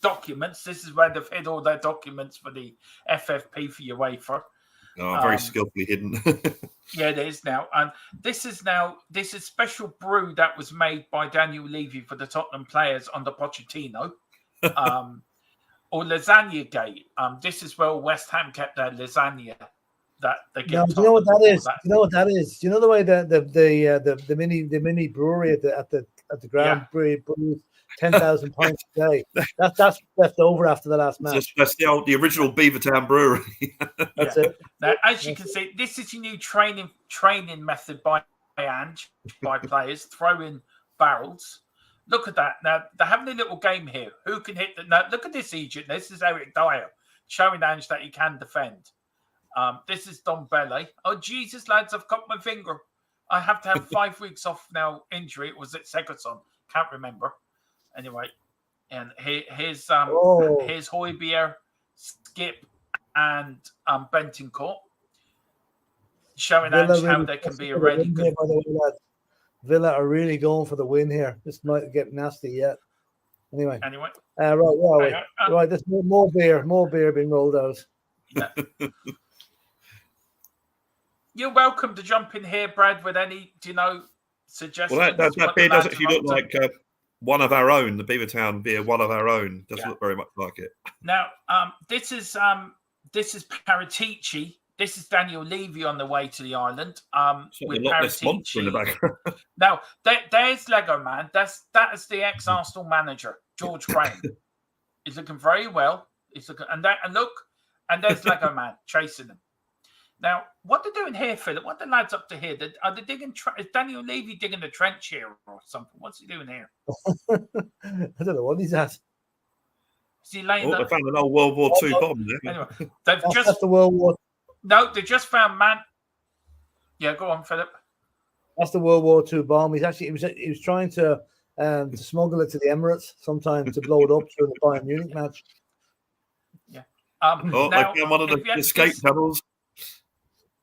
documents. This is where they've hid all their documents for the FFP for UEFA. Oh, very skillfully hidden. Yeah, it is now. And this is special brew that was made by Daniel Levy for the Tottenham players under Pochettino. Or lasagna gate. This is where West Ham kept their lasagna that they get. Do you know what that is? Do you know what that is? Do you know the way the mini brewery at the ground brewery brews 10,000 pints a day? That's left over after the last match. That's the original Beavertown Brewery. That's it. Now, as you can see, this is your new training method by Ange, by players throwing barrels. Look at that. Now they're having a little game here. Who can hit the? Now look at this Egypt. This is Eric Dyer showing Ange that he can defend. This is Don Bele. Oh, Jesus, lads, I've cut my finger. I have to have 5 weeks off now. Injury. It was at Segerson. Can't remember. Anyway, and here's Højbjerg, Skip, and Bentoncourt showing Ange how they can be a really good. Villa are really going for the win here. This might get nasty yet. Anyway. Right. There's more beer being rolled out. Yeah. You're welcome to jump in here, Brad, with any, suggestions. Well, that beer does actually look like one of our own, the Beavertown beer, one of our own. Does look very much like it. Now, this is Paratici. This is Daniel Levy on the way to the island. With Paratici in the background. Now, there's Lego Man. That is the ex-Arsenal manager, George Graham. He's looking very well. He's looking, and there's Lego Man chasing them. Now, what they're doing here, Philip? What the lads up to here? Are they digging? Is Daniel Levy digging the trench here or something? What's he doing here? I don't know what he's at. Is he laying? They found an old World War II bomb there. Anyway, they've that's the World War. No, they just found man. Yeah, go on, Philip. That's the World War II bomb. He was trying to smuggle it to the Emirates sometime to blow it up during the Bayern Munich match. Yeah. Now, they found one of the escape tunnels.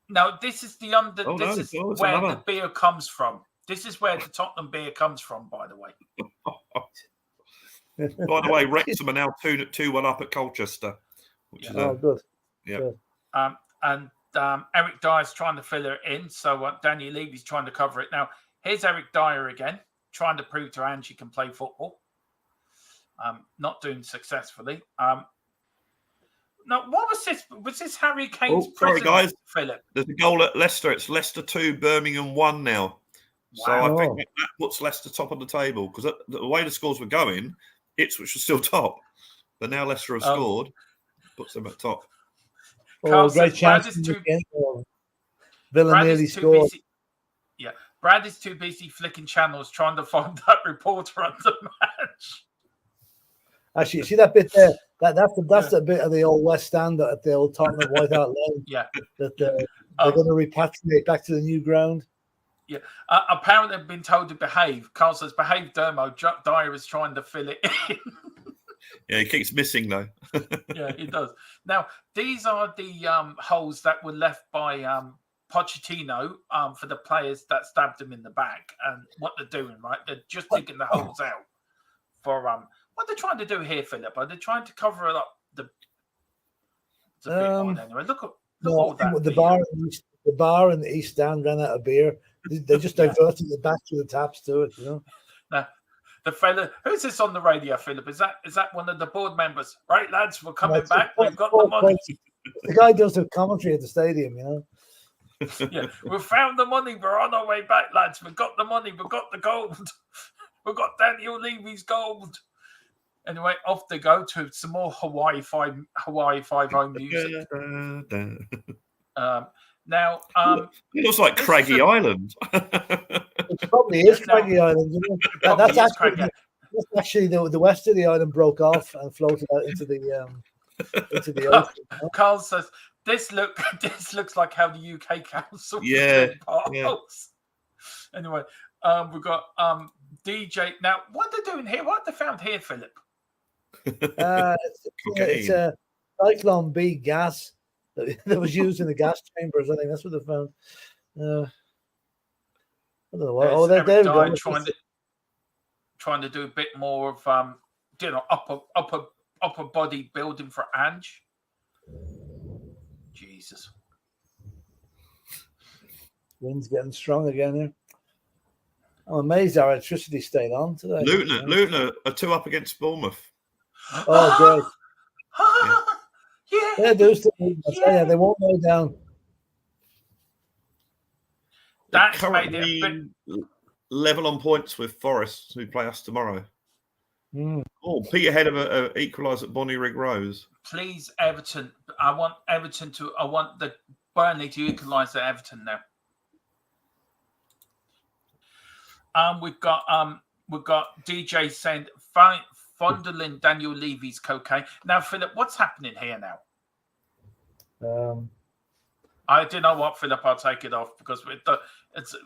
No, this is this is where the beer comes from. This is where the Tottenham beer comes from, by the way. By the way, Wrexham are now 2-1 up at Colchester. Which is good. Yeah. Good. And Eric Dyer's trying to fill it in, so Daniel Levy's trying to cover it. Now, here's Eric Dyer again, trying to prove to Ange he can play football. Not doing successfully. Now, what was this? Was this Harry Kane's sorry, guys. Philip? There's a goal at Leicester. It's Leicester 2, Birmingham 1 now. Wow. So I think that puts Leicester top of the table because the way the scores were going, Ipswich was still top. But now Leicester have scored, puts them at top. Oh, great chance. Villa nearly scored. Brad is too busy flicking channels trying to find that reporter on the match. Actually, see that bit there? That's a bit of the old West Stand at the old Tottenham White Hart Lane. Yeah. That they're going to repatriate back to the new ground. Yeah. Apparently, they've been told to behave. Carl says, behave, Dermo. Dyer is trying to fill it in. Yeah, he keeps missing, though. Yeah, he does. Now, these are the holes that were left by Pochettino for the players that stabbed him in the back. And what they're doing, right? They're just digging the holes out for what they're trying to do here, Philip. Are they trying to cover it up? It's a bit odd anyway. Look all that. The bar in the East Stand ran out of beer. They just diverted it back to the taps to it, you know. Now, the fella, who's this on the radio, Philip? Is that one of the board members? Right, lads, we're coming back. We've got the money. The guy does the commentary at the stadium, you know. Yeah, we found the money. We're on our way back, lads. We've got the money. We've got the gold. We've got Daniel Levy's gold. Anyway, off they go to some more Hawaii Five-O music. Now, it looks like Craggy Island. It probably is Craggy Island. You know? That's actually the west of the island broke off and floated out into the ocean. You know? Carl says this looks like how the UK council. Yeah. Anyway, we've got DJ. Now, what they're doing here? What they found here, Philip? It's a Cyclone B gas that was used in the gas chambers. I think that's what they found. I don't know what. Oh, there we go. Trying to do a bit more of upper body building for Ange. Jesus, wind's getting strong again here. I'm amazed our electricity stayed on today. Luton are 2 up against Bournemouth. Oh, great. Yeah, they won't go down. That's currently level on points with Forest, who play us tomorrow. Oh, Peterhead have equalised at Bonnyrigg Rose. Please, Everton. I want the Burnley to equalise at Everton now. We've got DJ saying fondling Daniel Levy's cocaine. Now, Philip, what's happening here now? I don't know what, Philip. I'll take it off because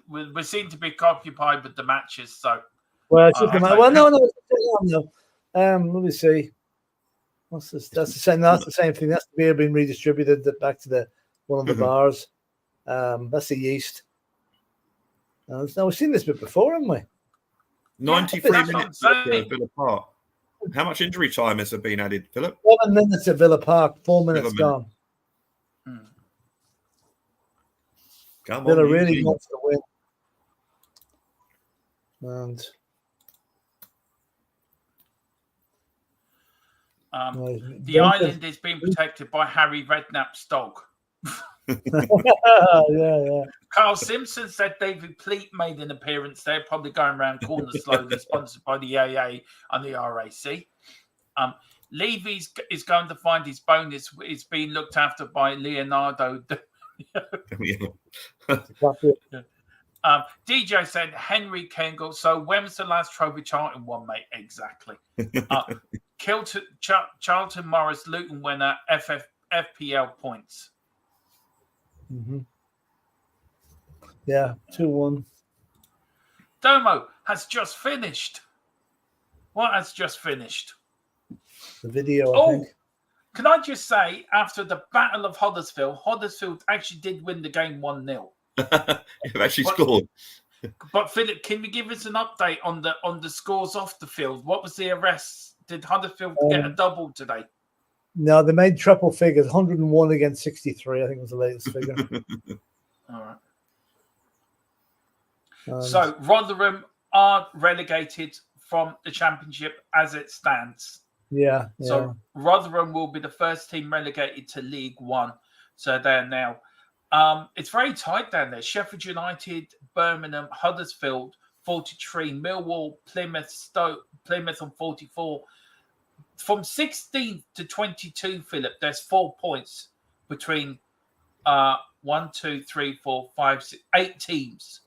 we seem to be occupied with the matches. So, well, it's just no. Let me see. What's this? That's the same. That's the same thing. That's the beer being redistributed back to one of the bars. That's the yeast. Now we've seen this bit before, haven't we? 93 minutes at Villa Park. How much injury time has there been added, Philip? 7 minutes at Villa Park. 4 minutes gone. Come Villa on, really wants to win. And The island is being protected by Harry Redknapp's dog. yeah. Carl Simpson said David Pleat made an appearance there, probably going around corners slowly, sponsored by the AA and the RAC. Levy is going to find his bonus. Is being looked after by Leonardo. DJ said Henry Kengel. So when was the last trophy Charlton won, mate? Exactly. Charlton Morris, Luton winner, FPL points. Mm-hmm. Yeah, 2-1. Domo has just finished. What has just finished? The video, I think. Can I just say, after the Battle of Huddersfield actually did win the game 1-0. You've actually scored. But Philip, can you give us an update on the scores off the field? What was the arrests? Did Huddersfield get a double today? No, they made triple figures. 101 against 63, I think was the latest figure. All right. So Rotherham are relegated from the Championship as it stands. Yeah. So Rotherham will be the first team relegated to League One. So they're now. It's very tight down there. Sheffield United, Birmingham, Huddersfield, 43, Millwall, Plymouth on 44. From 16 to 22, Philip, there's 4 points between 1, 2, 3, 4, 5, 6, 8 teams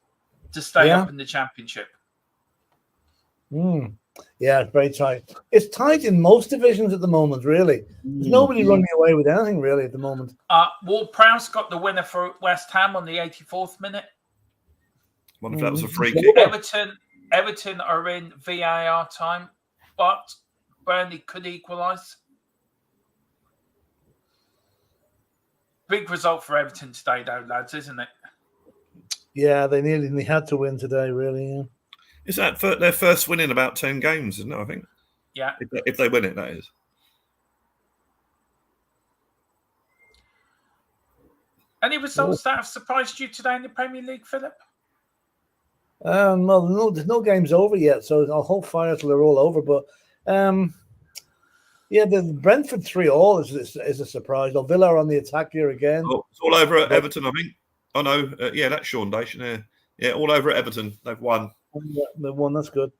to stay up in the Championship. Yeah, it's very tight. It's tight in most divisions at the moment, really. There's nobody running away with anything, really, at the moment. Ward-Prowse got the winner for West Ham on the 84th minute. I wonder if that was a free kick. Everton are in VAR time, but Burnley could equalise. Big result for Everton today, though, lads, isn't it? Yeah, they had to win today, really, yeah. Is that their first win in about 10 games, isn't it, I think? Yeah. If they win it, that is. Any results that have surprised you today in the Premier League, Philip? Well, no, there's no games over yet, so I'll hold fire till they're all over. But the Brentford 3-3 is a surprise. Villa are on the attack here again. Oh, it's all over at Everton, I think. Oh no, that's Sean Dation. Yeah, all over at Everton. They've won. They won. That's good.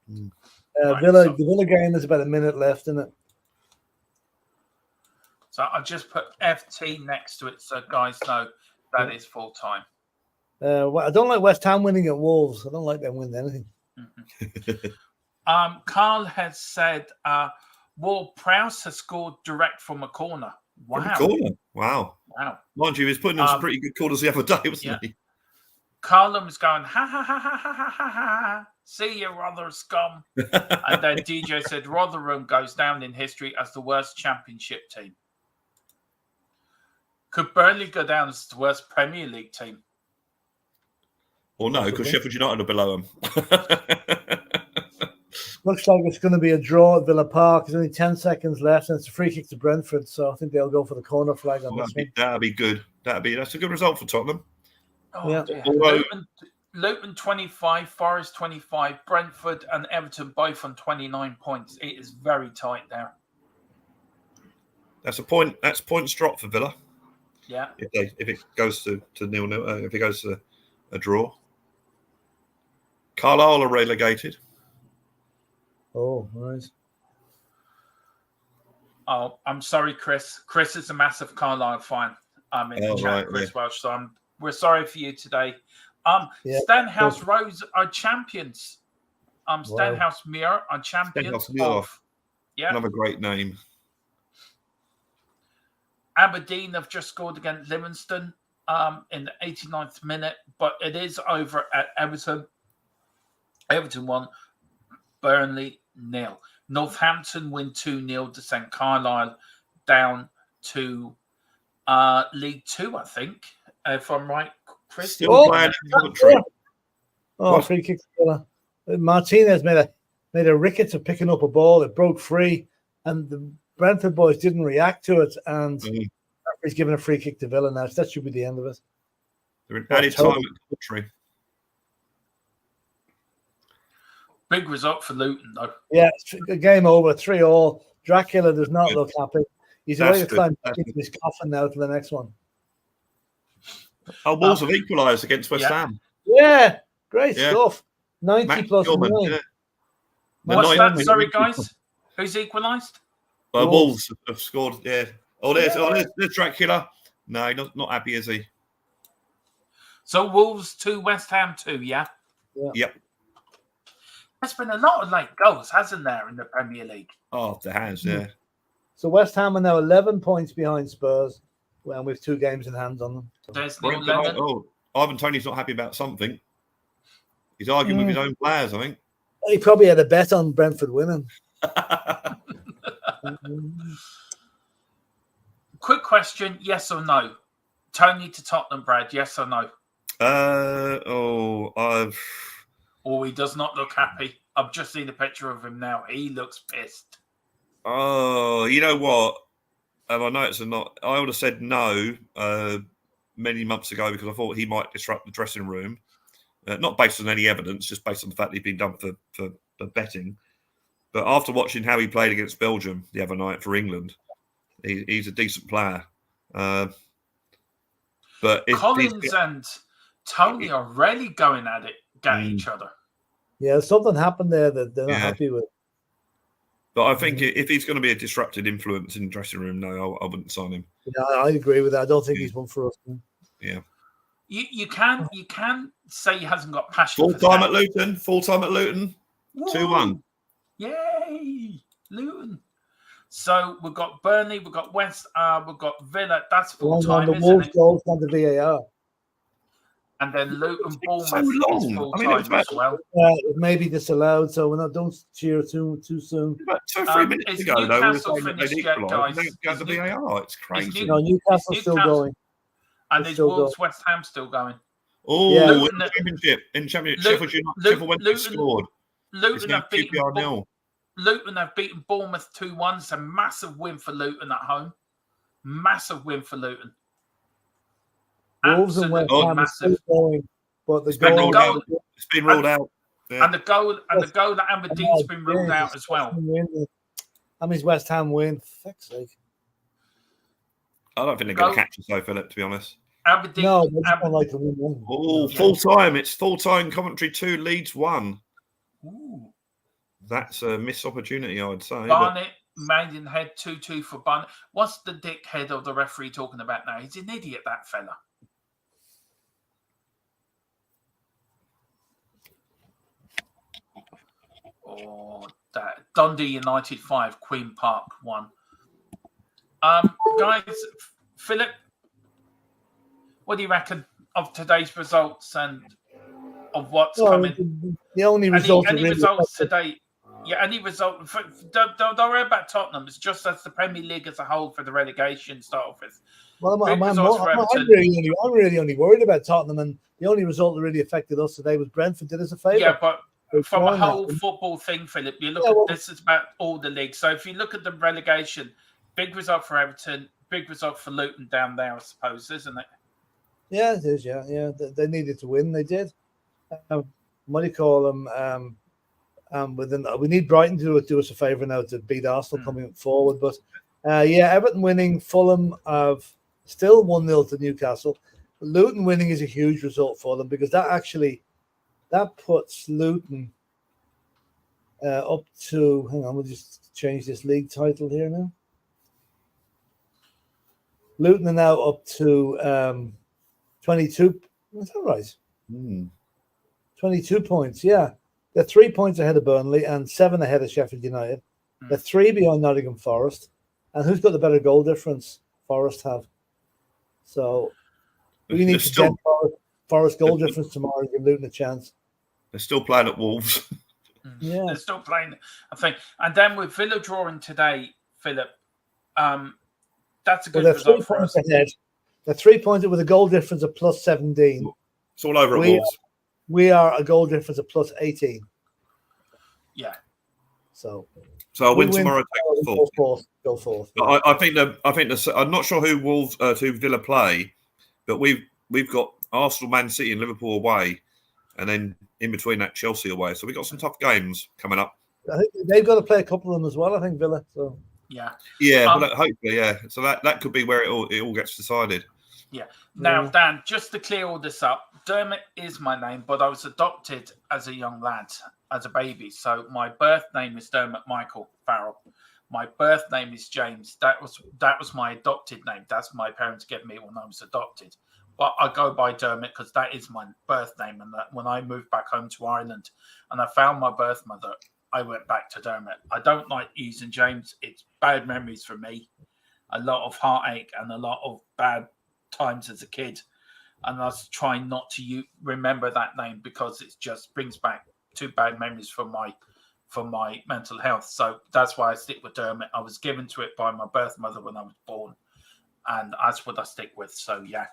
Right, the Villa game. There's about a minute left in it. So I just put FT next to it, so guys know that is full time. Well, I don't like West Ham winning at Wolves. I don't like them winning anything. Carl has said Ward-Prowse has scored direct from a corner. Wow. From a corner. Wow. Mind you, he was putting in some pretty good corners the other day, wasn't he? Carlum was going, ha, ha, ha, ha, ha, ha, ha, ha. See you, Rother scum. And then DJ said Rotherham goes down in history as the worst Championship team. Could Burnley go down as the worst Premier League team? Or no, because Sheffield United are below them. Looks like it's going to be a draw at Villa Park. There's only 10 seconds left, and it's a free kick to Brentford. So I think they'll go for the corner flag on this one. That'd be good. That's a good result for Tottenham. Luton 25, Forest 25, Brentford and Everton both on 29 points. It is very tight there. That's a point. That's points drop for Villa. Yeah. If it goes to 0-0, if it goes to a draw. Carlisle are relegated. Oh, nice. Oh, I'm sorry, Chris. Chris is a massive Carlisle fan. I'm in the chat, Chris Welsh. So we're sorry for you today. Stenhouse Rose are champions. Stenhouse Muir are champions. Another great name. Aberdeen have just scored against Livingston in the 89th minute, but it is over at Everton. Everton 1, Burnley 0. Northampton win 2-0 to St. Carlisle, down to League 2, I think, if I'm right, Chris. Still playing in Coventry. Free kick. Martinez made a rickets of picking up a ball. It broke free, and the Brentford boys didn't react to it, and he's given a free kick to Villa now. So that should be the end of it. They're in added time at Coventry. Big result for Luton, though. Yeah, a game over, 3-3. Dracula does not look happy. He's away to climb back into his coffin now for the next one. Oh, Wolves have equalised against West Ham. Yeah, great stuff. 90 Matt plus Gilman, 9. yeah. What's that? Sorry, guys. Who's equalised? Wolves have scored, yeah. There's Dracula. No, not happy, is he? So Wolves 2, West Ham 2, yeah? Yep. There's been a lot of late goals, hasn't there, in the Premier League? Oh, there has, yeah. So West Ham are now 11 points behind Spurs, and with 2 games in hand on them. So. There's Neil Lennon. Ivan Toney's not happy about something. He's arguing with his own players, I think. He probably had a bet on Brentford winning. Quick question, yes or no? Tony to Tottenham, Brad, yes or no? Or he does not look happy. I've just seen a picture of him now. He looks pissed. Oh, you know what? I know it's not. I would have said no many months ago because I thought he might disrupt the dressing room. Not based on any evidence, just based on the fact that he'd been done for betting. But after watching how he played against Belgium the other night for England, he's a decent player. But Collins and Tony are really going at each other. Yeah, something happened there that they're not happy with. But I think if he's going to be a disrupted influence in the dressing room, no, I wouldn't sign him. Yeah, I agree with that. I don't think he's one for us. Yeah. You can say he hasn't got passion. Full time at Luton. 2-1. Yay, Luton. So we've got Burnley, we've got West, we've got Villa. That's full time. The Wolves goals on the VAR. And then Luton, Bournemouth so long. is full time as well. It may be disallowed, so don't cheer too soon. About 2 or 3 minutes ago, though, Newcastle finished yet, guys? Go to VAR. It's crazy. No, Newcastle's still going. And is Wolves West Ham still going? Oh, yeah. In Championship, Sheffield Wednesday scored. Luton have beaten Bournemouth 2-1. It's a massive win for Luton at home. Massive win for Luton. Wolves and West Ham are still going, but it's been ruled out. It's been ruled out. Yeah. And the goal that Aberdeen's been ruled out as well. That means West Ham win. For fuck's sake. I don't think they're going to catch us, though, Philip, to be honest. Aberdeen. No, they just don't like to win. Oh, full time. It's full time. Coventry 2, Leeds 1. Ooh. That's a missed opportunity, I would say. Barnet, Maidenhead 2-2 for Barnet. What's the dickhead of the referee talking about now? He's an idiot, that fella. Oh, that Dundee United 5, Queen Park 1. Guys, Philip, what do you reckon of today's results and of what's coming? The only result any results today? Yeah, any result? Don't worry about Tottenham. It's just as the Premier League as a whole for the relegation start off with. Well, I'm really only worried about Tottenham, and the only result that really affected us today was Brentford did us a favour. Yeah, but from a whole football thing, Philip, you look at this is about all the leagues. So if you look at the relegation, big result for Everton, big result for Luton down there, I suppose, isn't it? Yeah, it is. Yeah. They needed to win. They did. What do you call them? We need Brighton to do us a favour now to beat Arsenal coming forward. But Everton winning, Fulham have still 1-0 to Newcastle. Luton winning is a huge result for them because that puts Luton up to. Hang on, we'll just change this league title here now. Luton are now up to 22. Is that right? 22 points. Yeah. They're 3 points ahead of Burnley and 7 ahead of Sheffield United. They're 3 behind Nottingham Forest. And who's got the better goal difference? Forest have. So we need to get Forest goal difference tomorrow to give Luton a chance. They're still playing at Wolves. Yeah, they're still playing, I think. And then with Villa drawing today, Philip, that's a good result for us. Ahead. They're 3 points with a goal difference of plus 17. It's all over at Wolves. We are a goal difference of plus 18. Yeah. So a win tomorrow. Go forth. I think I'm not sure who Villa play, but we've got Arsenal, Man City, and Liverpool away, and then in between that Chelsea away. So we've got some tough games coming up. I think they've got to play a couple of them as well. I think Villa. So Yeah. Well, hopefully, yeah. So that could be where it all gets decided. Yeah. Now, Dan, just to clear all this up, Dermot is my name, but I was adopted as a young lad, as a baby. So my birth name is Dermot Michael Farrell. My birth name is James. That was my adopted name. That's my parents gave me when I was adopted. But I go by Dermot because that is my birth name. And that when I moved back home to Ireland and I found my birth mother, I went back to Dermot. I don't like using James. It's bad memories for me. A lot of heartache and a lot of bad times as a kid. And I was trying not to remember that name because it just brings back two bad memories from my mental health. So that's why I stick with Dermot. I was given to it by my birth mother when I was born. And that's what I stick with. So, yeah.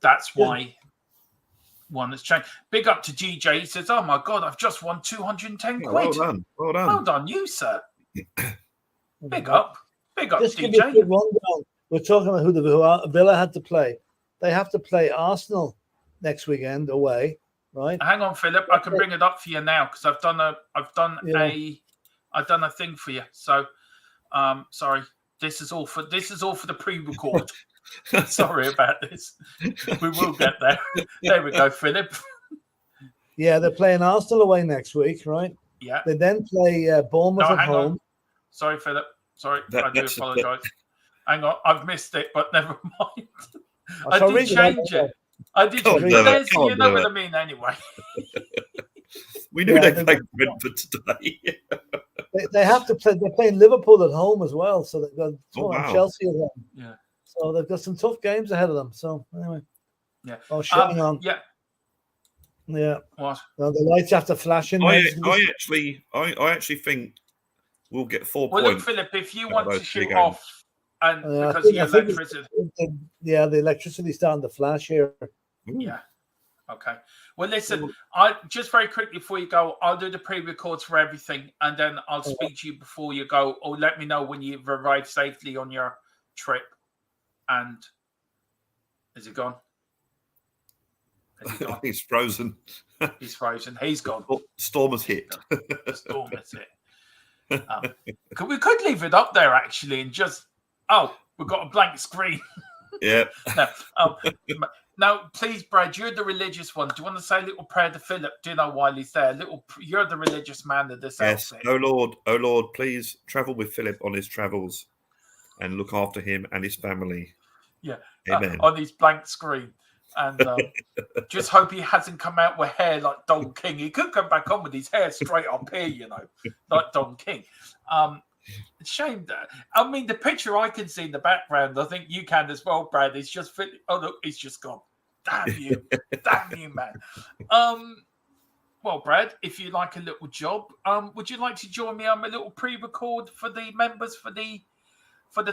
That's why one has changed. Big up to GJ. He says, "Oh my God, I've just won 210 quid." Well done. Well done, you, sir. Big up. Just DJ. give you a quick rundown. We're talking about who Villa had to play. They have to play Arsenal next weekend away, right? Hang on, Philip. I can bring it up for you now because I've done a thing for you. So, sorry. This is all for the pre-record. Sorry about this. We will get there. There we go, Philip. Yeah, they're playing Arsenal away next week, right? Yeah. They then play Bournemouth at home. On. Sorry, Philip. Sorry, I do apologise. Hang on, I've missed it, but never mind. I did change it. I did. You know what I mean, anyway. We knew they played Brentford today. They have to play. They're playing Liverpool at home as well, so they've got Chelsea at home. Yeah. So they've got some tough games ahead of them. So anyway. Yeah. Oh, shutting on. Yeah. Yeah. What? Well, the lights have to flash in. I actually think we'll get 4 points. Well, look, Philip, if you want to shoot off, and because of your electricity, the electricity's starting to flash here. Yeah. Okay. Well, listen, I just very quickly before you go, I'll do the pre-records for everything, and then I'll speak to you before you go, or let me know when you've arrived safely on your trip. And is he gone? He's frozen. He's frozen. He's gone. Storm has hit. Storm has hit. We could leave it up there actually, and just we've got a blank screen. Yeah. Now, please, Brad, you're the religious one. Do you want to say a little prayer to Philip? Do you know while he's there? You're the religious man of this outfit. Oh Lord, please travel with Philip on his travels and look after him and his family. Yeah. Amen. On his blank screen. And just hope he hasn't come out with hair like Don King. He could come back on with his hair straight up here, like Don King. Shame that. I mean, the picture I can see in the background, I think you can as well, Brad. It's just oh look, he's just gone. Damn you, man. Well, Brad, if you like a little job, would you like to join me on a little pre-record for the members for the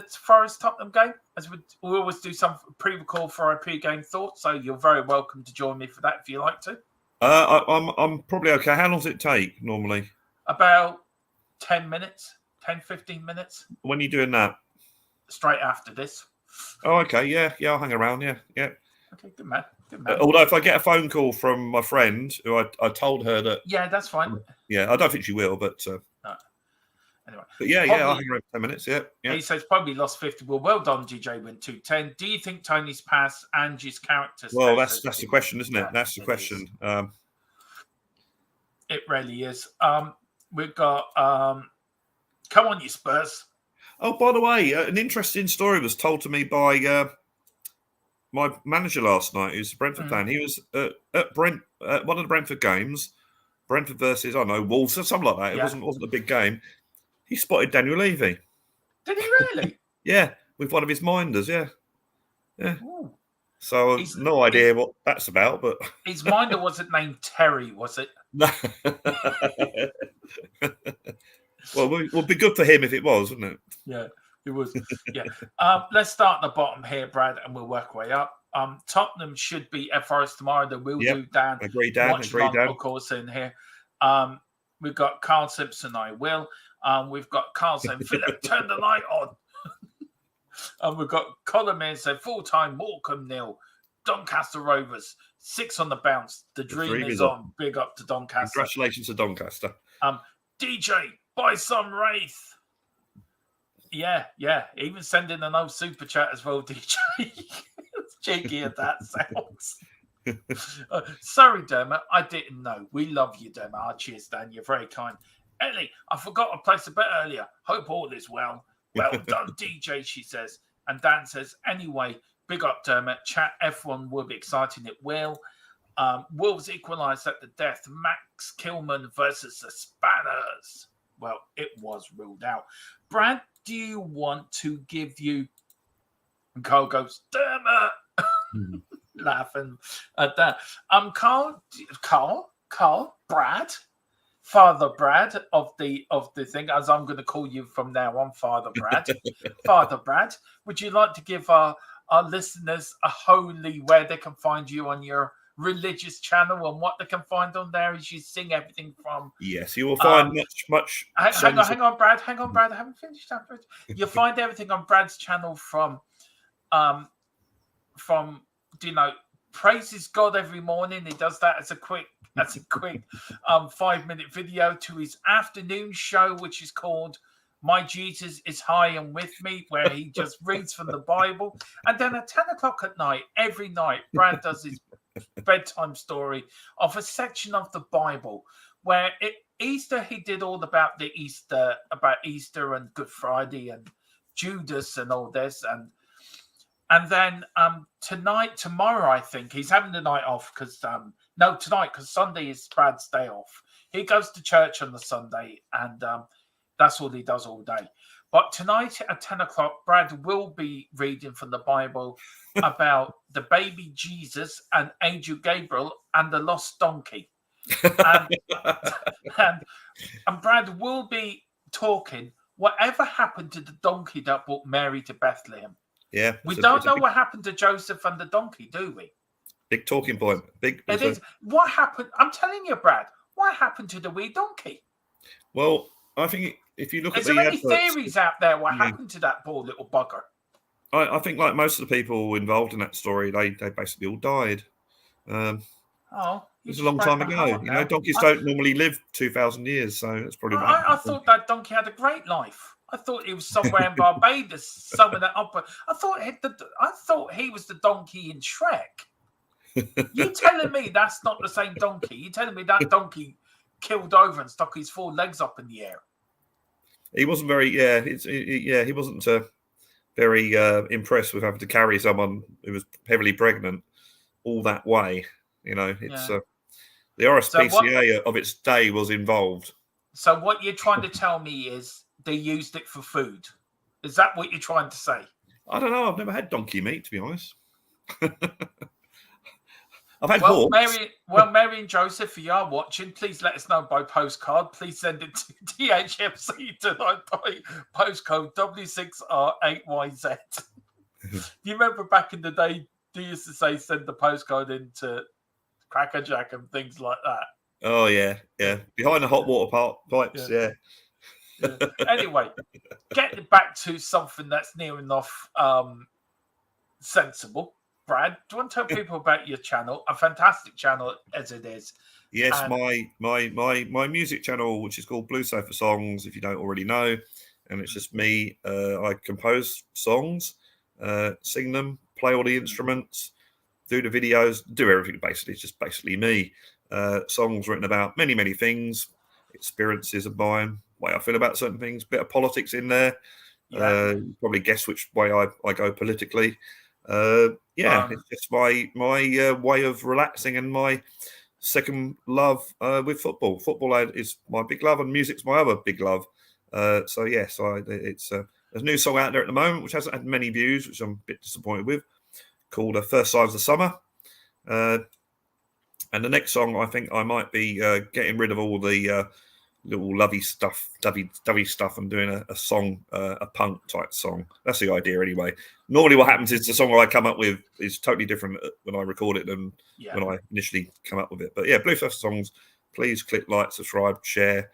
Forest Tottenham game? As we always do some pre-record for our pre-game thoughts, so you're very welcome to join me for that if you like to. I'm probably okay. How long does it take normally? About 10 minutes, 10, 15 minutes. When are you doing that? Straight after this. Oh, okay. Yeah, I'll hang around. Yeah. Okay, good man. Although if I get a phone call from my friend who I told her that... Yeah, that's fine. Yeah, I don't think she will, but... No. Anyway. But yeah, I'll hang around 10 minutes, yeah. He says probably lost 50. Well done, DJ win 210. Do you think Tony's pass Angie's character... Well, that's the question, isn't it? That's the question. It really is. We've got... come on, you Spurs. Oh, by the way, an interesting story was told to me by... my manager last night, who's a Brentford fan, he was at one of the Brentford games, Brentford versus, I don't know, Wolves or something like that. It wasn't a big game. He spotted Daniel Levy. Did he really? Yeah, with one of his minders, yeah. Ooh. So no idea what that's about, but... His minder wasn't named Terry, was it? No. Well, it would be good for him if it was, wouldn't it? Yeah. It was, yeah. Let's start at the bottom here, Brad, and we'll work our way up. Tottenham should beat Forest tomorrow. They will do, Dan. Agree, Dan. Of course, in here. We've got Carl Simpson, I will. We've got Carl saying, Philip, turn the light on. And we've got Colin saying, full-time Morecambe 0, Doncaster Rovers 6 on the bounce. The dream is on. Big up to Doncaster. Congratulations to Doncaster. DJ, buy some Wraith. Yeah. Even sending an old super chat as well, DJ. It's cheeky as that sounds. Sorry, Dermot. I didn't know. We love you, Dermot. Cheers, Dan. You're very kind. Ellie, I forgot to place a bet earlier. Hope all is well. Well done, DJ, she says. And Dan says, anyway, big up, Dermot. Chat F1 will be exciting. It will. Wolves equalised at the death. Max Kilman versus the Spanners. Well, it was ruled out. Brad, do you want to give you... And Carl goes, Dermot! Laughing at that. Carl, Brad, Father Brad of the thing, as I'm going to call you from now on, Father Brad. Father Brad, would you like to give our listeners a holy where they can find you on your religious channel, and what they can find on there is you sing everything from... Yes, you will find much. Hang on, Brad. I haven't finished that. You'll find everything on Brad's channel from praises God every morning. He does that as a quick 5-minute video, to his afternoon show, which is called My Jesus is High and With Me, where he just reads from the Bible. And then at 10 o'clock at night, every night, Brad does his bedtime story of a section of the Bible where Easter, he did all about Easter and Good Friday and Judas and all this. And then tomorrow, I think he's having the night off because tonight, because Sunday is Brad's day off. He goes to church on the Sunday, and that's all he does all day. But tonight at 10 o'clock, Brad will be reading from the Bible about the baby Jesus and Angel Gabriel and the lost donkey. And Brad will be talking whatever happened to the donkey that brought Mary to Bethlehem. Yeah. We don't know what happened to Joseph and the donkey, do we? Big talking point. It is. What happened? I'm telling you, Brad, what happened to the wee donkey? Well, I think if you look at the adverts... Is there any theories out there what happened to that poor little bugger? I think like most of the people involved in that story, they basically all died. It was a long time ago. You know, donkeys don't normally live 2,000 years, so it's probably... I thought that donkey had a great life. I thought he was somewhere in Barbados, somewhere that upper. I thought he was the donkey in Shrek. You telling me that's not the same donkey? You telling me that donkey killed over and stuck his 4 legs up in the air? He wasn't very. He wasn't very impressed with having to carry someone who was heavily pregnant all that way. You know, it's the RSPCA of its day was involved. So what you're trying to tell me is they used it for food. Is that what you're trying to say? I don't know. I've never had donkey meat, to be honest. I've had horse. Mary and Joseph, if you are watching, please let us know by postcard. Please send it to DHFC tonight by postcode W6R8YZ. Do you remember back in the day, they used to say send the postcode into Cracker Jack and things like that? Oh, yeah. Behind the hot water pipes, yeah. Anyway, getting back to something that's near enough sensible. Brad, do you want to tell people about your channel? A fantastic channel as it is. Yes, my music channel, which is called Blue Sofa Songs, if you don't already know, and it's just me. I compose songs, sing them, play all the instruments, do the videos, do everything. Basically, it's just basically me. Songs written about many, many things, experiences of mine, way I feel about certain things, bit of politics in there. Probably guess which way I go politically. It's just my way of relaxing and my second love with football. Football is my big love, and music's my other big love. It's there's a new song out there at the moment which hasn't had many views, which I'm a bit disappointed with, called First Signs of Summer. And the next song, I think I might be getting rid of all the little lovey stuff, dovey stuff, and doing a song, a punk type song. That's the idea anyway. Normally what happens is the song I come up with is totally different when I record it than when I initially come up with it. But yeah, Blue Sofa Songs, please click like, subscribe, share,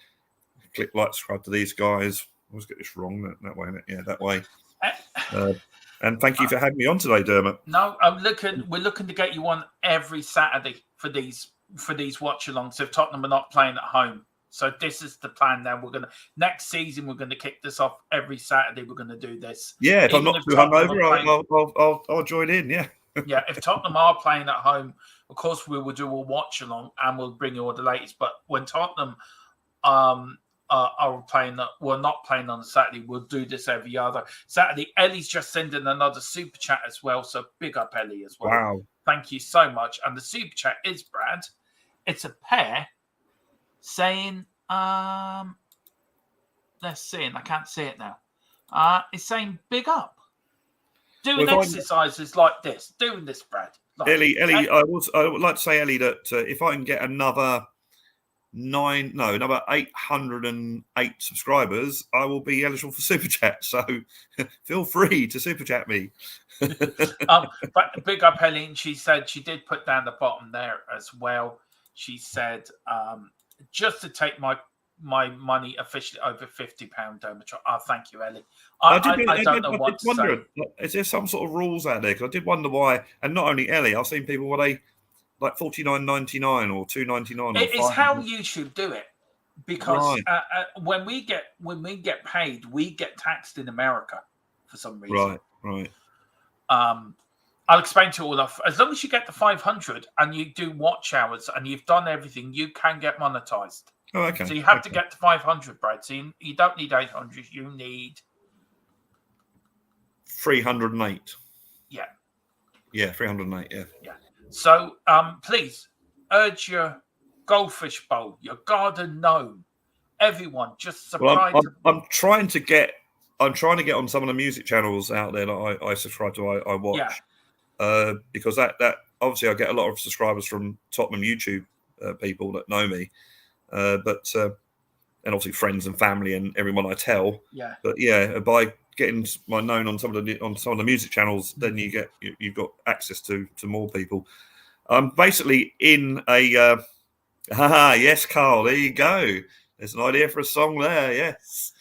click like, subscribe to these guys. I always get this wrong that way, isn't it? Yeah, that way. And thank you for having me on today, Dermot. No, we're looking to get you on every Saturday for these watch-alongs if Tottenham are not playing at home. So this is the plan now. Next season, we're going to kick this off every Saturday. We're going to do this. Yeah, if I'm not too hungover, I'll join in, yeah. Yeah, if Tottenham are playing at home, of course we will do a watch-along and we'll bring you all the latest. But when Tottenham are not playing on a Saturday, we'll do this every other Saturday. Ellie's just sending another super chat as well, so big up Ellie as well. Wow, thank you so much. And the super chat is, Brad, it's a pair saying let's see, and I can't see it now. It's saying big up, doing exercises like this, doing this, Brad. Like, Ellie, I would like to say, Ellie, that if I can get another 808 subscribers, I will be eligible for super chat. So feel free to super chat me. But big up Ellie, and she said she did put down the bottom there as well. She said just to take my money officially over £50, Dermot. Thank you, Ellie. I don't know what to say. Is there some sort of rules out there? Because I did wonder why, and not only Ellie, I've seen people where they like $49.99 or $2.99. It is how YouTube do it, because when we get paid, we get taxed in America for some reason. Right. I'll explain to all of. As long as you get the 500 and you do watch hours and you've done everything, you can get monetized. Oh, okay. So you have to get to 500, Brad. So you don't need 800. You need 308. Yeah. Yeah, 308. Yeah. Yeah. So please urge your goldfish bowl, your garden gnome, everyone. Just surprise. Well, I'm trying to get on some of the music channels out there that I subscribe to. I watch. Yeah. Because that obviously I get a lot of subscribers from Tottenham YouTube people that know me, but and obviously friends and family and everyone I tell. Yeah. But yeah, by getting my known on some of the music channels, then you've got access to more people. I'm basically in a yes, Carl. There you go. There's an idea for a song there. Yes.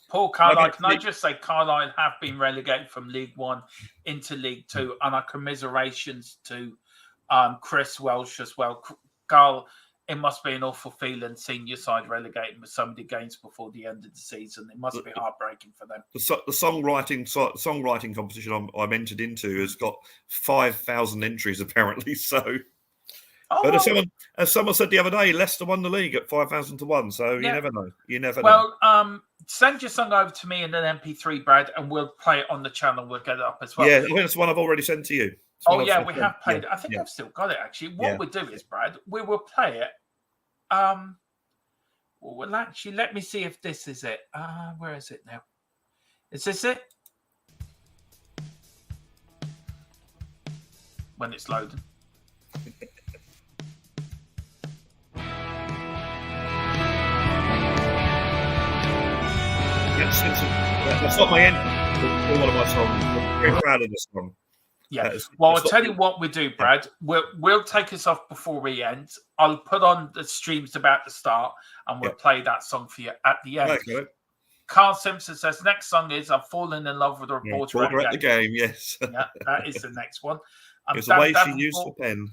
Paul Carlisle, can I just say Carlisle have been relegated from League One into League Two, and our commiserations to Chris Welsh as well. Carl, it must be an awful feeling seeing your side relegated with so many games before the end of the season. It must be heartbreaking for them. The songwriting competition I'm entered into has got 5,000 entries apparently. So. But as someone said the other day, Leicester won the league at 5,000 to 1. So you never know. Well, send your song over to me in an MP3, Brad, and we'll play it on the channel. We'll get it up as well. Yeah, I think that's one I've already sent to you. We have played it. I think I've still got it, actually. What we'll do is, Brad, we will play it. Well, actually, let me see if this is it. Where is it now? Is this it? When it's loading. That's not my end. It's one of my songs. I'm very proud of this song. Yeah. Well, I'll tell you what we do, Brad. We'll take us off before we end. I'll put on the streams about to start, and we'll play that song for you at the end. Okay. Carl Simpson says next song is "I've Fallen in Love with a Reporter at the Game." Yes. Yeah, that is the next one. It's the way she used the pen.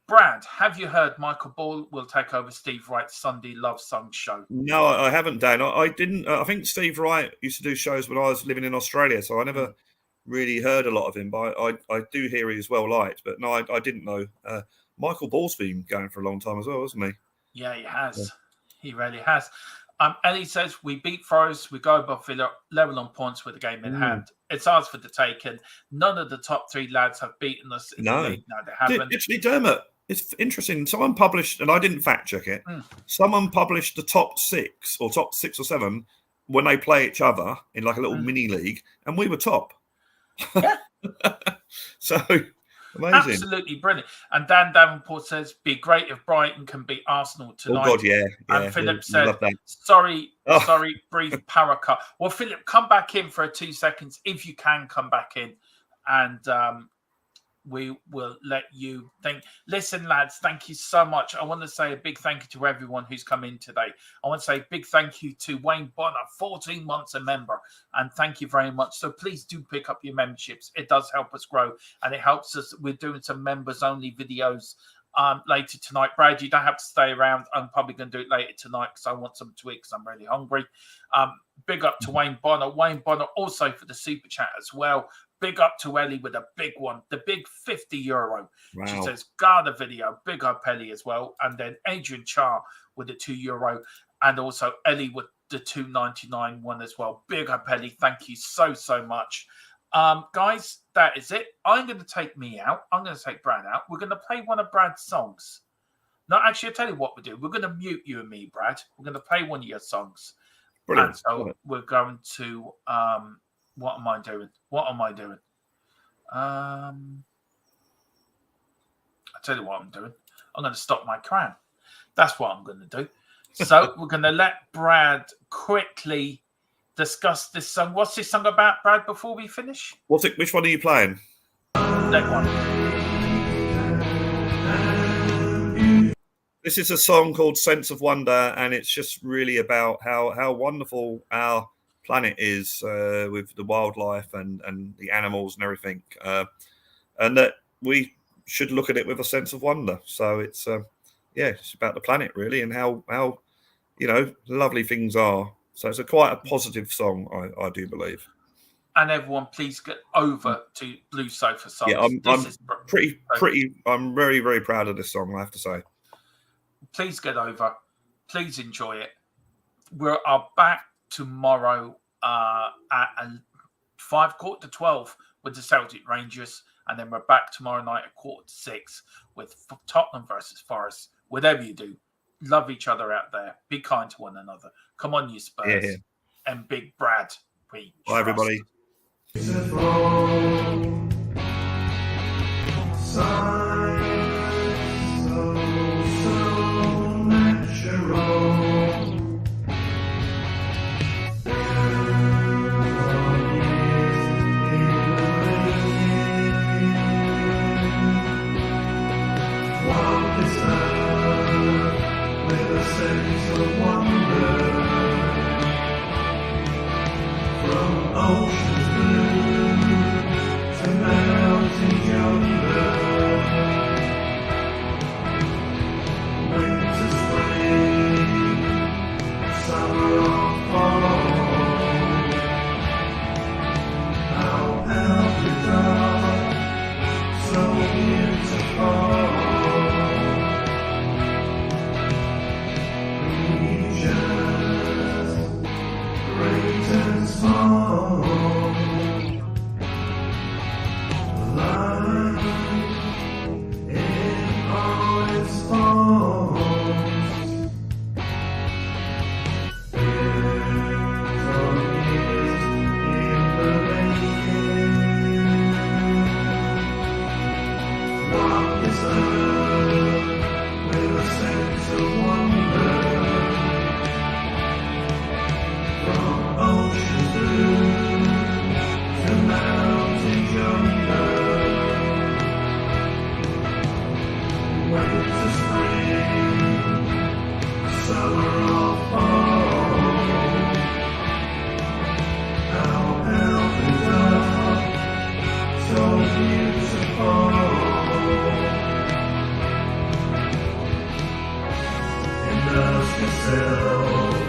Brad, have you heard Michael Ball will take over Steve Wright's Sunday Love Song show? No, I haven't, Dan. I didn't. I think Steve Wright used to do shows when I was living in Australia, so I never really heard a lot of him. But I do hear he is well liked. But no, I didn't know. Michael Ball's been going for a long time as well, hasn't he? Yeah, he has. Yeah. He really has. Ellie says, we beat Forest, we go above Villa, level on points with the game in hand. It's ours for the taking. None of the top three lads have beaten us in the league. No, they haven't. Actually, Dermot, it's interesting. Someone published, and I didn't fact check it, someone published the top six or seven when they play each other in like a little mini league, and we were top. Yeah. So... amazing. Absolutely brilliant. And Dan Davenport says, be great if Brighton can beat Arsenal tonight. Oh, God, yeah. And Philip said, sorry, brief power cut. Well, Philip, come back in for 2 seconds if you can come back in. And we will let you think. Listen, lads, thank you so much. I want to say a big thank you to everyone who's come in today. I want to say a big thank you to Wayne Bonner, 14 months a member, and thank you very much. So please do pick up your memberships. It does help us grow, and it helps us. We're doing some members-only videos later tonight. Brad, you don't have to stay around. I'm probably going to do it later tonight because I want some to eat because I'm really hungry. Big up to Wayne Bonner. Wayne Bonner also for the super chat as well. Big up to Ellie with a big one, the big €50. Wow. She says, Garda video. Big up Ellie as well. And then Adrian Char with the €2. And also Ellie with the $2.99 one as well. Big up Ellie. Thank you so, so much. Guys, that is it. I'm going to take me out. I'm going to take Brad out. We're going to play one of Brad's songs. No, actually, I'll tell you what we do. We're going to mute you and me, Brad. We're going to play one of your songs. Brilliant. And so we're going to... what am I doing? I'll tell you what I'm doing. I'm going to stop my crown. That's what I'm going to do. So we're going to let Brad quickly discuss this song. What's this song about, Brad, before we finish? Which one are you playing? That one. This is a song called Sense of Wonder, and it's just really about how wonderful our planet is with the wildlife and the animals and everything, and that we should look at it with a sense of wonder. So it's it's about the planet really, and how lovely things are. So it's quite a positive song, I do believe. And everyone, please get over to Blue Sofa Songs. Yeah, I'm very, very proud of this song, I have to say. Please get over. Please enjoy it. We are back tomorrow at 12:15 with the Celtic Rangers, and then we're back tomorrow night at 5:45 with Tottenham versus Forest. Whatever you do, love each other out there. Be kind to one another. Come on, you Spurs. Yeah. And Big Brad. Bye, everybody. Oceans blue to mountains yonder, winter, spring, summer or fall. How outward dark, so beautiful. Regions, great and small. Industrial